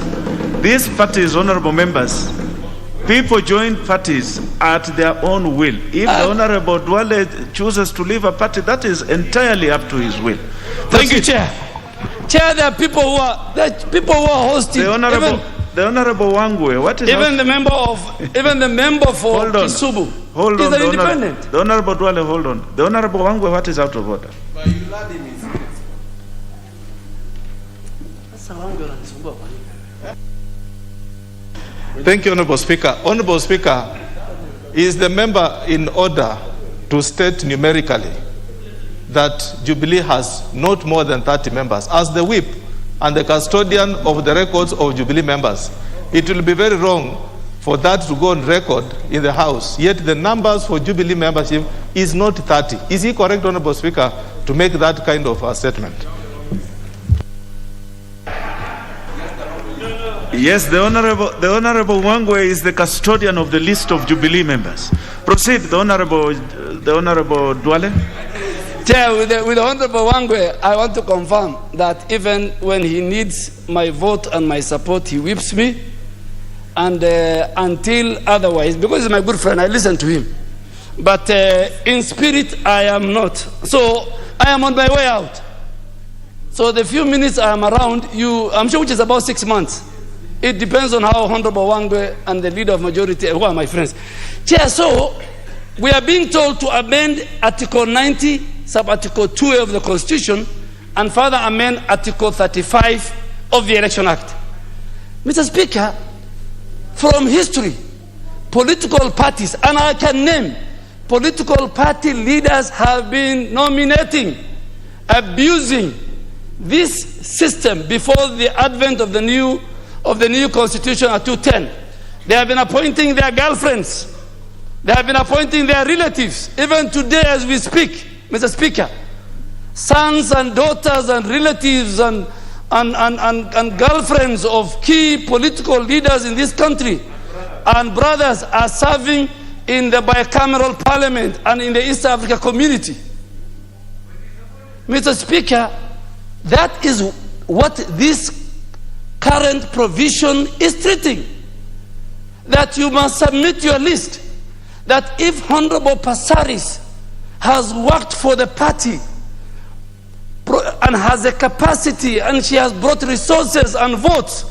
honorable members, people join parties at their own will. If the Honorable Dwale chooses to leave a party, that is entirely up to his will. Thank you, Chair. Chair, there are people who are hosting. The Honorable Wangwe, what is even the member for Kisubu? Hold is on, an independent. The Honorable Dwale, hold on. The Honorable Wangwe, what is out of order? Thank you, Honorable Speaker. Honorable Speaker, is the member in order to state numerically that Jubilee has not more than 30 members? As the whip and the custodian of the records of Jubilee members, it will be very wrong for that to go on record in the House, yet the numbers for Jubilee membership is not 30. Is he correct, Honorable Speaker, to make that kind of a statement? Yes, the Honorable Wangwe is the custodian of the list of Jubilee members. Proceed, the Honorable Dwale. Chair, with the Honorable Wangwe, I want to confirm that even when he needs my vote and my support, he whips me. And until otherwise, because he's my good friend, I listen to him. But in spirit, I am not. So I am on my way out. So the few minutes I am around, I'm sure which is about 6 months. It depends on how Honorable Wangwe and the leader of majority, who are my friends. Chair, so we are being told to amend Article 90, Sub-Article 2A of the Constitution, and further amend Article 35 of the Election Act. Mr. Speaker, from history, political parties, and I can name, political party leaders have been nominating, abusing this system before the advent of the new Constitution at 210. They have been appointing their girlfriends. They have been appointing their relatives. Even today as we speak, Mr. Speaker, sons and daughters and relatives and girlfriends of key political leaders in this country and brothers are serving in the bicameral parliament and in the East Africa community. Mr. Speaker, that is what this current provision is treating. That you must submit your list. That if Honorable Passaris has worked for the party and has a capacity and she has brought resources and votes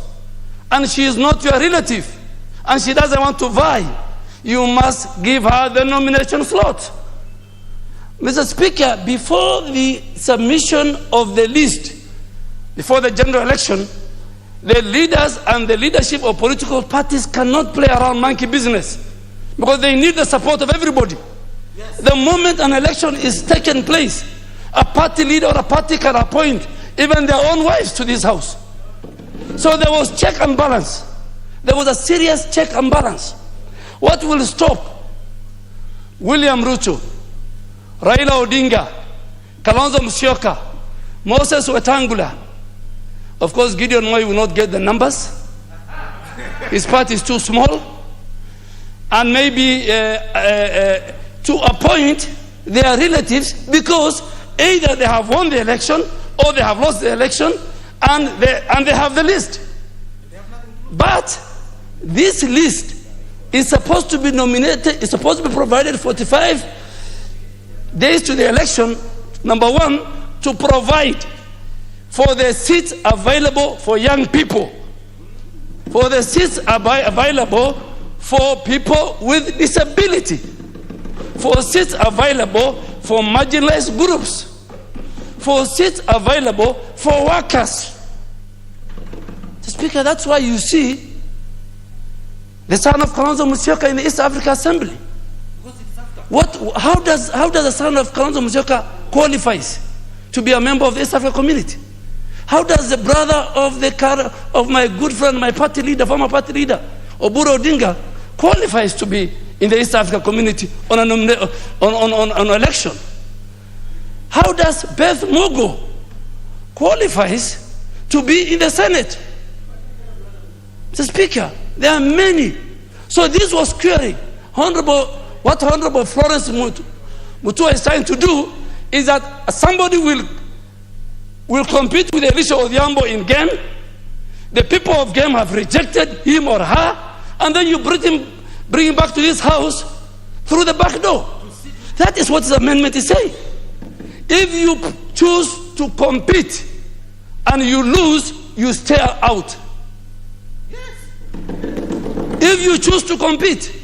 and she is not your relative and she doesn't want to vie, you must give her the nomination slot. Mr. Speaker, before the submission of the list, before the general election, the leaders and the leadership of political parties cannot play around monkey business because they need the support of everybody. Yes. The moment an election is taking place, a party leader or a party can appoint even their own wives to this house. So there was check and balance. There was a serious check and balance. What will stop William Ruto, Raila Odinga, Kalonzo Musyoka, Moses Wetangula? Of course, Gideon Moi will not get the numbers. His party is too small. And maybe to appoint their relatives because either they have won the election or they have lost the election and they have the list. But this list is supposed to be nominated, is supposed to be provided 45 days to the election, number one, to provide for the seats available for young people, for the seats available for people with disability, for seats available for marginalized groups, for seats available for workers. Mr. Speaker, that's why you see the son of Kalonzo Musyoka in the East Africa Assembly. How does the son of Kalonzo Musyoka qualifies to be a member of the East Africa community? How does the brother of my good friend, my party leader, former party leader, Oburu Odinga, qualifies to be in the East Africa community on an election? How does Beth Mogo qualifies to be in the Senate? Mr. Speaker, there are many. So this was querying. What Honorable Florence Mutua is trying to do is that somebody will compete with Elisha Odhiambo in game. The people of game have rejected him or her, and then you bring him back to this house through the back door. That is what this amendment is saying. If you choose to compete and you lose, you stay out. If you choose to compete,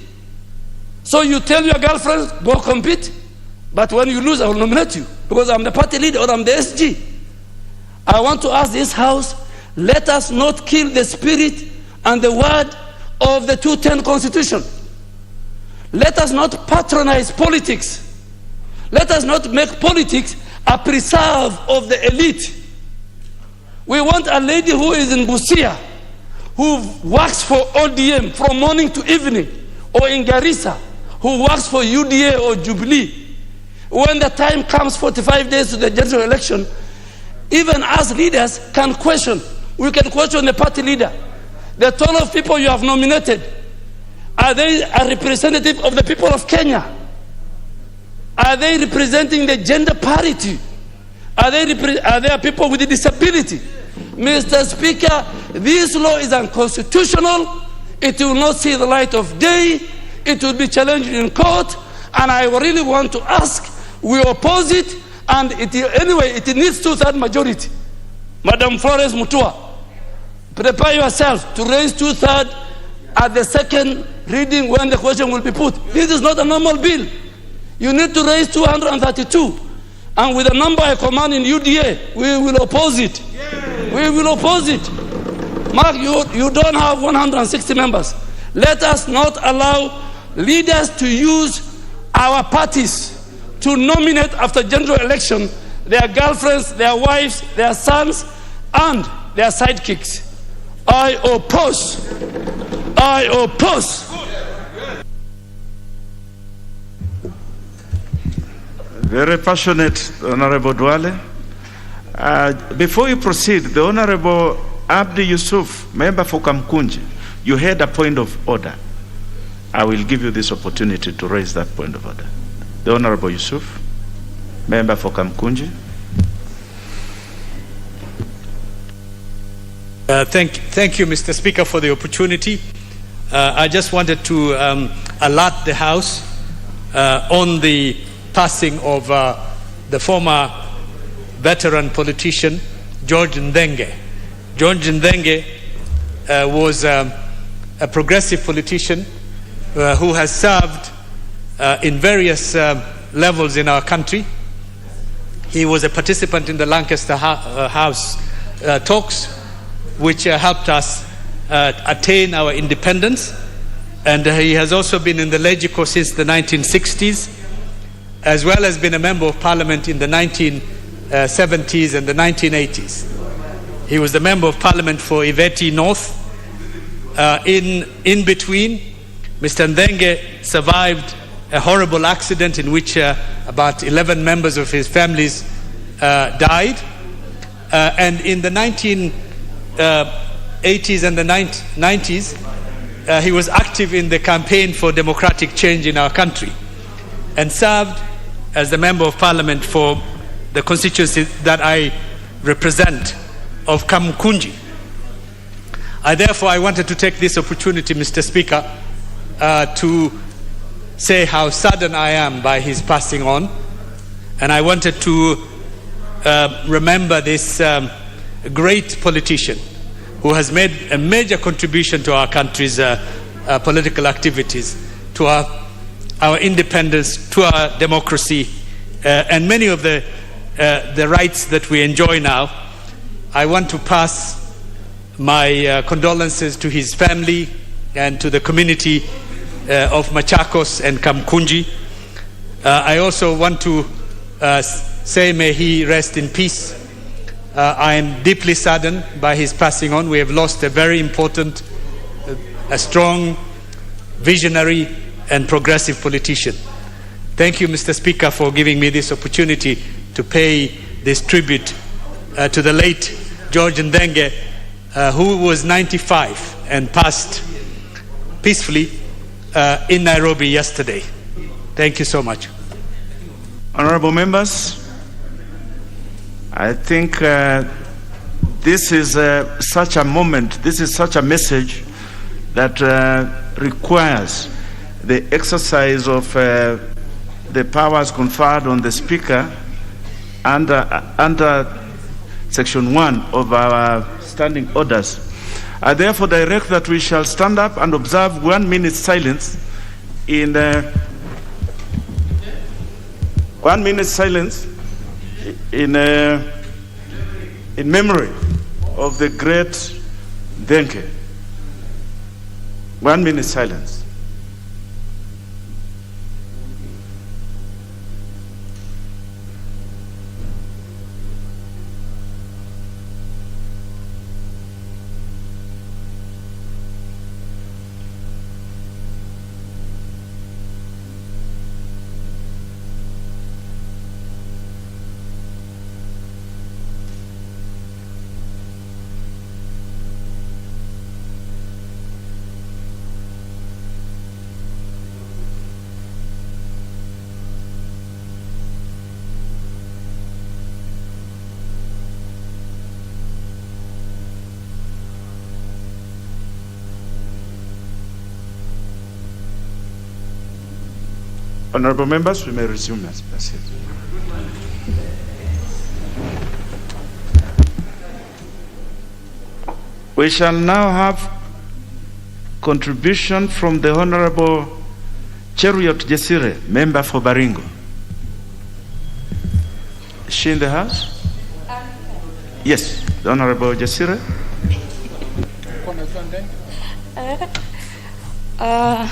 so you tell your girlfriend, go compete, but when you lose, I will nominate you because I'm the party leader or I'm the SG. I want to ask this house, let us not kill the spirit and the word of the 210 Constitution. Let us not patronize politics. Let us not make politics a preserve of the elite. We want a lady who is in Busia, who works for ODM from morning to evening, or in Garissa, who works for UDA or Jubilee. When the time comes, 45 days to the general election, even as leaders can question. We can question the party leader. The 12 people you have nominated, are they a representative of the people of Kenya? Are they representing the gender parity? Are there people with a disability? Mr. Speaker, this law is unconstitutional. It will not see the light of day. It will be challenged in court. And I really want to ask, we oppose it. And anyway, it needs 2/3 majority. Madam Florence Mutua, prepare yourself to raise 2/3 at the second reading when the question will be put. This is not a normal bill. You need to raise 232. And with the number I command in UDA, we will oppose it. We will oppose it. Mark, you don't have 160 members. Let us not allow leaders to use our parties to nominate after general election their girlfriends, their wives, their sons, and their sidekicks. I oppose. I oppose. Very passionate, Honorable Dwale. Before you proceed, the Honorable Abdi Yusuf, member for Kamkunji, you had a point of order. I will give you this opportunity to raise that point of order. The Honorable Yusuf, member for Kamkunji. Thank you, Mr. Speaker, for the opportunity. I just wanted to alert the House on the passing of the former veteran politician, George Ndenge. George Ndenge was a progressive politician who has served in various levels in our country. He was a participant in the Lancaster House talks, which helped us attain our independence. And he has also been in the Legico since the 1960s, as well as been a member of parliament in the 1970s and the 1980s. He was the member of parliament for Iveti North. In between, Mr. Ndenge survived a horrible accident in which about 11 members of his families died. And in the 1980s and the 90s, he was active in the campaign for democratic change in our country and served as the member of parliament for the constituency that I represent of Kamkunji. I wanted to take this opportunity, Mr. Speaker, to say how saddened I am by his passing on. And I wanted to remember this great politician who has made a major contribution to our country's political activities, to our independence, to our democracy, and many of the rights that we enjoy now. I want to pass my condolences to his family and to the community of Machakos and Kamkunji. I also want to say may he rest in peace. I am deeply saddened by his passing on. We have lost a very important, a strong, visionary and progressive politician. Thank you, Mr. Speaker, for giving me this opportunity to pay this tribute to the late George Ndenge, who was 95 and passed peacefully in Nairobi yesterday. Thank you so much. Honorable members, I think this is such a moment, this is such a message that requires the exercise of the powers conferred on the Speaker under Section 1 of our standing orders. I therefore direct that we shall stand up and observe 1 minute silence in 1 minute silence in memory of the great Ndenge. 1 minute silence. Honorable members, we may resume as proceed. We shall now have contribution from the Honorable Cheruiyot Jesire, member for Baringo. Is she in the house? Yes, the Honorable Jesire.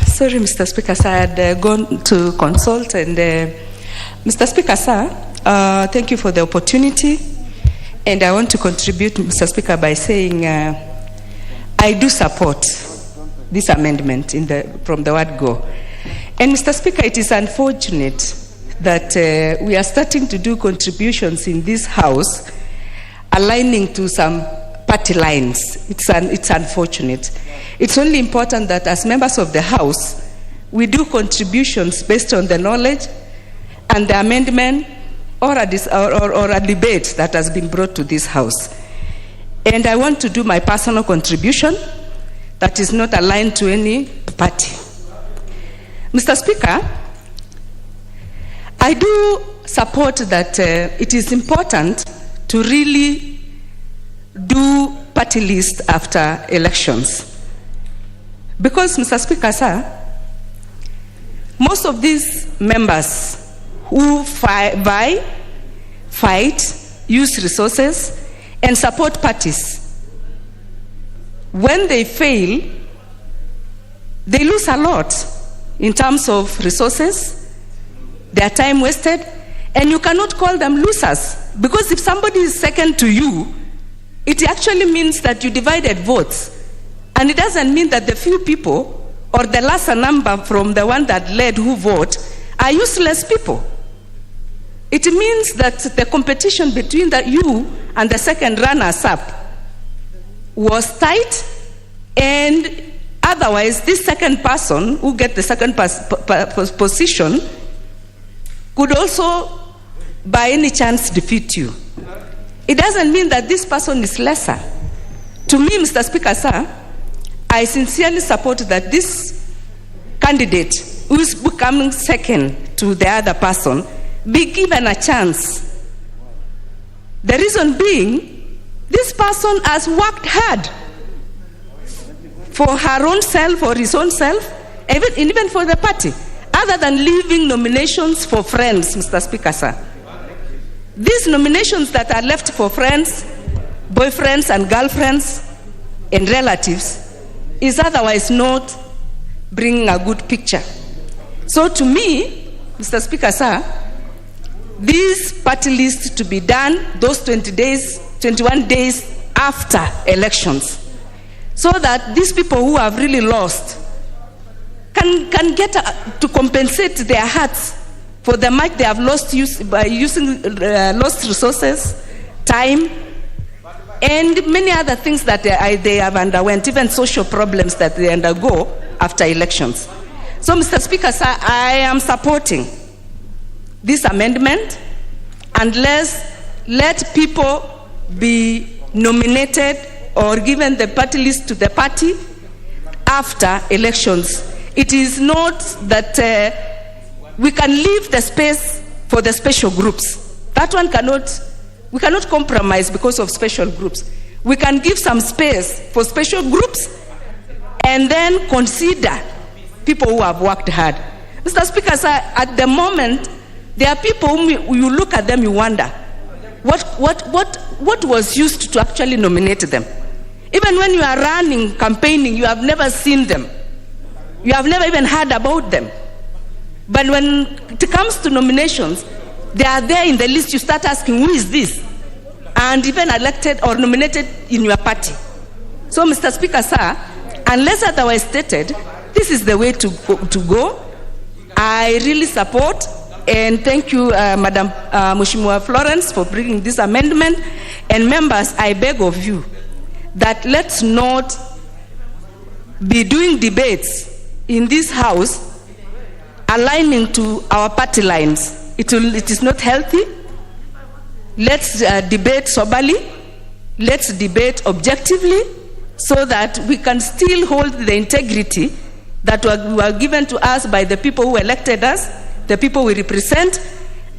Sorry, Mr. Speaker, sir, I had gone to consult. And Mr. Speaker, sir, thank you for the opportunity. And I want to contribute, Mr. Speaker, by saying I do support this amendment from the word go. And Mr. Speaker, it is unfortunate that we are starting to do contributions in this House aligning to some party lines. It's unfortunate. It's only important that as members of the House, we do contributions based on the knowledge and the amendment or a debate that has been brought to this House. And I want to do my personal contribution that is not aligned to any party. Mr. Speaker, I do support that it is important to really do party list after elections. Because, Mr. Speaker, sir, most of these members who fight, use resources, and support parties, when they fail, they lose a lot in terms of resources, their time wasted, and you cannot call them losers. Because if somebody is second to you, it actually means that you divided votes. And it doesn't mean that the few people or the lesser number from the one that led who vote are useless people. It means that the competition between you and the second runners-up was tight, and otherwise this second person who get the second position could also by any chance defeat you. It doesn't mean that this person is lesser. To me, Mr. Speaker, sir, I sincerely support that this candidate who is becoming second to the other person be given a chance. The reason being, this person has worked hard for her own self or his own self, even for the party, other than leaving nominations for friends, Mr. Speaker, sir. These nominations that are left for friends, boyfriends and girlfriends and relatives is otherwise not bringing a good picture. So to me, Mr. Speaker, sir, this party list to be done those 21 days after elections, so that these people who have really lost can get to compensate their hearts for the much they have lost by using lost resources, time, and many other things that they have underwent, even social problems that they undergo after elections. So, Mr. Speaker, sir, I am supporting this amendment, and let people be nominated or given the party list to the party after elections. It is not that we can leave the space for the special groups. That one we cannot compromise because of special groups. We can give some space for special groups and then consider people who have worked hard. Mr. Speaker, sir, at the moment, there are people whom you look at them, you wonder, what was used to actually nominate them? Even when you are running, campaigning, you have never seen them. You have never even heard about them. But when it comes to nominations, they are there in the list. You start asking, who is this? And even elected or nominated in your party. So, Mr. Speaker, sir, unless otherwise stated, this is the way to go. I really support, and thank you, Madam Mheshimiwa Florence, for bringing this amendment. And members, I beg of you that let's not be doing debates in this House aligning to our party lines. It is not healthy. Let's debate soberly. Let's debate objectively so that we can still hold the integrity that were given to us by the people who elected us, the people we represent,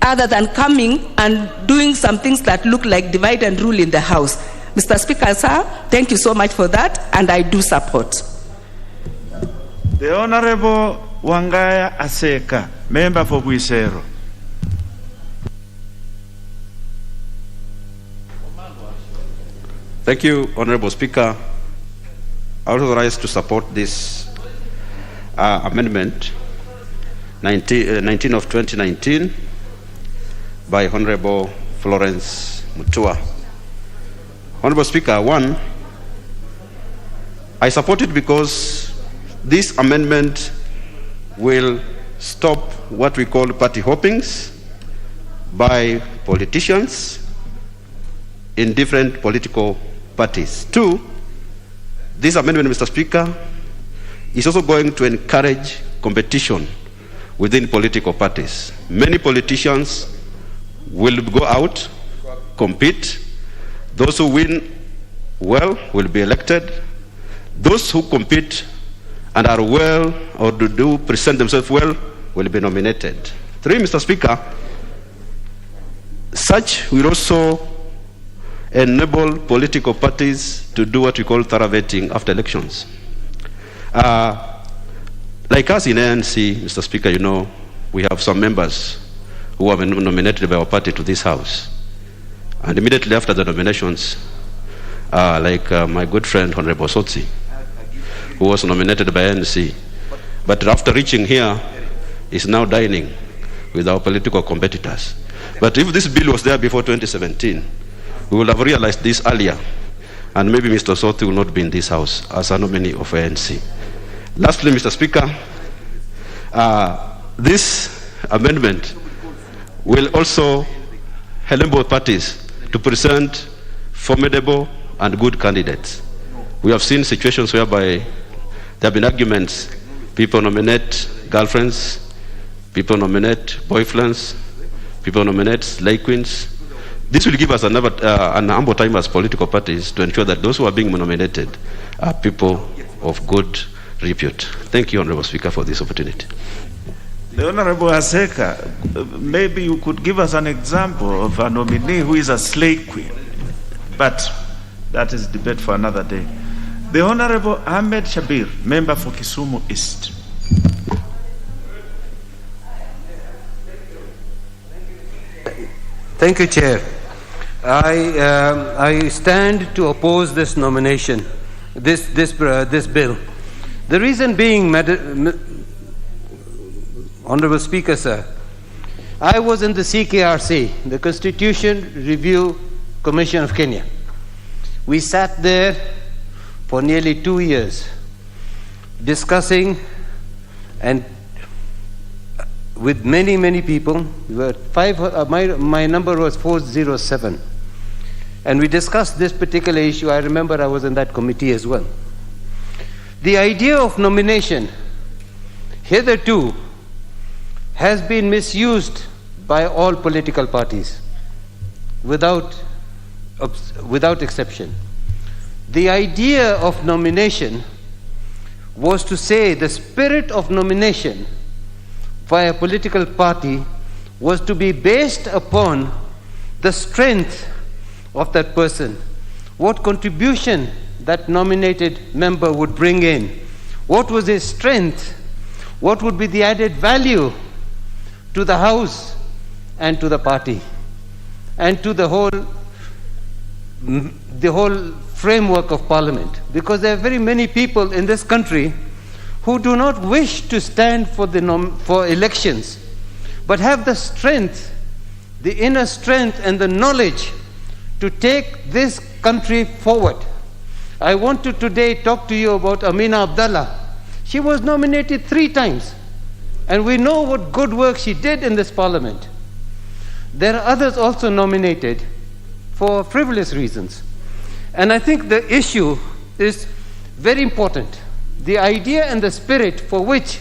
other than coming and doing some things that look like divide and rule in the House. Mr. Speaker, sir, thank you so much for that, and I do support. The Honorable Wangaya Aseka, member for Buisero. Thank you, Honorable Speaker. I also rise to support this amendment 19 of 2019 by Honorable Florence Mutua. Honorable Speaker, one, I support it because this amendment will stop what we call party hoppings by politicians in different political parties. Two, this amendment, Mr. Speaker, is also going to encourage competition within political parties. Many politicians will go out, compete. Those who win well will be elected. Those who compete and are well or do present themselves well will be nominated. 3, Mr. Speaker, such will also enable political parties to do what we call thorough vetting after elections. Like us in ANC, Mr. Speaker, you know, we have some members who have been nominated by our party to this House. And immediately after the nominations, like my good friend, Honorable Sotsi, who was nominated by ANC, but after reaching here, is now dining with our political competitors. But if this bill was there before 2017, we would have realized this earlier, and maybe Mr. Sotsi will not be in this House as a nominee of ANC. Lastly, Mr. Speaker, this amendment will also help both parties to present formidable and good candidates. We have seen situations whereby there have been arguments. People nominate girlfriends, people nominate boyfriends, people nominate slay queens. This will give us an ample time as political parties to ensure that those who are being nominated are people of good repute. Thank you, Honorable Speaker, for this opportunity. The Honorable Aseka, maybe you could give us an example of a nominee who is a slay queen, but that is debate for another day. The Honorable Ahmed Shabir, member for Kisumu East. Thank you, Chair. I stand to oppose this nomination, this bill. The reason being, Honorable Speaker, sir, I was in the CKRC, the Constitution Review Commission of Kenya. We sat there for nearly 2 years discussing, and with many people. We were my number was 407, and we discussed this particular issue. I remember I was in that committee as well. The idea of nomination hitherto has been misused by all political parties without exception. The idea of nomination was to say the spirit of nomination by a political party was to be based upon the strength of that person, what contribution that nominated member would bring in, what was his strength, what would be the added value to the House and to the party and to the whole framework of Parliament. Because there are very many people in this country who do not wish to stand for elections, but have the strength, the inner strength and the knowledge to take this country forward. I want to today talk to you about Amina Abdallah. She was nominated 3 times, and we know what good work she did in this Parliament. There are others also nominated for frivolous reasons. And I think the issue is very important. The idea and the spirit for which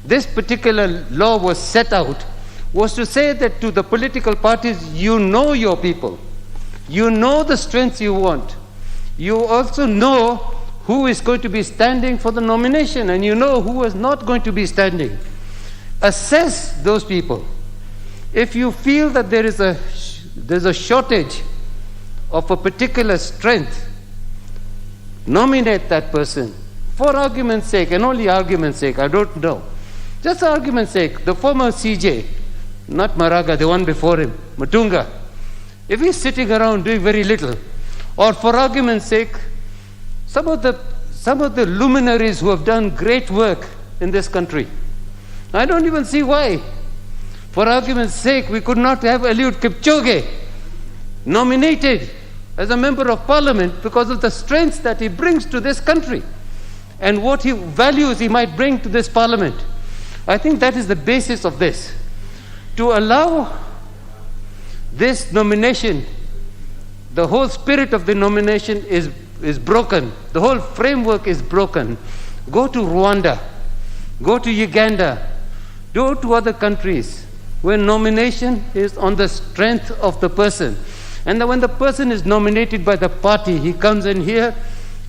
this particular law was set out was to say that to the political parties, you know your people. You know the strengths you want. You also know who is going to be standing for the nomination, and you know who is not going to be standing. Assess those people. If you feel that there's a shortage of a particular strength, nominate that person. For argument's sake, and only argument's sake, I don't know. Just argument's sake, the former CJ, not Maraga, the one before him, Matunga, if he's sitting around doing very little, or for argument's sake, some of the luminaries who have done great work in this country, I don't even see why. For argument's sake, we could not have Eliud Kipchoge nominated as a member of Parliament because of the strengths that he brings to this country and what values he might bring to this Parliament. I think that is the basis of this. To allow this nomination, the whole spirit of the nomination is broken. The whole framework is broken. Go to Rwanda, go to Uganda, go to other countries where nomination is on the strength of the person. And then when the person is nominated by the party, he comes in here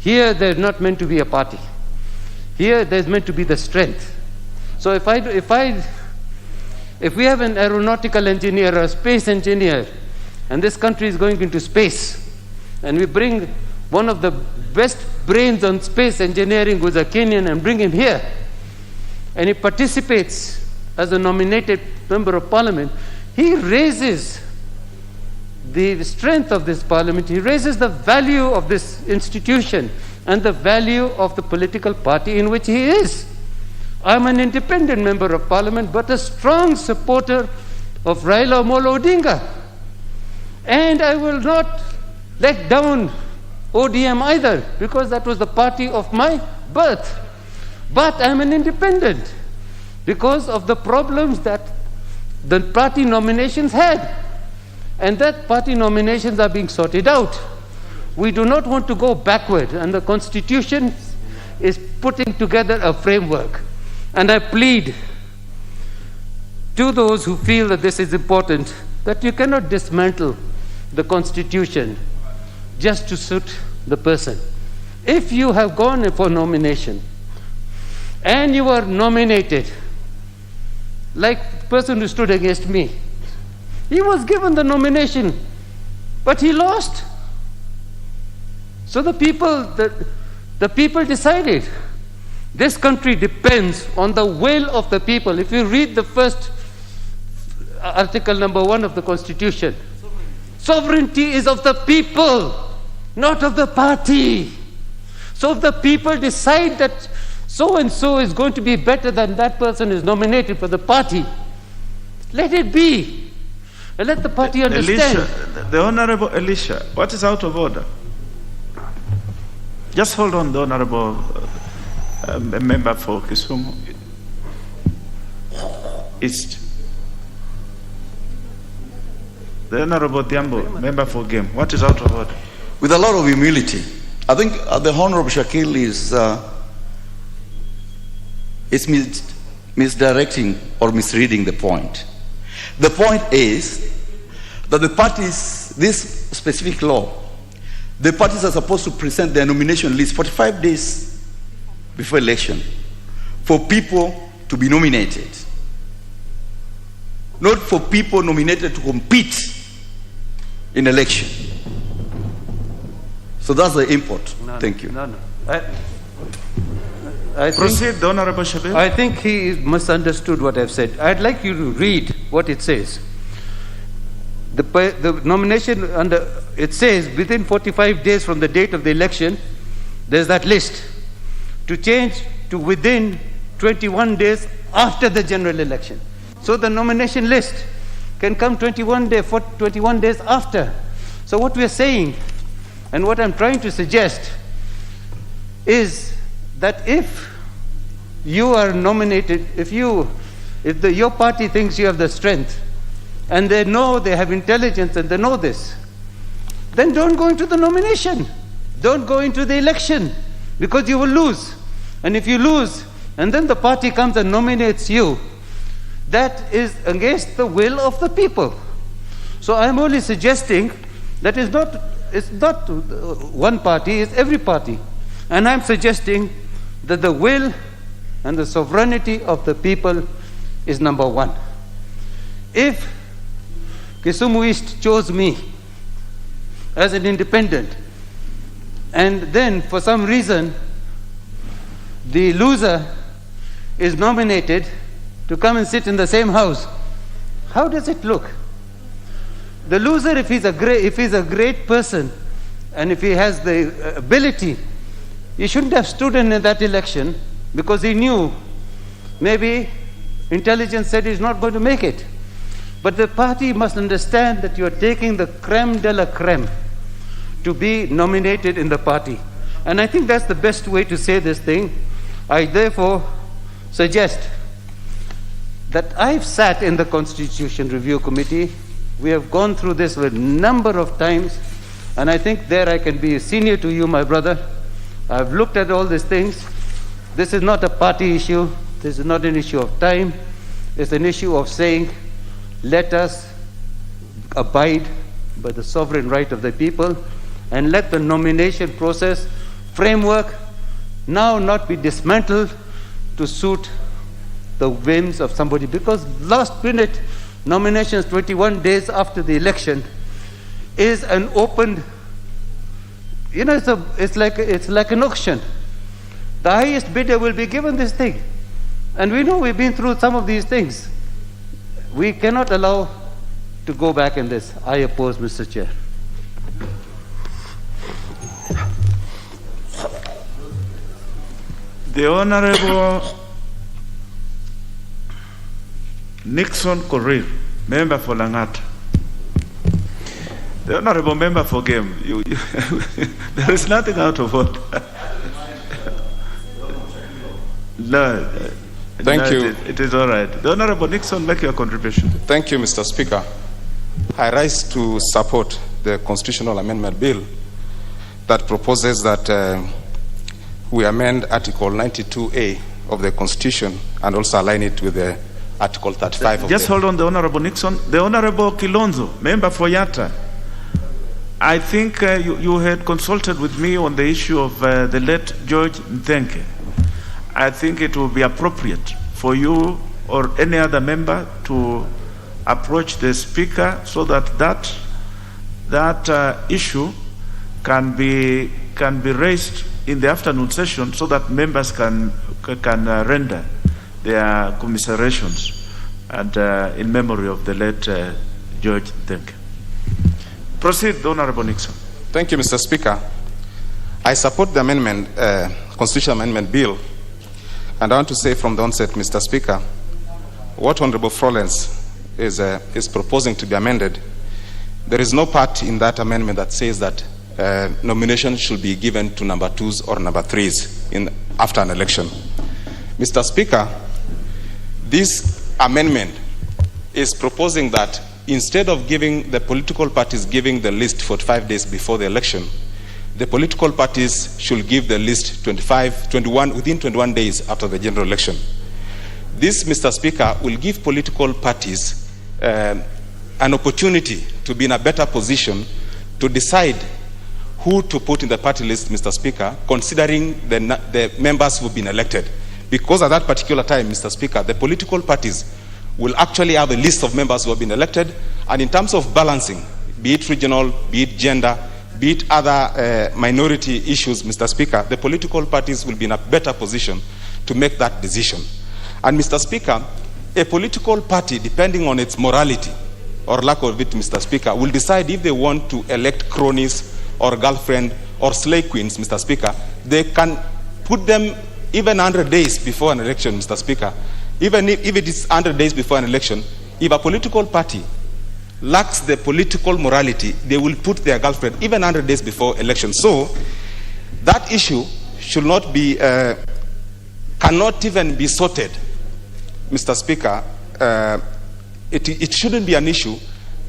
there's not meant to be a party. Here there's meant to be the strength. So if we have an aeronautical engineer or a space engineer, and this country is going into space, and we bring one of the best brains on space engineering who's a Kenyan and bring him here, and he participates as a nominated member of parliament, he raises the strength of this parliament, he raises the value of this institution and the value of the political party in which he is. I'm an independent member of parliament, but a strong supporter of Raila Amolo Odinga. And I will not let down ODM either, because that was the party of my birth. But I'm an independent because of the problems that the party nominations had. And that party nominations are being sorted out. We do not want to go backward, and the Constitution is putting together a framework. And I plead to those who feel that this is important, that you cannot dismantle the Constitution just to suit the person. If you have gone for nomination and you are nominated, like the person who stood against me, he was given the nomination, but he lost. So the people decided. This country depends on the will of the people. If you read the first article number 1 of the Constitution, sovereignty is of the people, not of the party. So if the people decide that so and so is going to be better than that person is nominated for the party, let it be. And let the party understand. Elisha, the Honorable Elisha, what is out of order? Just hold on, the Honorable member for Kisumu East. The Honorable Tiambo, member for Game. What is out of order? With a lot of humility, I think the Honorable Shakil is misdirecting or misreading the point. The point is that the parties, this specific law, the parties are supposed to present their nomination list 45 days before election for people to be nominated, not for people nominated to compete in election. So that's the import. Thank you. Proceed, the Honorable Shabil. I think he misunderstood what I've said. I'd like you to read what it says. The nomination it says within 45 days from the date of the election, there's that list. To change to within 21 days after the general election. So the nomination list can come 21 days after. So what we're saying, and what I'm trying to suggest, is that if you are nominated, if your party thinks you have the strength, and they know, they have intelligence and they know this, then don't go into the nomination. Don't go into the election, because you will lose. And if you lose, and then the party comes and nominates you, that is against the will of the people. So I'm only suggesting that it's not one party, it's every party. And I'm suggesting that the will and the sovereignty of the people is number one. If Kisumu East chose me as an independent, and then for some reason the loser is nominated to come and sit in the same house, how does it look? The loser, if he's a great person, and if he has the ability, he shouldn't have stood in that election, because he knew maybe intelligence said he's not going to make it. But the party must understand that you are taking the creme de la creme to be nominated in the party. And I think that's the best way to say this thing. I therefore suggest that I've sat in the Constitution Review Committee. We have gone through this a number of times, and I think there I can be senior to you, my brother. I've looked at all these things. This is not a party issue. This is not an issue of time. It's an issue of saying, let us abide by the sovereign right of the people, and let the nomination process framework now not be dismantled to suit the whims of somebody, because last minute nominations 21 days after the election is an open, it's like an auction. The highest bidder will be given this thing, and we know we've been through some of these things. We cannot allow to go back in this. I oppose, Mr. Chair. The Honorable Nixon Korir, member for Langata. The Honorable member for Game, there is nothing out of order. No. Thank you. It is all right. The Honorable Nixon, make your contribution. Thank you, Mr. Speaker. I rise to support the constitutional amendment bill that proposes that we amend Article 92A of the Constitution and also align it with the Article 35 of Just hold on, the Honorable Nixon. The Honorable Kilonzo, member for Yatta. I think you had consulted with me on the issue of the late George Mthenke. I think it will be appropriate for you or any other member to approach the Speaker so that that issue can be raised in the afternoon session so that members can render their commiserations and in memory of the late George Mthenke. Proceed, Honorable Nixon. Thank you, Mr. Speaker. I support the amendment, Constitutional Amendment Bill, and I want to say from the onset, Mr. Speaker, what Honorable Florence is proposing to be amended, there is no part in that amendment that says that nomination should be given to number 2s or number 3s after an election. Mr. Speaker, this amendment is proposing that instead of giving the political parties giving the list 45 days before the election, the political parties should give the list within 21 days after the general election. This, Mr. Speaker, will give political parties an opportunity to be in a better position to decide who to put in the party list, Mr. Speaker, considering the members who have been elected. Because at that particular time, Mr. Speaker, the political parties will actually have a list of members who have been elected, and in terms of balancing, be it regional, be it gender, be it other minority issues, Mr. Speaker, the political parties will be in a better position to make that decision. And Mr. Speaker, a political party, depending on its morality or lack of it, Mr. Speaker, will decide if they want to elect cronies or girlfriend or slave queens, Mr. Speaker. They can put them even 100 days before an election, Mr. Speaker. Even if it is 100 days before an election, if a political party lacks the political morality, they will put their girlfriend even 100 days before election. So that issue should not be, cannot even be sorted, Mr. Speaker. It shouldn't be an issue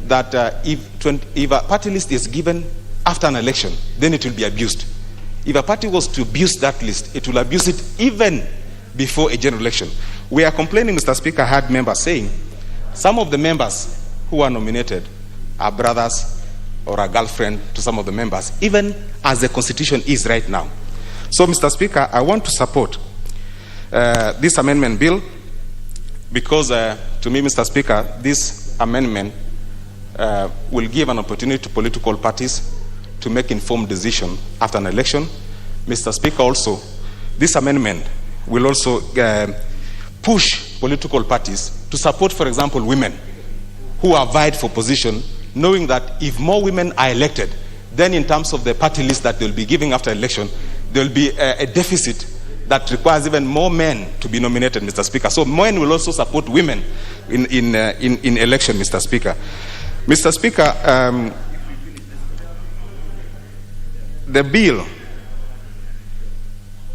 that if a party list is given after an election, then it will be abused. If a party was to abuse that list, it will abuse it even before a general election. We are complaining, Mr. Speaker, I had members saying some of the members who are nominated are brothers or a girlfriend to some of the members, even as the Constitution is right now. So, Mr. Speaker, I want to support this amendment bill because, to me, Mr. Speaker, this amendment will give an opportunity to political parties to make informed decisions after an election. Mr. Speaker, also, this amendment will also push political parties to support, for example, women who are vied for position, knowing that if more women are elected, then in terms of the party list that they'll be giving after election, there will be a deficit that requires even more men to be nominated, Mr. Speaker. So men will also support women in election, Mr. Speaker. Mr. Speaker, the bill,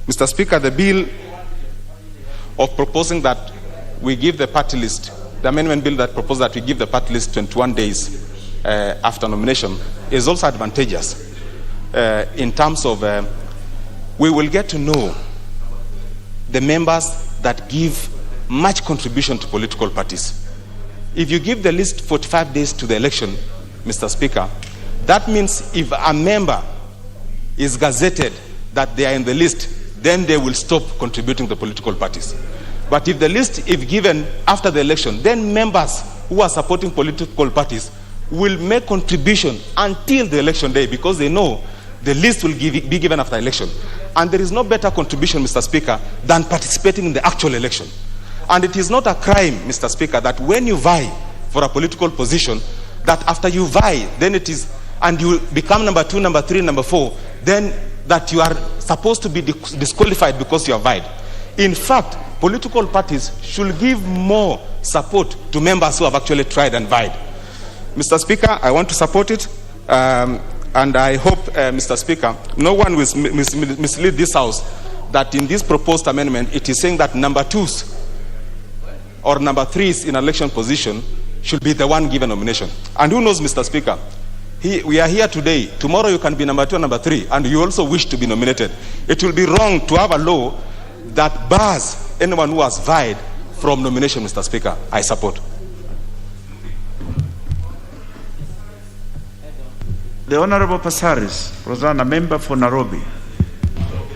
Mr. Speaker, the bill of proposing that we give the party list, the amendment bill that proposes that we give the party list 21 days after nomination is also advantageous in terms of we will get to know the members that give much contribution to political parties. If you give the list 45 days to the election, Mr. Speaker, That means if a member is gazetted that they are in the list, then they will stop contributing to political parties. But if the list is given after the election, then members who are supporting political parties will make contribution until the election day, because they know the list will be given after election. And there is no better contribution, Mr. Speaker, than participating in the actual election. And it is not a crime, Mr. Speaker, that when you vie for a political position, that after you vie, then it is, and you become number 2, number 3, number 4, then that you are supposed to be disqualified because you have vied. In fact, political parties should give more support to members who have actually tried and vied. Mr. Speaker, I want to support it, and I hope, Mr. Speaker, no one will mislead this House that in this proposed amendment, it is saying that number 2s or number 3s in election position should be the one given nomination. And who knows, Mr. Speaker, we are here today. Tomorrow you can be number 2 and number 3, and you also wish to be nominated. It will be wrong to have a law that bars anyone who has vied from nomination, Mr. Speaker. I support. The Honorable Passaris, Rosanna, member for Nairobi.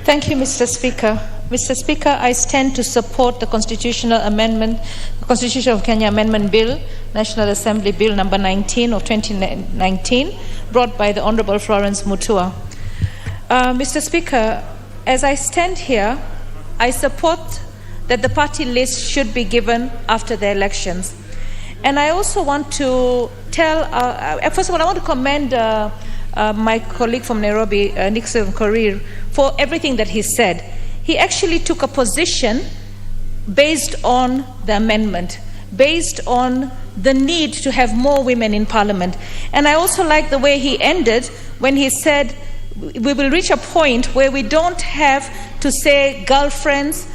Thank you, Mr. Speaker. Mr. Speaker, I stand to support the constitutional amendment, the Constitution of Kenya Amendment Bill, National Assembly Bill number 19 of 2019, brought by the Honorable Florence Mutua. Mr. Speaker, as I stand here, I support that the party list should be given after the elections. And I also want to tell, first of all, I want to commend my colleague from Nairobi, Nixon Korir, for everything that he said. He actually took a position based on the amendment, based on the need to have more women in parliament. And I also like the way he ended when he said, we will reach a point where we don't have to say girlfriends,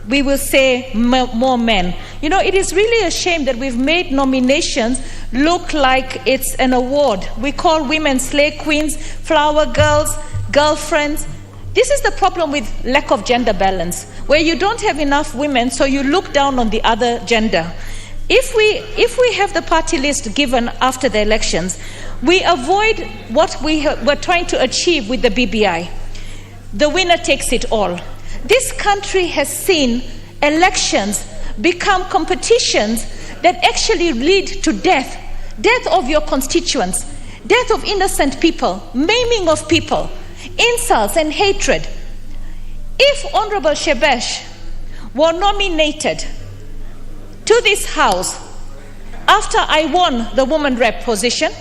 we will say more men. You know, it is really a shame that we've made nominations look like it's an award. We call women slay queens, flower girls, girlfriends. This is the problem with lack of gender balance, where you don't have enough women, so you look down on the other gender. If we have the party list given after the elections, we avoid what we're trying to achieve with the BBI. The winner takes it all. This country has seen elections become competitions that actually lead to death of your constituents, death of innocent people, maiming of people, insults and hatred. If Honorable Shebesh were nominated to this House after I won the woman rep position,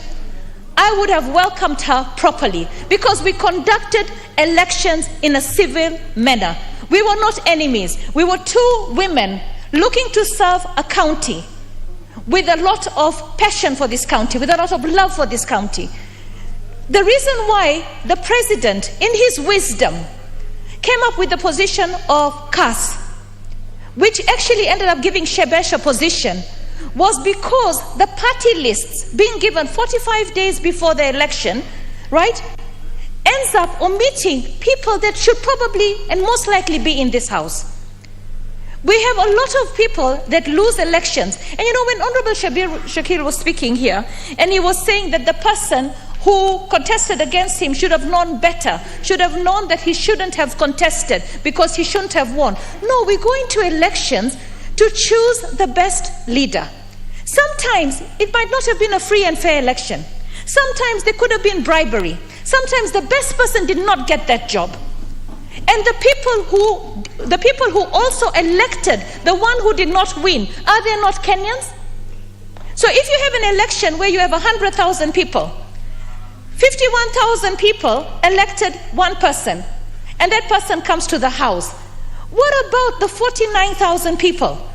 I would have welcomed her properly, because we conducted elections in a civil manner. We were not enemies. We were two women looking to serve a county with a lot of passion for this county, with a lot of love for this county. The reason why the president, in his wisdom, came up with the position of CAS, which actually ended up giving Shebesh a position, was because the party lists being given 45 days before the election, right, ends up omitting people that should probably and most likely be in this House. We have a lot of people that lose elections. And you know, when Honorable Shakir was speaking here, and he was saying that the person who contested against him should have known better, should have known that he shouldn't have contested because he shouldn't have won. No, we go into elections to choose the best leader. Sometimes it might not have been a free and fair election. Sometimes there could have been bribery. Sometimes the best person did not get that job. And the people who also elected the one who did not win, are they not Kenyans? So if you have an election where you have 100,000 people, 51,000 people elected one person, and that person comes to the House, what about the 49,000 people?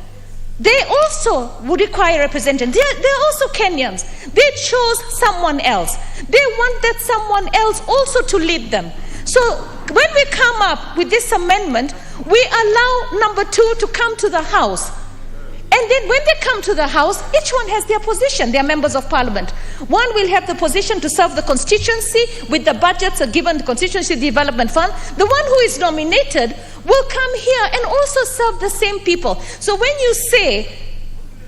They also would require representation. They're also Kenyans. They chose someone else. They want that someone else also to lead them. So when we come up with this amendment, we allow number 2 to come to the House. And then when they come to the House, each one has their position. They are members of parliament. One will have the position to serve the constituency with the budgets given the Constituency Development Fund. The one who is nominated will come here and also serve the same people. So when you say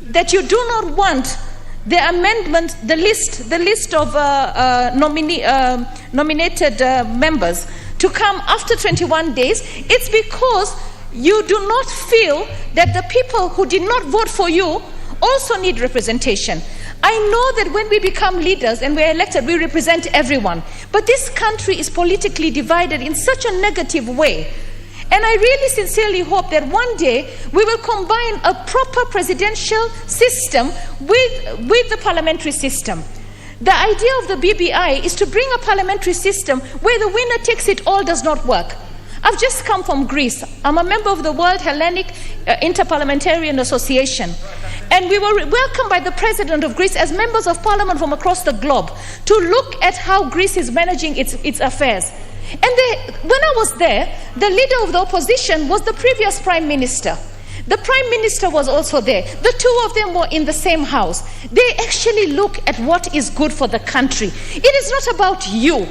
that you do not want the amendment, the list of nominated members to come after 21 days, it's because you do not feel that the people who did not vote for you also need representation. I know that when we become leaders and we're elected, we represent everyone. But this country is politically divided in such a negative way. And I really sincerely hope that one day we will combine a proper presidential system with the parliamentary system. The idea of the BBI is to bring a parliamentary system where the winner takes it all does not work. I've just come from Greece. I'm a member of the World Hellenic Interparliamentarian Association. And we were welcomed by the President of Greece as members of parliament from across the globe to look at how Greece is managing its affairs. And when I was there, the leader of the opposition was the previous Prime Minister. The Prime Minister was also there. The two of them were in the same house. They actually look at what is good for the country. It is not about you.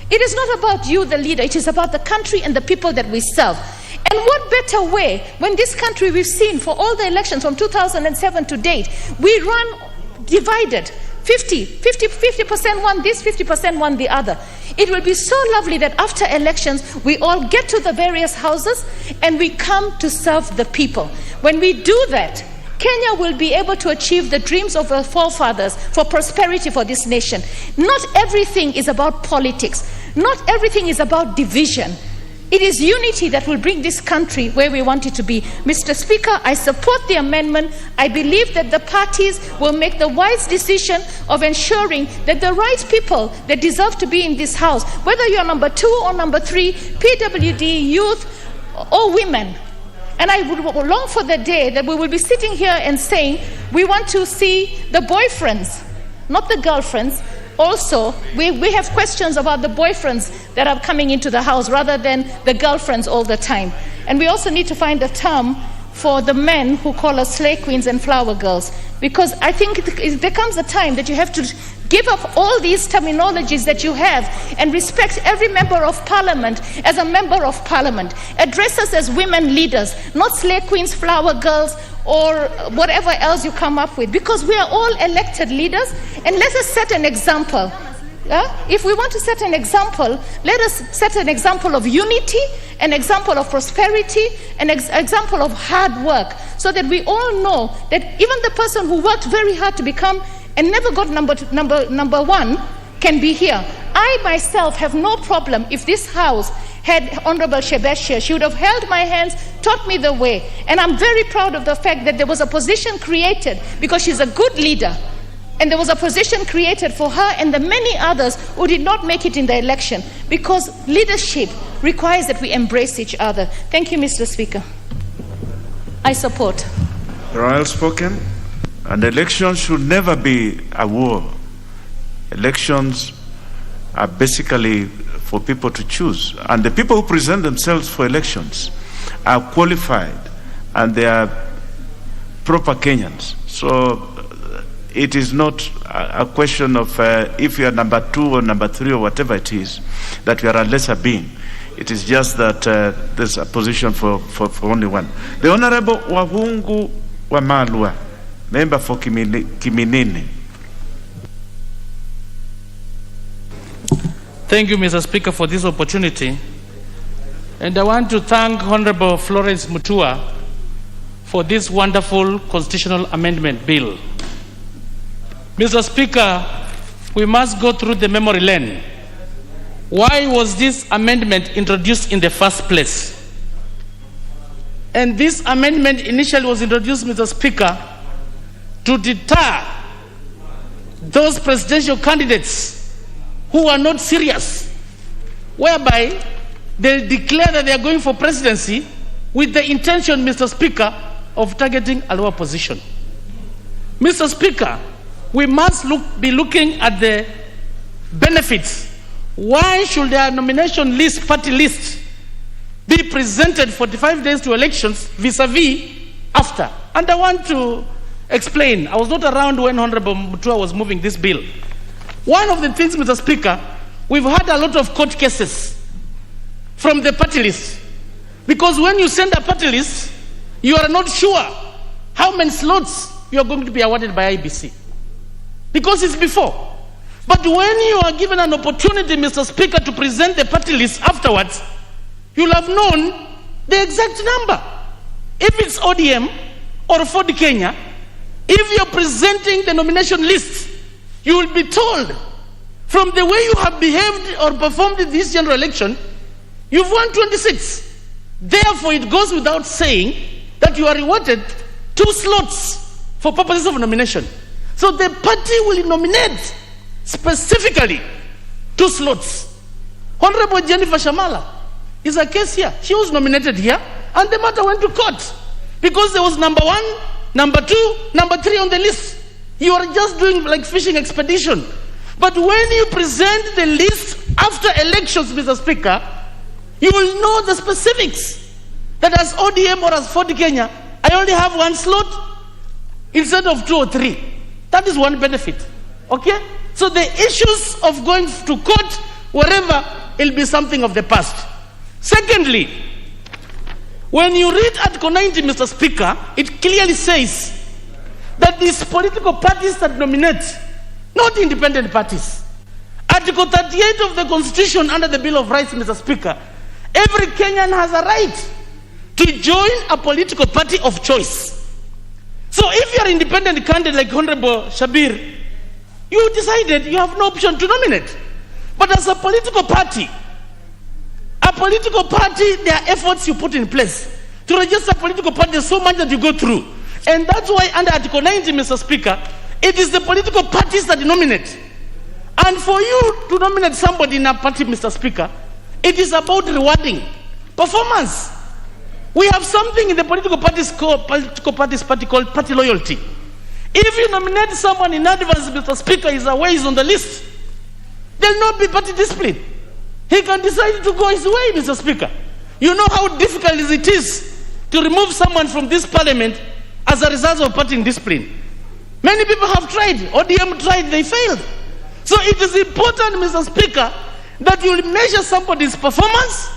It is not about you, the leader. It is about the country and the people that we serve. And what better way, when this country we've seen for all the elections from 2007 to date, we run divided. 50% one this, 50% one the other. It will be so lovely that after elections, we all get to the various houses and we come to serve the people. When we do that, Kenya will be able to achieve the dreams of our forefathers for prosperity for this nation. Not everything is about politics. Not everything is about division. It is unity that will bring this country where we want it to be. Mr. Speaker, I support the amendment. I believe that the parties will make the wise decision of ensuring that the right people that deserve to be in this house, whether you're number 2 or number 3, PWD, youth, or women. And I would long for the day that we will be sitting here and saying, we want to see the boyfriends, not the girlfriends. Also, we have questions about the boyfriends that are coming into the house rather than the girlfriends all the time. And we also need to find a term for the men who call us slay queens and flower girls. Because I think there comes a time that you have to give up all these terminologies that you have and respect every member of parliament as a member of parliament. Address us as women leaders, not slay queens, flower girls, or whatever else you come up with, because we are all elected leaders, and let us set an example. If we want to set an example, let us set an example of unity, an example of prosperity, an example of hard work, so that we all know that even the person who worked very hard to become and never got number 1 can be here. I myself have no problem if this house had Honorable Shebesh here. She would have held my hands, taught me the way. And I'm very proud of the fact that there was a position created because she's a good leader. And there was a position created for her and the many others who did not make it in the election, because leadership requires that we embrace each other. Thank you, Mr. Speaker. I support. Well spoken. And elections should never be a war. Elections are basically for people to choose. And the people who present themselves for elections are qualified and they are proper Kenyans. So it is not a question of if you are number 2 or number 3 or whatever it is, that you are a lesser being. It is just that there's a position for only one. The Honorable Wahungu Wamalwa, member for Kiminini. Thank you, Mr. Speaker, for this opportunity. And I want to thank Honorable Florence Mutua for this wonderful constitutional amendment bill. Mr. Speaker, we must go through the memory lane. Why was this amendment introduced in the first place? And this amendment initially was introduced, Mr. Speaker, to deter those presidential candidates who are not serious, whereby they declare that they are going for presidency with the intention, Mr. Speaker, of targeting a lower position. Mr. Speaker, we must be looking at the benefits. Why should their nomination list, party list, be presented 45 days to elections vis-a-vis after? And I want to explain. I was not around when Honorable Mutua was moving this bill. One of the things, Mr. Speaker, we've had a lot of court cases from the party list. Because when you send a party list, you are not sure how many slots you are going to be awarded by IBC. because it's before. But when you are given an opportunity, Mr. Speaker, to present the party list afterwards, you'll have known the exact number. If it's ODM or Ford Kenya, if you're presenting the nomination list, you will be told from the way you have behaved or performed in this general election, you've won 26. Therefore, it goes without saying that you are rewarded 2 slots for purposes of nomination. So the party will nominate specifically 2 slots. Honorable Jennifer Shamala is a case here. She was nominated here, and the matter went to court because there was number 1, number 2, number 3 on the list. You are just doing like fishing expedition. But when you present the list after elections, Mr. Speaker, you will know the specifics. That as ODM or as Ford Kenya, I only have 1 slot instead of 2 or 3. That is one benefit. Okay? So the issues of going to court, wherever, will be something of the past. Secondly, when you read Article 90, Mr. Speaker, it clearly says that these political parties that nominate, not independent parties. Article 38 of the Constitution under the Bill of Rights, Mr. Speaker, every Kenyan has a right to join a political party of choice. So if you are an independent candidate like Honorable Shabir, you decided you have no option to nominate. But as a political party, there are efforts you put in place. To register a political party, there's so much that you go through. And that's why under Article 90, Mr. Speaker, it is the political parties that nominate. And for you to nominate somebody in a party, Mr. Speaker, it is about rewarding performance. We have something in the political parties party called party loyalty. If you nominate someone in advance, Mr. Speaker, is away, is on the list, there will not be party discipline. He can decide to go his way, Mr. Speaker. You know how difficult it is to remove someone from this parliament as a result of party discipline. Many people have tried. ODM tried, they failed. So it is important, Mr. Speaker, that you will measure somebody's performance,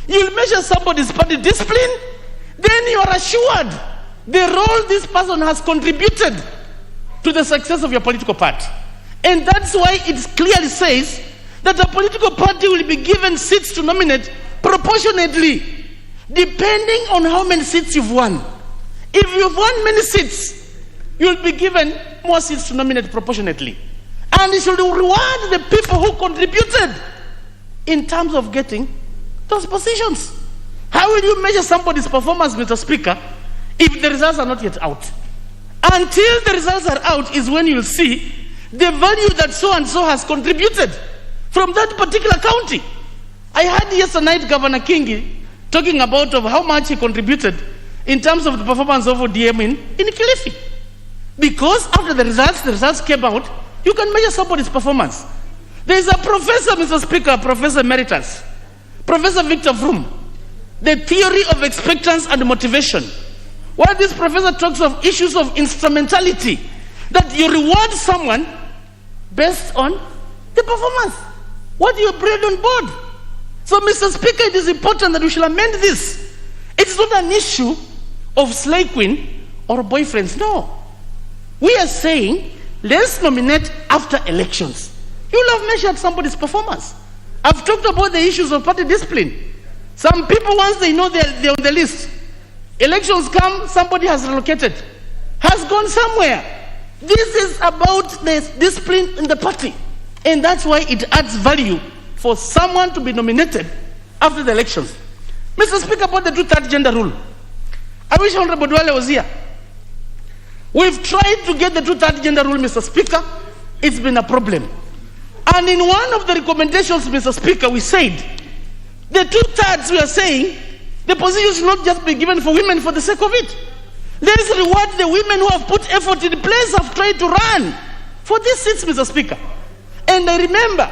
you will measure somebody's party discipline, then you are assured the role this person has contributed to the success of your political party. And that's why it clearly says that a political party will be given seats to nominate proportionately, depending on how many seats you've won. If you've won many seats, you'll be given more seats to nominate proportionately. And it should reward the people who contributed in terms of getting those positions. How will you measure somebody's performance, Mr. Speaker, if the results are not yet out? Until the results are out is when you'll see the value that so-and-so has contributed from that particular county. I heard yesterday night Governor Kingi talking about of how much he contributed in terms of the performance of ODM in Kilifi. Because after the results came out, you can measure somebody's performance. There is a professor, Mr. Speaker, Professor Emeritus, Professor Victor Vroom, the theory of expectance and motivation, where this professor talks of issues of instrumentality, that you reward someone based on the performance, what you bring on board. So, Mr. Speaker, it is important that we should amend this. It's not an issue of slay queen or boyfriends, no. We are saying, let's nominate after elections. You'll have measured somebody's performance. I've talked about the issues of party discipline. Some people, once they know they're on the list, elections come, somebody has relocated, has gone somewhere. This is about the discipline in the party. And that's why it adds value for someone to be nominated after the elections. Mr. Speaker, about the 2/3 gender rule, I wish Honorable Dwale was here. We've tried to get the 2/3 gender rule, Mr. Speaker. It's been a problem. And in one of the recommendations, Mr. Speaker, we said, the 2/3, we are saying, the position should not just be given for women for the sake of it. Let us reward the women who have put effort in place, have tried to run for these seats, Mr. Speaker. And I remember,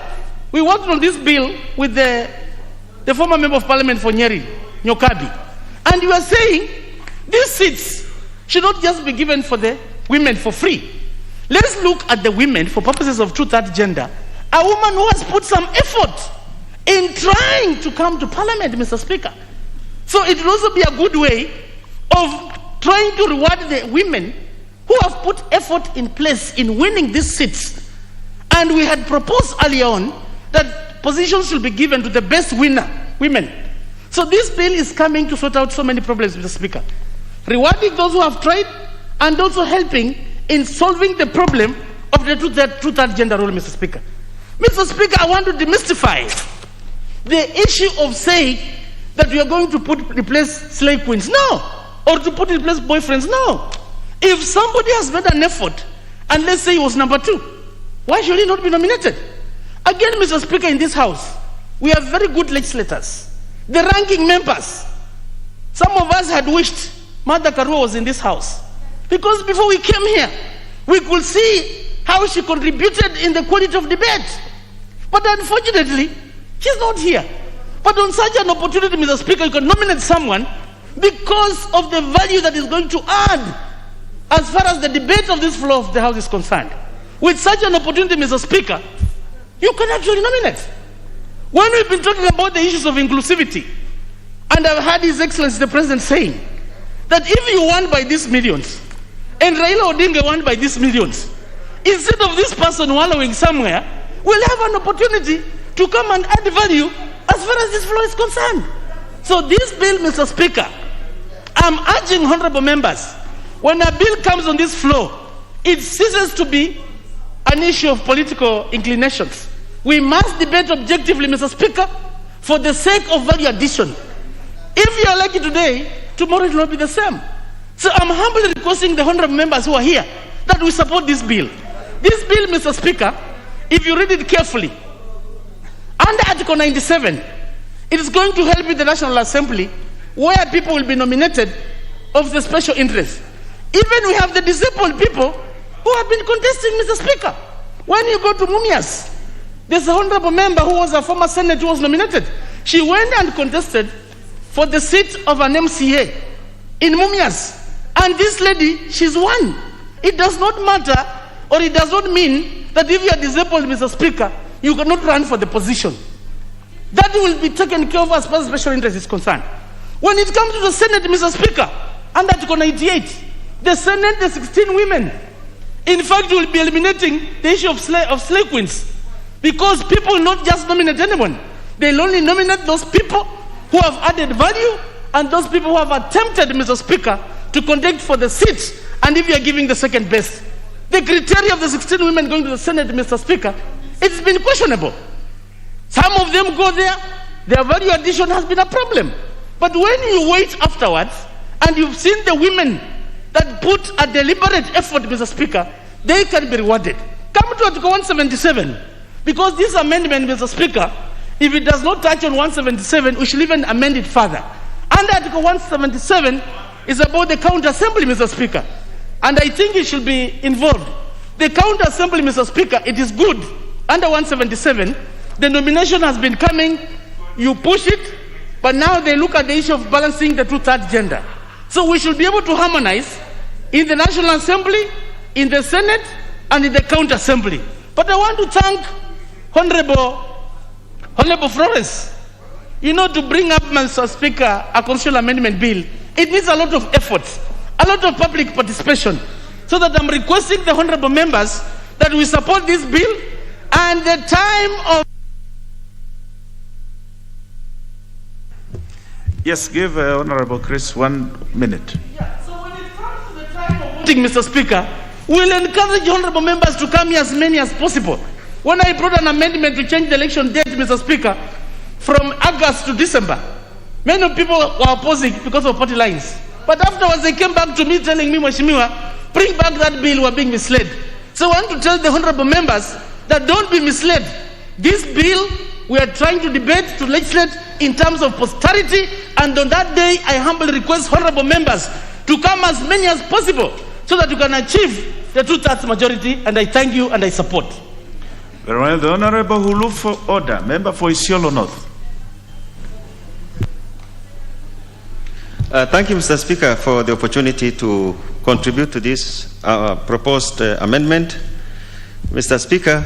we worked on this bill with the former member of parliament for Nyeri, Nyokabi. And you are saying, these seats should not just be given for the women for free. Let's look at the women for purposes of 2/3 gender. A woman who has put some effort in trying to come to parliament, Mr. Speaker. So it will also be a good way of trying to reward the women who who have put effort in place in winning these seats. And we had proposed earlier on that positions should be given to the best women. So this bill is coming to sort out so many problems, Mr. Speaker. Rewarding those who have tried and also helping in solving the problem of the two-third gender role, Mr. Speaker. Mr. Speaker, I want to demystify the issue of saying that we are going to replace slave queens. No. Or to put in place boyfriends. No. If somebody has made an effort, and let's say he was number 2, why should he not be nominated? Again, Mr. Speaker, in this House, we have very good legislators. The ranking members, some of us had wished Mother Karua was in this House. Because before we came here, we could see how she contributed in the quality of debate. But unfortunately, she's not here. But on such an opportunity, Mr. Speaker, you can nominate someone because of the value that is going to add as far as the debate of this floor of the House is concerned. With such an opportunity, Mr. Speaker, you can actually nominate. When we've been talking about the issues of inclusivity, and I've heard His Excellency the President saying that if you won by these millions, and Raila Odinga won by these millions, instead of this person wallowing somewhere, we'll have an opportunity to come and add value as far as this floor is concerned. So this bill, Mr. Speaker, I'm urging honorable members, when a bill comes on this floor, it ceases to be an issue of political inclinations. We must debate objectively, Mr. Speaker, for the sake of value addition. If you are lucky today, tomorrow it will not be the same. So I'm humbly requesting the honorable members who are here that we support this bill. This bill, Mr. Speaker, if you read it carefully, under Article 97, it is going to help with the National Assembly where people will be nominated of the special interest. Even we have the disabled people who have been contesting, Mr. Speaker. When you go to Mumias, there's a honorable member who was a former senator who was nominated. She went and contested for the seat of an MCA in Mumias. And this lady, she's won. It does not matter, or it does not mean that if you are disabled, Mr. Speaker, you cannot run for the position. That will be taken care of as far as special interest is concerned. When it comes to the Senate, Mr. Speaker, under Article 98, the Senate, the 16 women, in fact, will be eliminating the issue of slave queens, because people will not just nominate anyone. They'll only nominate those people who have added value and those people who have attempted, Mr. Speaker, to contest for the seats, and if you are giving the second best. The criteria of the 16 women going to the Senate, Mr. Speaker, it's been questionable. Some of them go there, their value addition has been a problem. But when you wait afterwards, and you've seen the women that put a deliberate effort, Mr. Speaker, they can be rewarded. Come to Article 177, because this amendment, Mr. Speaker, if it does not touch on 177, we should even amend it further. Under Article 177 is about the county assembly, Mr. Speaker, and I think it should be involved. The county assembly, Mr. Speaker, it is good. Under 177, the nomination has been coming, you push it, but now they look at the issue of balancing the two-third gender. So we should be able to harmonize in the National Assembly, in the Senate, and in the county assembly. But I want to thank Honorable Florence, to bring up, Mr. Speaker, a constitutional amendment bill. It needs a lot of effort, a lot of public participation. So that I'm requesting the honorable members that we support this bill, and the time of... Yes, give Honorable Chris 1 minute. So when it comes to the time of voting, Mr. Speaker, we'll encourage honorable members to come here as many as possible. When I brought an amendment to change the election date, Mr. Speaker, from August to December, many people were opposing because of party lines. But afterwards, they came back to me telling me, Mheshimiwa, bring back that bill, we're being misled. So I want to tell the honorable members that don't be misled. This bill, we are trying to debate, to legislate in terms of posterity, and on that day, I humbly request honorable members to come as many as possible so that you can achieve the two-thirds majority, and I thank you and I support. Very well, the Honorable who look for order, member for Isiolo North. Thank you, Mr. Speaker, for the opportunity to contribute to this proposed amendment. Mr. Speaker,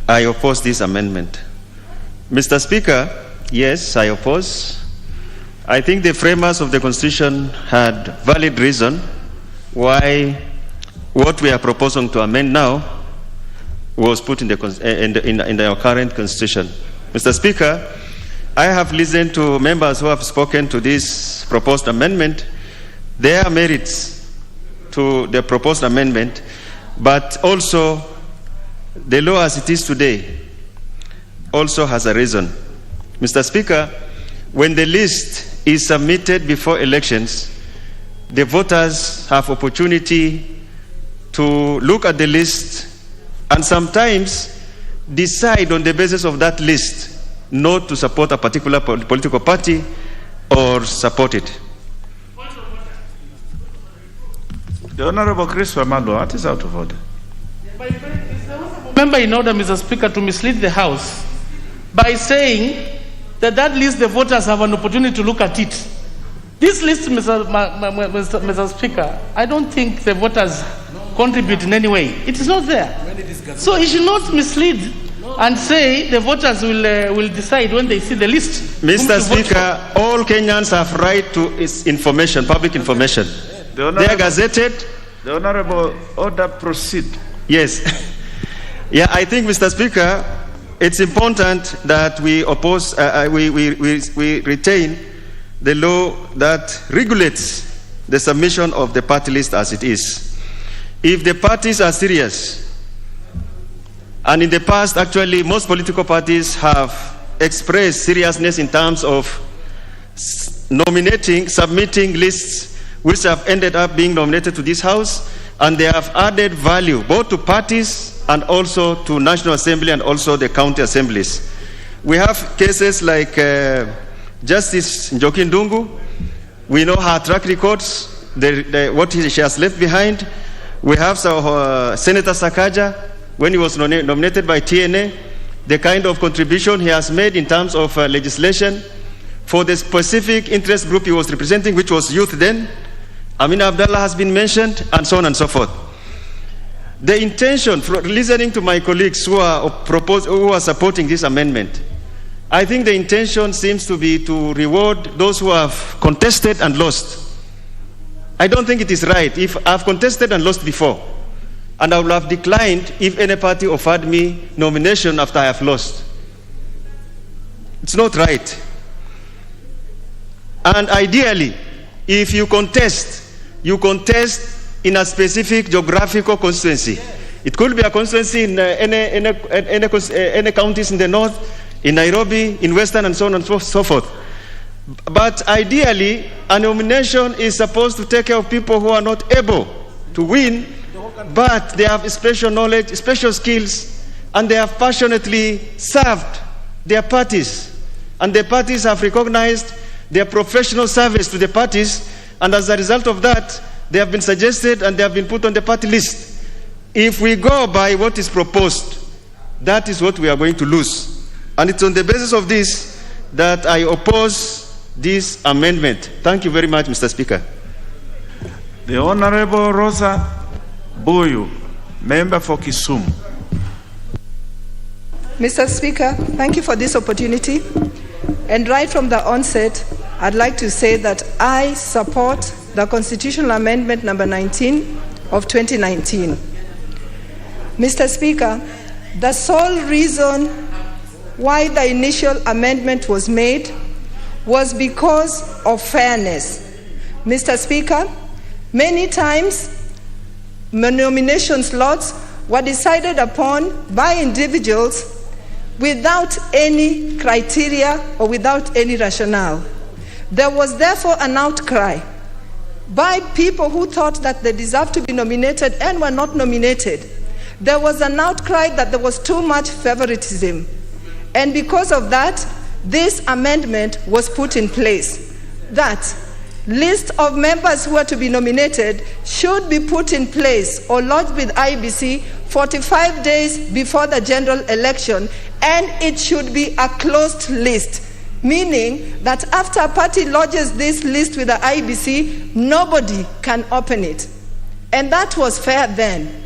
I oppose this amendment. Mr. Speaker, yes, I oppose. I think the framers of the Constitution had valid reason why what we are proposing to amend now was put in our current constitution. Mr. Speaker, I have listened to members who have spoken to this proposed amendment. There are merits to the proposed amendment, but also the law as it is today also has a reason. Mr. Speaker, when the list is submitted before elections, the voters have opportunity to look at the list and sometimes decide on the basis of that list not to support a particular political party or support it. The Honorable Chris Wamalo, what is out of order? Member in order, Mr. Speaker, to mislead the House by saying that list, the voters have an opportunity to look at it. This list, Mr. Speaker, I don't think the voters contribute in any way. It is not there. So he should not mislead and say the voters will decide when they see the list. Mr. Speaker, all Kenyans have right to information, public information. They are gazetted. The Honorable order proceed. Yes. Yeah, I think, Mr. Speaker, it's important that we oppose, we retain the law that regulates the submission of the party list as it is. If the parties are serious, and in the past, actually, most political parties have expressed seriousness in terms of submitting lists which have ended up being nominated to this House, and they have added value both to parties and also to National Assembly and also the county assemblies. We have cases like Justice Njoki Ndungu. We know her track records, what she has left behind. We have Senator Sakaja, when he was nominated by TNA, the kind of contribution he has made in terms of legislation for the specific interest group he was representing, which was youth then. Amina Abdallah has been mentioned, and so on and so forth. The intention, listening to my colleagues who are supporting this amendment, I think the intention seems to be to reward those who have contested and lost. I don't think it is right. If I've contested and lost before, and I would have declined if any party offered me nomination after I have lost. It's not right. And ideally, if you contest in a specific geographical constituency. It could be a constituency in any counties in the north, in Nairobi, in Western, and so on and so forth. But ideally, a nomination is supposed to take care of people who are not able to win, but they have special knowledge, special skills, and they have passionately served their parties. And the parties have recognized their professional service to the parties, and as a result of that, they have been suggested and they have been put on the party list. If we go by what is proposed, that is what we are going to lose. And it's on the basis of this that I oppose this amendment. Thank you very much, Mr. Speaker. The Honorable Rosa Boyu, member for Kisumu. Mr. Speaker, thank you for this opportunity. And right from the onset, I'd like to say that I support the Constitutional Amendment number 19 of 2019. Mr. Speaker, the sole reason why the initial amendment was made was because of fairness. Mr. Speaker, many times nomination slots were decided upon by individuals without any criteria or without any rationale. There was therefore an outcry by people who thought that they deserved to be nominated and were not nominated. There was an outcry that there was too much favoritism. And because of that, this amendment was put in place. That list of members who are to be nominated should be put in place or lodged with IBC 45 days before the general election, and it should be a closed list, meaning that after a party lodges this list with the IBC, nobody can open it. And that was fair then.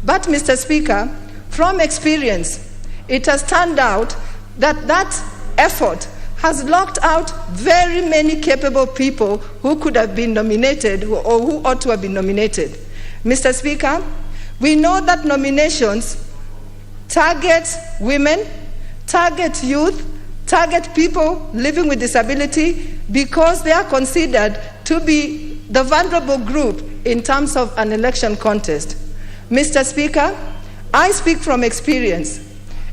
But, Mr. Speaker, from experience, it has turned out that that effort has locked out very many capable people who could have been nominated or who ought to have been nominated. Mr. Speaker, we know that nominations target women, target youth, target people living with disability because they are considered to be the vulnerable group in terms of an election contest. Mr. Speaker, I speak from experience.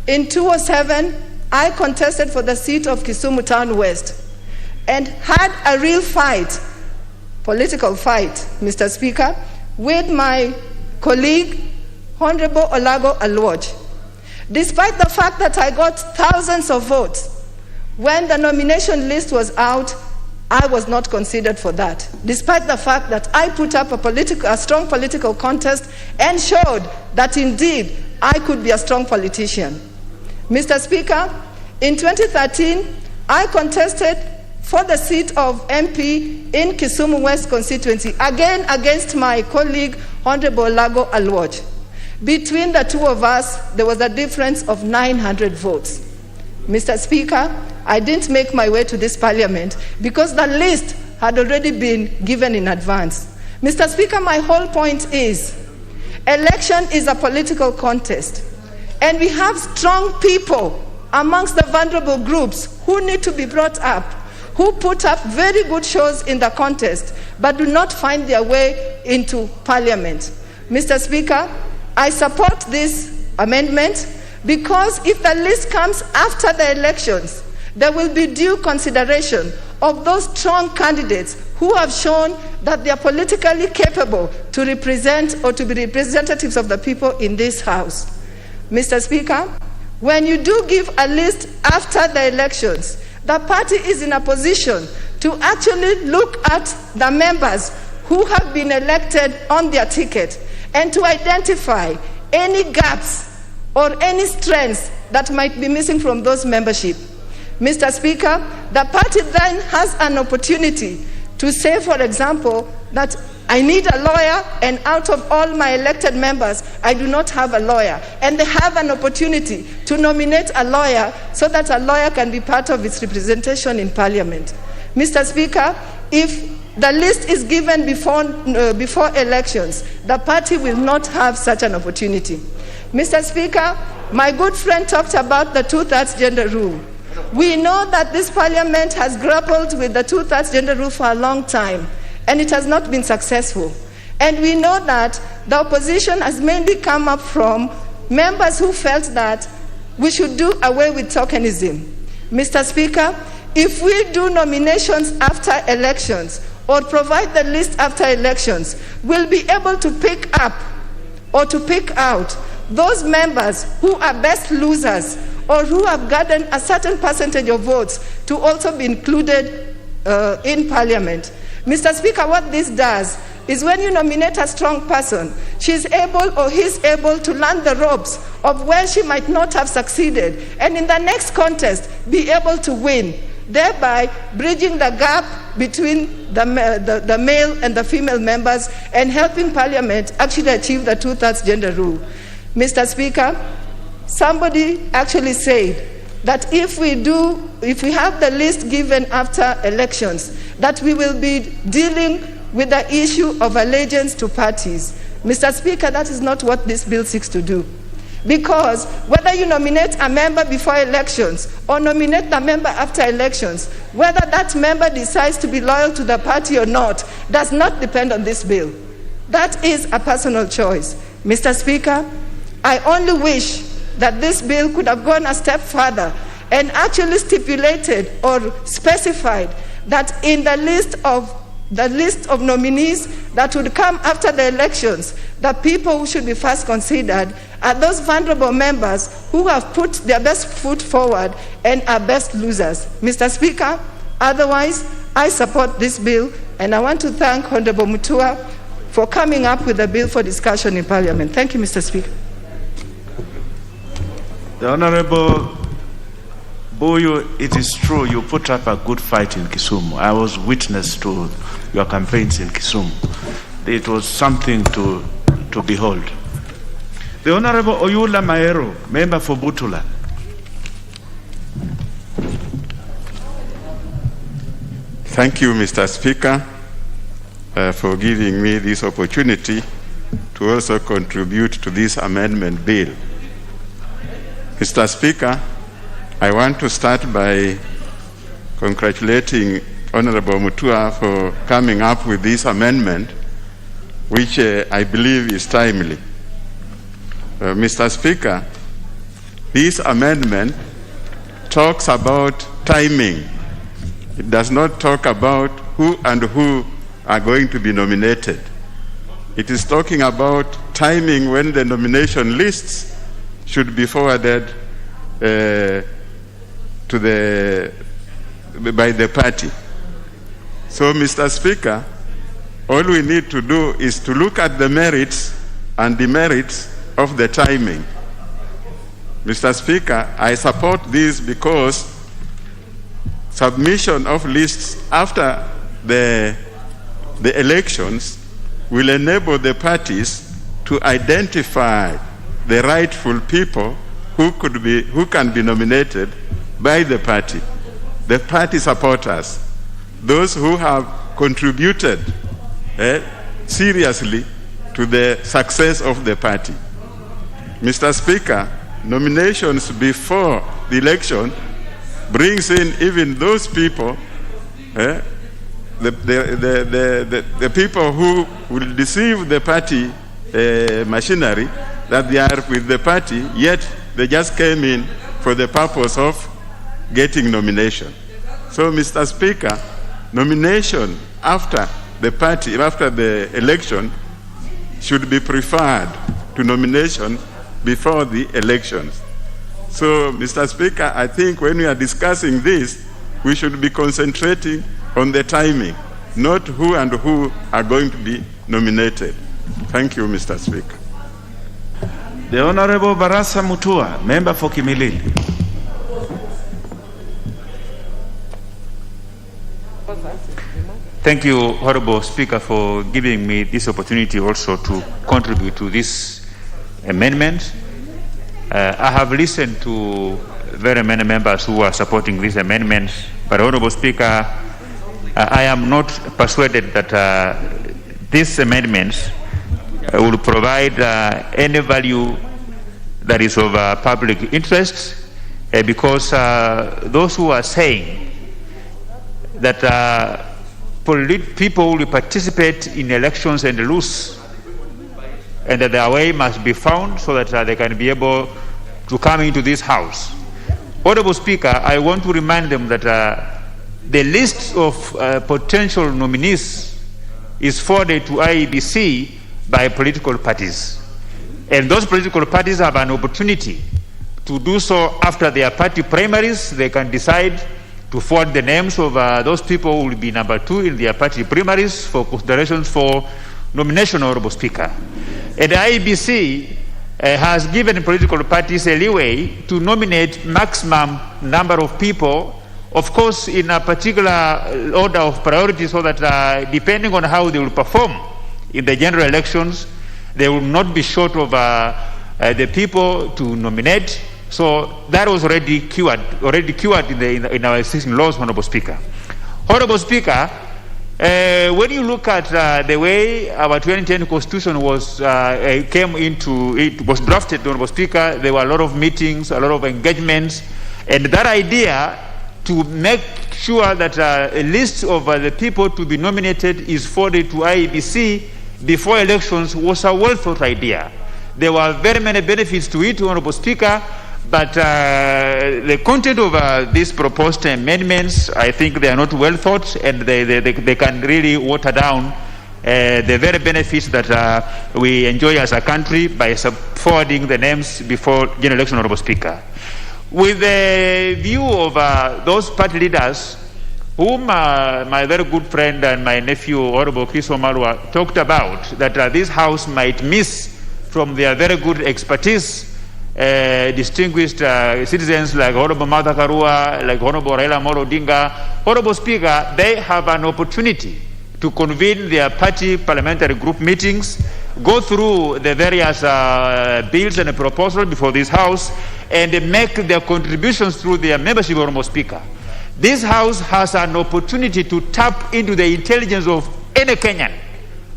In 2007, I contested for the seat of Kisumu Town West and had a real fight, political fight, Mr. Speaker, with my colleague, Honorable Olago Alwoj. Despite the fact that I got thousands of votes, when the nomination list was out, I was not considered for that, despite the fact that I put up a strong political contest and showed that indeed I could be a strong politician. Mr. Speaker, in 2013, I contested for the seat of MP in Kisumu West constituency, again against my colleague, Honorable Olago Alwoj. Between the two of us, there was a difference of 900 votes. Mr. Speaker, I didn't make my way to this parliament because the list had already been given in advance. Mr. Speaker, my whole point is, election is a political contest, and we have strong people amongst the vulnerable groups who need to be brought up, who put up very good shows in the contest, but do not find their way into parliament. Mr. Speaker, I support this amendment because if the list comes after the elections, there will be due consideration of those strong candidates who have shown that they are politically capable to represent or to be representatives of the people in this House. Mr. Speaker, when you do give a list after the elections, the party is in a position to actually look at the members who have been elected on their ticket and to identify any gaps or any strengths that might be missing from those membership. Mr. Speaker, the party then has an opportunity to say, for example, that I need a lawyer, and out of all my elected members, I do not have a lawyer. And they have an opportunity to nominate a lawyer so that a lawyer can be part of its representation in Parliament. Mr. Speaker, if the list is given before elections, the party will not have such an opportunity. Mr. Speaker, my good friend talked about the 2/3 gender rule. We know that this Parliament has grappled with the 2/3 gender rule for a long time, and it has not been successful. And we know that the opposition has mainly come up from members who felt that we should do away with tokenism. Mr. Speaker, if we do nominations after elections or provide the list after elections, we'll be able to pick up or to pick out those members who are best losers or who have gotten a certain percentage of votes to also be included in Parliament. Mr. Speaker, what this does is when you nominate a strong person, she's able or he's able to learn the ropes of where she might not have succeeded, and in the next contest be able to win, thereby bridging the gap between the male and the female members and helping Parliament actually achieve the 2/3 gender rule. Mr. Speaker, somebody actually said that if we have the list given after elections, that we will be dealing with the issue of allegiance to parties. Mr. Speaker, that is not what this bill seeks to do. Because whether you nominate a member before elections or nominate the member after elections, whether that member decides to be loyal to the party or not, does not depend on this bill. That is a personal choice. Mr. Speaker, I only wish that this bill could have gone a step further and actually stipulated or specified that in the list of nominees that would come after the elections, the people who should be first considered are those vulnerable members who have put their best foot forward and are best losers. Mr. Speaker, otherwise, I support this bill, and I want to thank Honorable Mutua for coming up with a bill for discussion in Parliament. Thank you, Mr. Speaker. The Honorable Boyo, it is true you put up a good fight in Kisumu. I was witness to your campaigns in Kisumu. It was something to behold. The Honorable Oyula Maero, member for Butula. Thank you, Mr. Speaker, for giving me this opportunity to also contribute to this amendment bill. Mr. Speaker, I want to start by congratulating Honorable Mutua for coming up with this amendment, which I believe is timely. Mr. Speaker, this amendment talks about timing. It does not talk about who are going to be nominated. It is talking about timing when the nomination lists should be forwarded by the party. So, Mr. Speaker, all we need to do is to look at the merits and demerits of the timing. Mr. Speaker, I support this because submission of lists after the elections will enable the parties to identify the rightful people who can be nominated by the party supporters, those who have contributed seriously to the success of the party. Mr. Speaker, nominations before the election brings in even those people, the people who will deceive the party machinery that they are with the party, yet they just came in for the purpose of getting nomination. So, Mr. Speaker, nomination after the election should be preferred to nomination before the elections. So, Mr. Speaker, I think when we are discussing this, we should be concentrating on the timing, not who are going to be nominated. Thank you, Mr. Speaker. The Honorable Barasa Mutua, member for Kimilili. Thank you, Honorable Speaker, for giving me this opportunity also to contribute to this amendment. I have listened to very many members who are supporting these amendments, but Honorable Speaker, I am not persuaded that these amendments will provide any value that is of public interest, because those who are saying that people will participate in elections and lose, and that their way must be found so that they can be able to come into this house. Honorable Speaker, I want to remind them that the list of potential nominees is forwarded to IEBC by political parties. And those political parties have an opportunity to do so after their party primaries. They can decide to forward the names of those people who will be number 2 in their party primaries for considerations for nomination, Honorable Speaker. And the IEBC has given political parties a leeway to nominate maximum number of people, of course in a particular order of priority, so that depending on how they will perform in the general elections, they will not be short of the people to nominate. So that was already cured in our existing laws, Honorable Speaker. Honorable Speaker, when you look at the way our 2010 Constitution was drafted, Honorable Speaker, there were a lot of meetings, a lot of engagements, and that idea to make sure that a list of the people to be nominated is forwarded to IEBC before elections was a well thought idea. There were very many benefits to it, Honorable Speaker, but the content of these proposed amendments, I think they are not well thought, and they can really water down the very benefits that we enjoy as a country by forwarding the names before general election, Honorable Speaker. With the view of those party leaders whom my very good friend and my nephew, Honorable Chris Omalwa, talked about, that this House might miss from their very good expertise distinguished citizens like Honorable Martha Karua, like Honorable Raila Amolo Odinga. Honorable Speaker, they have an opportunity to convene their party parliamentary group meetings, go through the various bills and proposals before this House, and make their contributions through their membership, Honorable Speaker. This House has an opportunity to tap into the intelligence of any Kenyan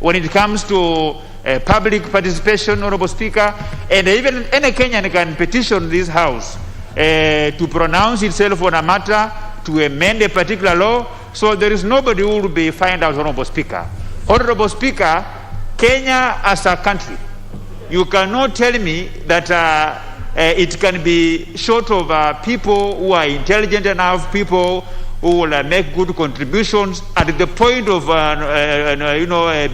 when it comes to public participation, Honorable Speaker, and even any Kenyan can petition this House to pronounce itself on a matter, to amend a particular law, so there is nobody who will be fined out, Honorable Speaker. Honorable Speaker, Kenya as a country, you cannot tell me that it can be short of people who are intelligent enough, people who will make good contributions at the point of,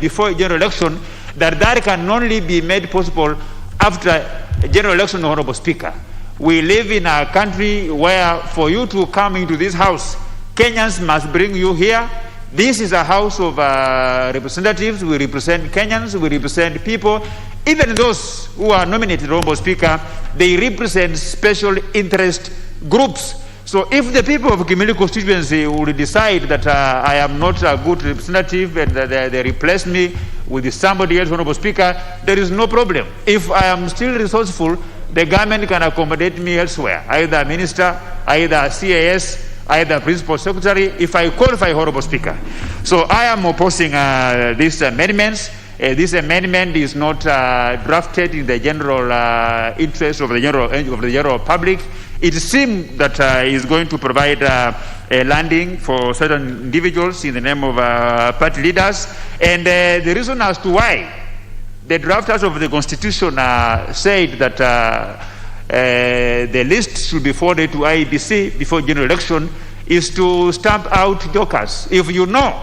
before general election, that can only be made possible after general election, Honorable Speaker. We live in a country where for you to come into this house, Kenyans must bring you here. This is a house of representatives. We represent Kenyans, we represent people. Even those who are nominated, Honorable Speaker, they represent special interest groups. So if the people of Kimilili constituency will decide that I am not a good representative and they replace me with somebody else, Honorable Speaker, there is no problem. If I am still resourceful, the government can accommodate me elsewhere, either minister, either CAS, either principal secretary, if I qualify, Honorable Speaker. So I am opposing these amendments. This amendment is not drafted in the general interest of the general public. It seems that is going to provide a landing for certain individuals in the name of party leaders. And the reason as to why the drafters of the Constitution said that the list should be forwarded to IEBC before general election is to stamp out jokers. If you know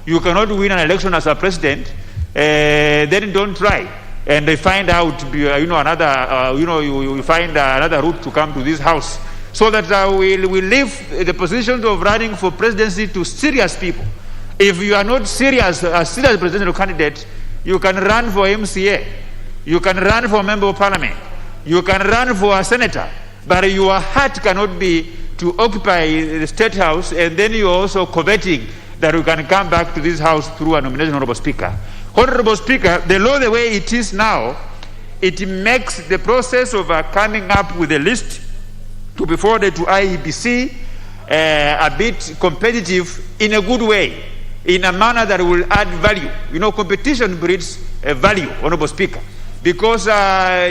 you cannot win an election as a president, then don't try. And they find out, you find another route to come to this house, so that we leave the positions of running for presidency to serious people. If you are not serious, a serious presidential candidate, you can run for MCA, you can run for member of parliament, you can run for a senator, but your heart cannot be to occupy the state house, and then you are also coveting that you can come back to this house through a nomination, Honorable Speaker. Honorable Speaker, the law the way it is now, it makes the process of coming up with a list to be forwarded to IEBC a bit competitive in a good way, in a manner that will add value. You know, competition breeds value, Honorable Speaker, because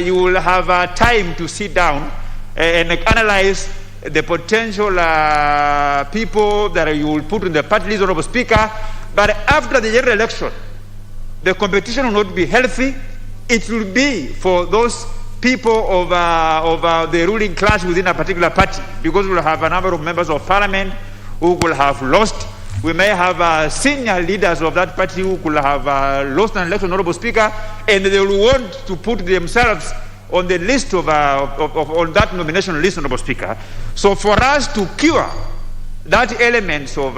you will have time to sit down and analyze the potential people that you will put in the party list, Honorable Speaker. But after the general election, the competition will not be healthy. It will be for those people of the ruling class within a particular party, because we will have a number of members of parliament who will have lost. We may have senior leaders of that party who could have lost an election, Honorable Speaker, and they will want to put themselves on the list on that nomination list, Honorable Speaker. So for us to cure that element of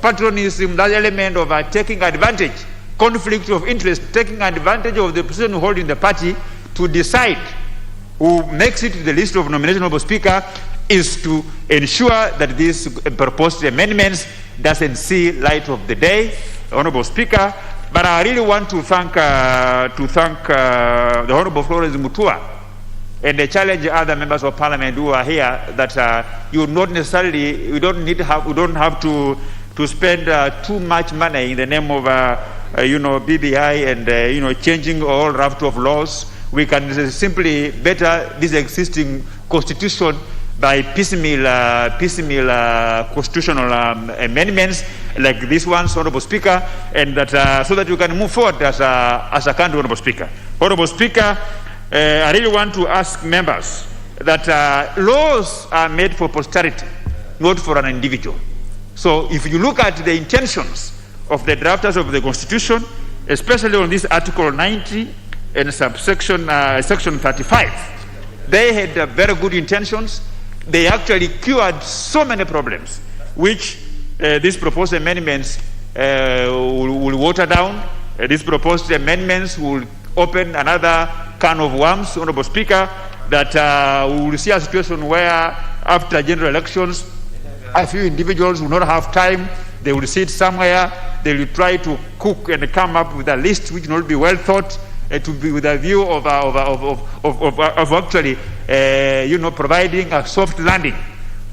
patronism, that element of taking advantage, conflict of interest, taking advantage of the position holding the party to decide who makes it to the list of nomination, Honorable Speaker, is to ensure that these proposed amendments doesn't see light of the day, Honorable Speaker. But I really want to thank the Honorable Florence Mutua and challenge other members of Parliament who are here that you don't have to spend too much money in the name of BBI and changing all raft of laws. We can simply better this existing constitution by piecemeal constitutional amendments like this one, Honorable Speaker, and that so that you can move forward as a country, Honorable Speaker. Honorable Speaker, I really want to ask members that laws are made for posterity, not for an individual. So if you look at the intentions of the drafters of the Constitution, especially on this Article 90 and Section 35, they had very good intentions. They actually cured so many problems, which these proposed amendments will water down. These proposed amendments will open another can of worms, Honorable Speaker, that we will see a situation where after general elections, a few individuals will not have time. They will sit somewhere. They will try to cook and come up with a list which will not be well thought, to be with a view of actually, providing a soft landing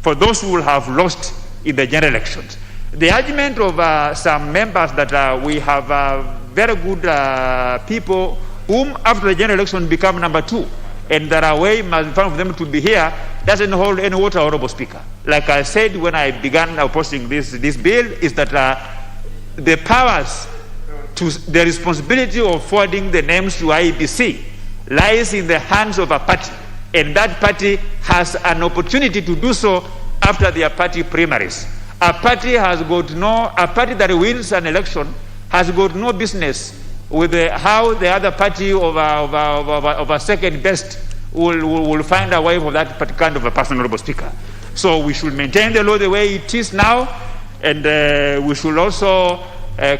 for those who will have lost in the general elections. The argument of some members that we have very good people whom after the general election become number 2. And there are ways for them to be here doesn't hold any water, Honorable Speaker. Like I said when I began opposing this bill, is that the powers to the responsibility of forwarding the names to IEBC lies in the hands of a party, and that party has an opportunity to do so after their party primaries. A party that wins an election has got no business with how the other party of a second best will find a way for that kind of a person, Honorable Speaker. So we should maintain the law the way it is now, and we should also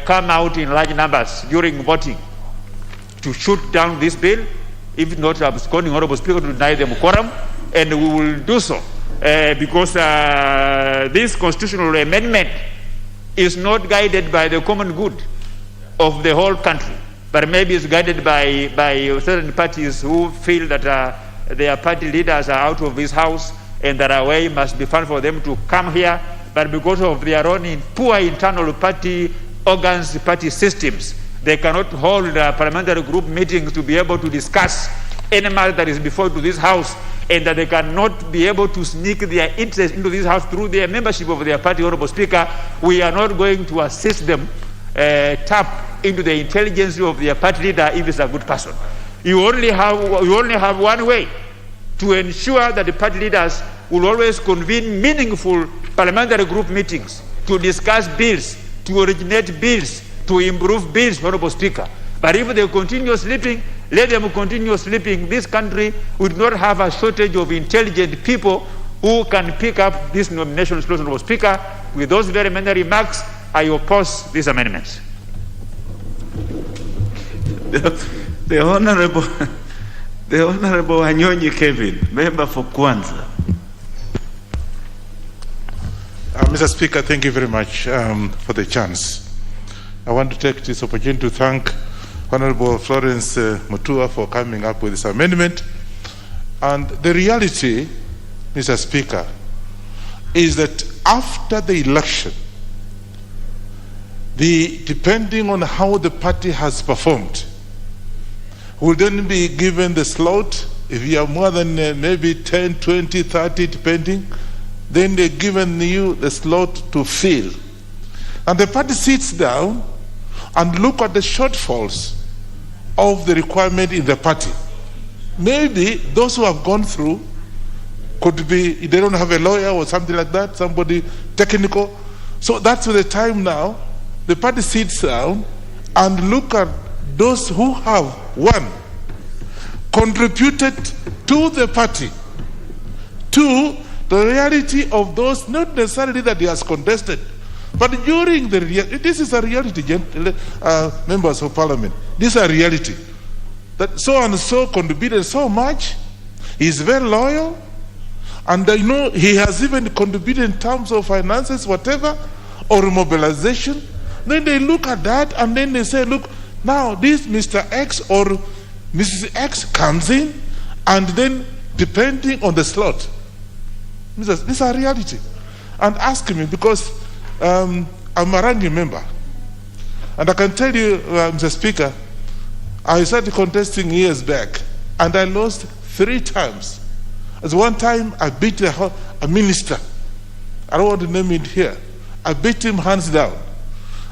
come out in large numbers during voting to shoot down this bill, if not absconding, Honorable Speaker, to deny them quorum, and we will do so because this constitutional amendment is not guided by the common good of the whole country, but maybe it's guided by certain parties who feel that their party leaders are out of this house and that a way must be found for them to come here, but because of their own poor internal party organs, party systems, they cannot hold parliamentary group meetings to be able to discuss any matter that is before to this house, and that they cannot be able to sneak their interest into this house through their membership of their party, Honorable Speaker. We are not going to assist them tap into the intelligence of their party leader if it's a good person. You only have one way to ensure that the party leaders will always convene meaningful parliamentary group meetings to discuss bills, to originate bills, to improve bills, Honorable Speaker. But if they continue sleeping, let them continue sleeping. This country would not have a shortage of intelligent people who can pick up this nomination clause, Honorable Speaker. With those very many remarks, I oppose these amendments. The Honorable Anyonyi Kevin, member for Kwanza. Mr. Speaker, thank you very much for the chance. I want to take this opportunity to thank Honorable Florence Mutua for coming up with this amendment. And the reality, Mr. Speaker, is that after the election, depending on how the party has performed, will then be given the slot. If you have more than maybe 10, 20, 30, depending, then they're given you the slot to fill. And the party sits down and look at the shortfalls of the requirement in the party. Maybe those who have gone through could be, they don't have a lawyer or something like that, somebody technical. So that's the time now, the party sits down and look at those who have, one, contributed to the party, two, the reality of those, not necessarily that he has contested, but during the this is a reality, members of parliament. This is a reality. That so and so contributed so much, he is very loyal, and I know he has even contributed in terms of finances, whatever, or mobilization. Then they look at that and then they say, look, now this Mr. X or Mrs. X comes in, and then depending on the slot, this is a reality. And ask me, because I'm a ranking member, and I can tell you, Mr. Speaker, I started contesting years back, and I lost 3 times. As one time, I beat a minister. I don't want to name it here. I beat him hands down.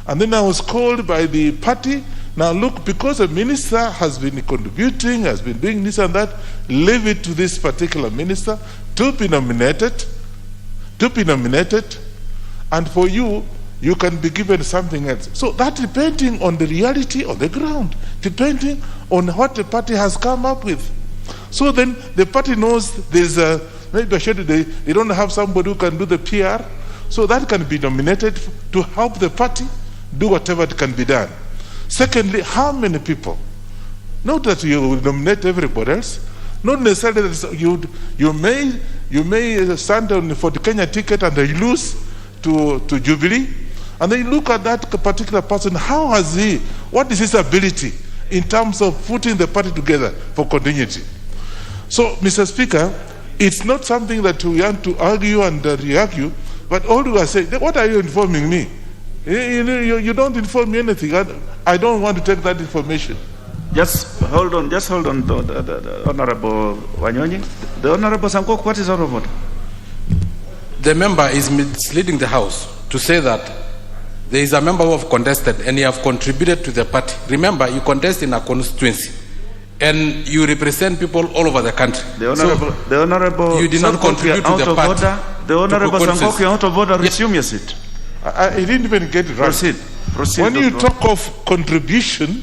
And then I was called by the party. Now look, because a minister has been contributing, has been doing this and that, leave it to this particular minister to be nominated, and for you, you can be given something else. So that depending on the reality on the ground, depending on what the party has come up with. So then the party knows there's maybe they don't have somebody who can do the PR, so that can be nominated to help the party do whatever it can be done. Secondly, how many people? Not that you will nominate everybody else, not necessarily that you may stand on for the Kenya ticket and you lose to Jubilee, and then you look at that particular person, how has he, what is his ability in terms of putting the party together for continuity? So, Mr. Speaker, it's not something that we want to argue and re-argue, but all we are saying, what are you informing me? You don't inform me anything. I don't want to take that information. Just hold on, the Honorable Wanyonyi. The Honorable Sankok, what is out of order? The member is misleading the House to say that there is a member who have contested and you have contributed to the party. Remember, you contest in a constituency and you represent people all over the country. The Honorable you did not contribute to the party. The Honorable Sankok, you're out of order. Resume your seat. I didn't even get it right. Proceed. When you talk of contribution,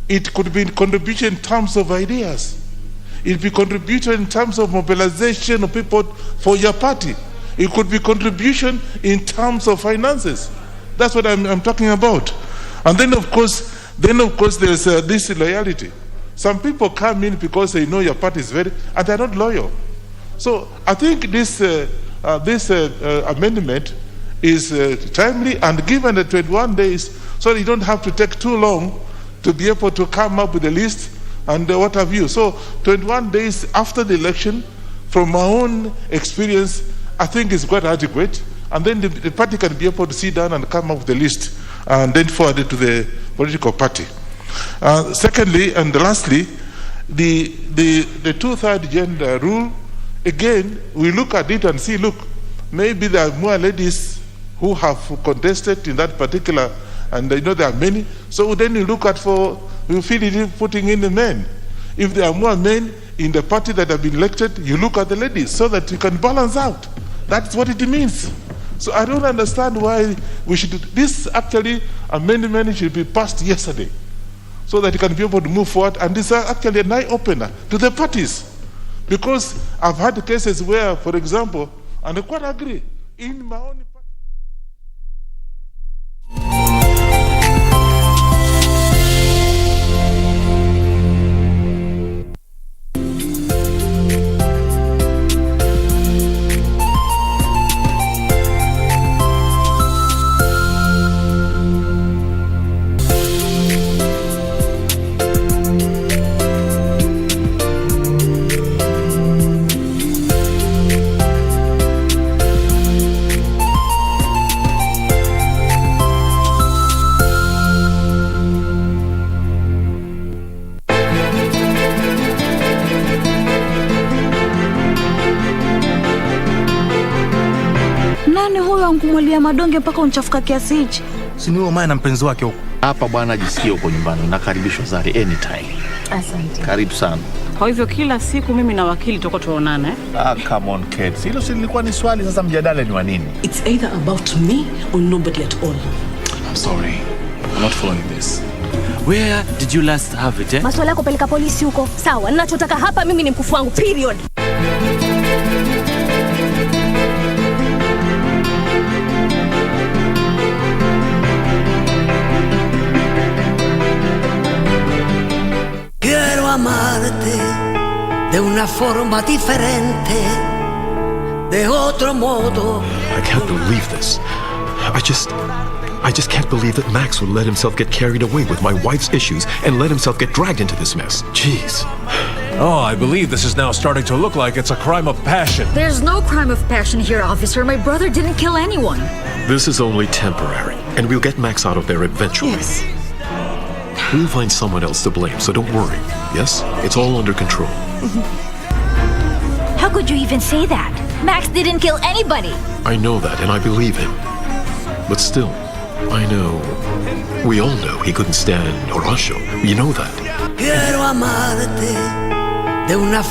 it could be contribution in terms of ideas. It could be contribution in terms of mobilization of people for your party. It could be contribution in terms of finances. That's what I'm talking about. And then of course there's this loyalty. Some people come in because they know your party is and they're not loyal. So I think this amendment is timely and given the 21 days, so you don't have to take too long to be able to come up with a list and what have you. So 21 days after the election, from my own experience, I think is quite adequate. And then the party can be able to sit down and come up with a list and then forward it to the political party. Secondly, and lastly, the 2/3 gender rule, again, we look at it and see, look, maybe there are more ladies who have contested in that particular, and there are many. So then you look at you feel it is putting in the men. If there are more men in the party that have been elected, you look at the ladies so that you can balance out. That's what it means. So I don't understand why we should do this. Actually, amendment should be passed yesterday so that you can be able to move forward. And this is actually an eye-opener to the parties. Because I've had cases where, for example, and I quite agree, in my own party. Kumwalia madonge mpaka unchafuka kiasi hichi. Si ni wewe maana mpenzi wake huko. Hapa bwana, jisikie huko nyumbani, unakaribishwa Zari anytime. Asante. Karibu sana. Kwa hivyo kila siku mimi na wakili tutakuwa tuonana Come on kids. Hilo si lilikuwa ni swali, sasa mjadala ni wa nini? It's either about me or nobody at all. I'm sorry. I'm not following this. Where did you last have it, Maswala yako peleka polisi huko. Sawa, ninachotaka hapa mimi ni mkufu wangu, period. Quiero amarte de una forma diferente, de otro modo. I can't believe this. I just can't believe that Max would let himself get carried away with my wife's issues and let himself get dragged into this mess. Jeez. Oh, I believe this is now starting to look like it's a crime of passion. There's no crime of passion here, officer. My brother didn't kill anyone. This is only temporary, and we'll get Max out of there eventually. Yes. We'll find someone else to blame, so don't worry. Yes? It's all under control. How could you even say that? Max didn't kill anybody. I know that, and I believe him. But still, I know. We all know he couldn't stand Horacio. You know that. Quiero amarte de una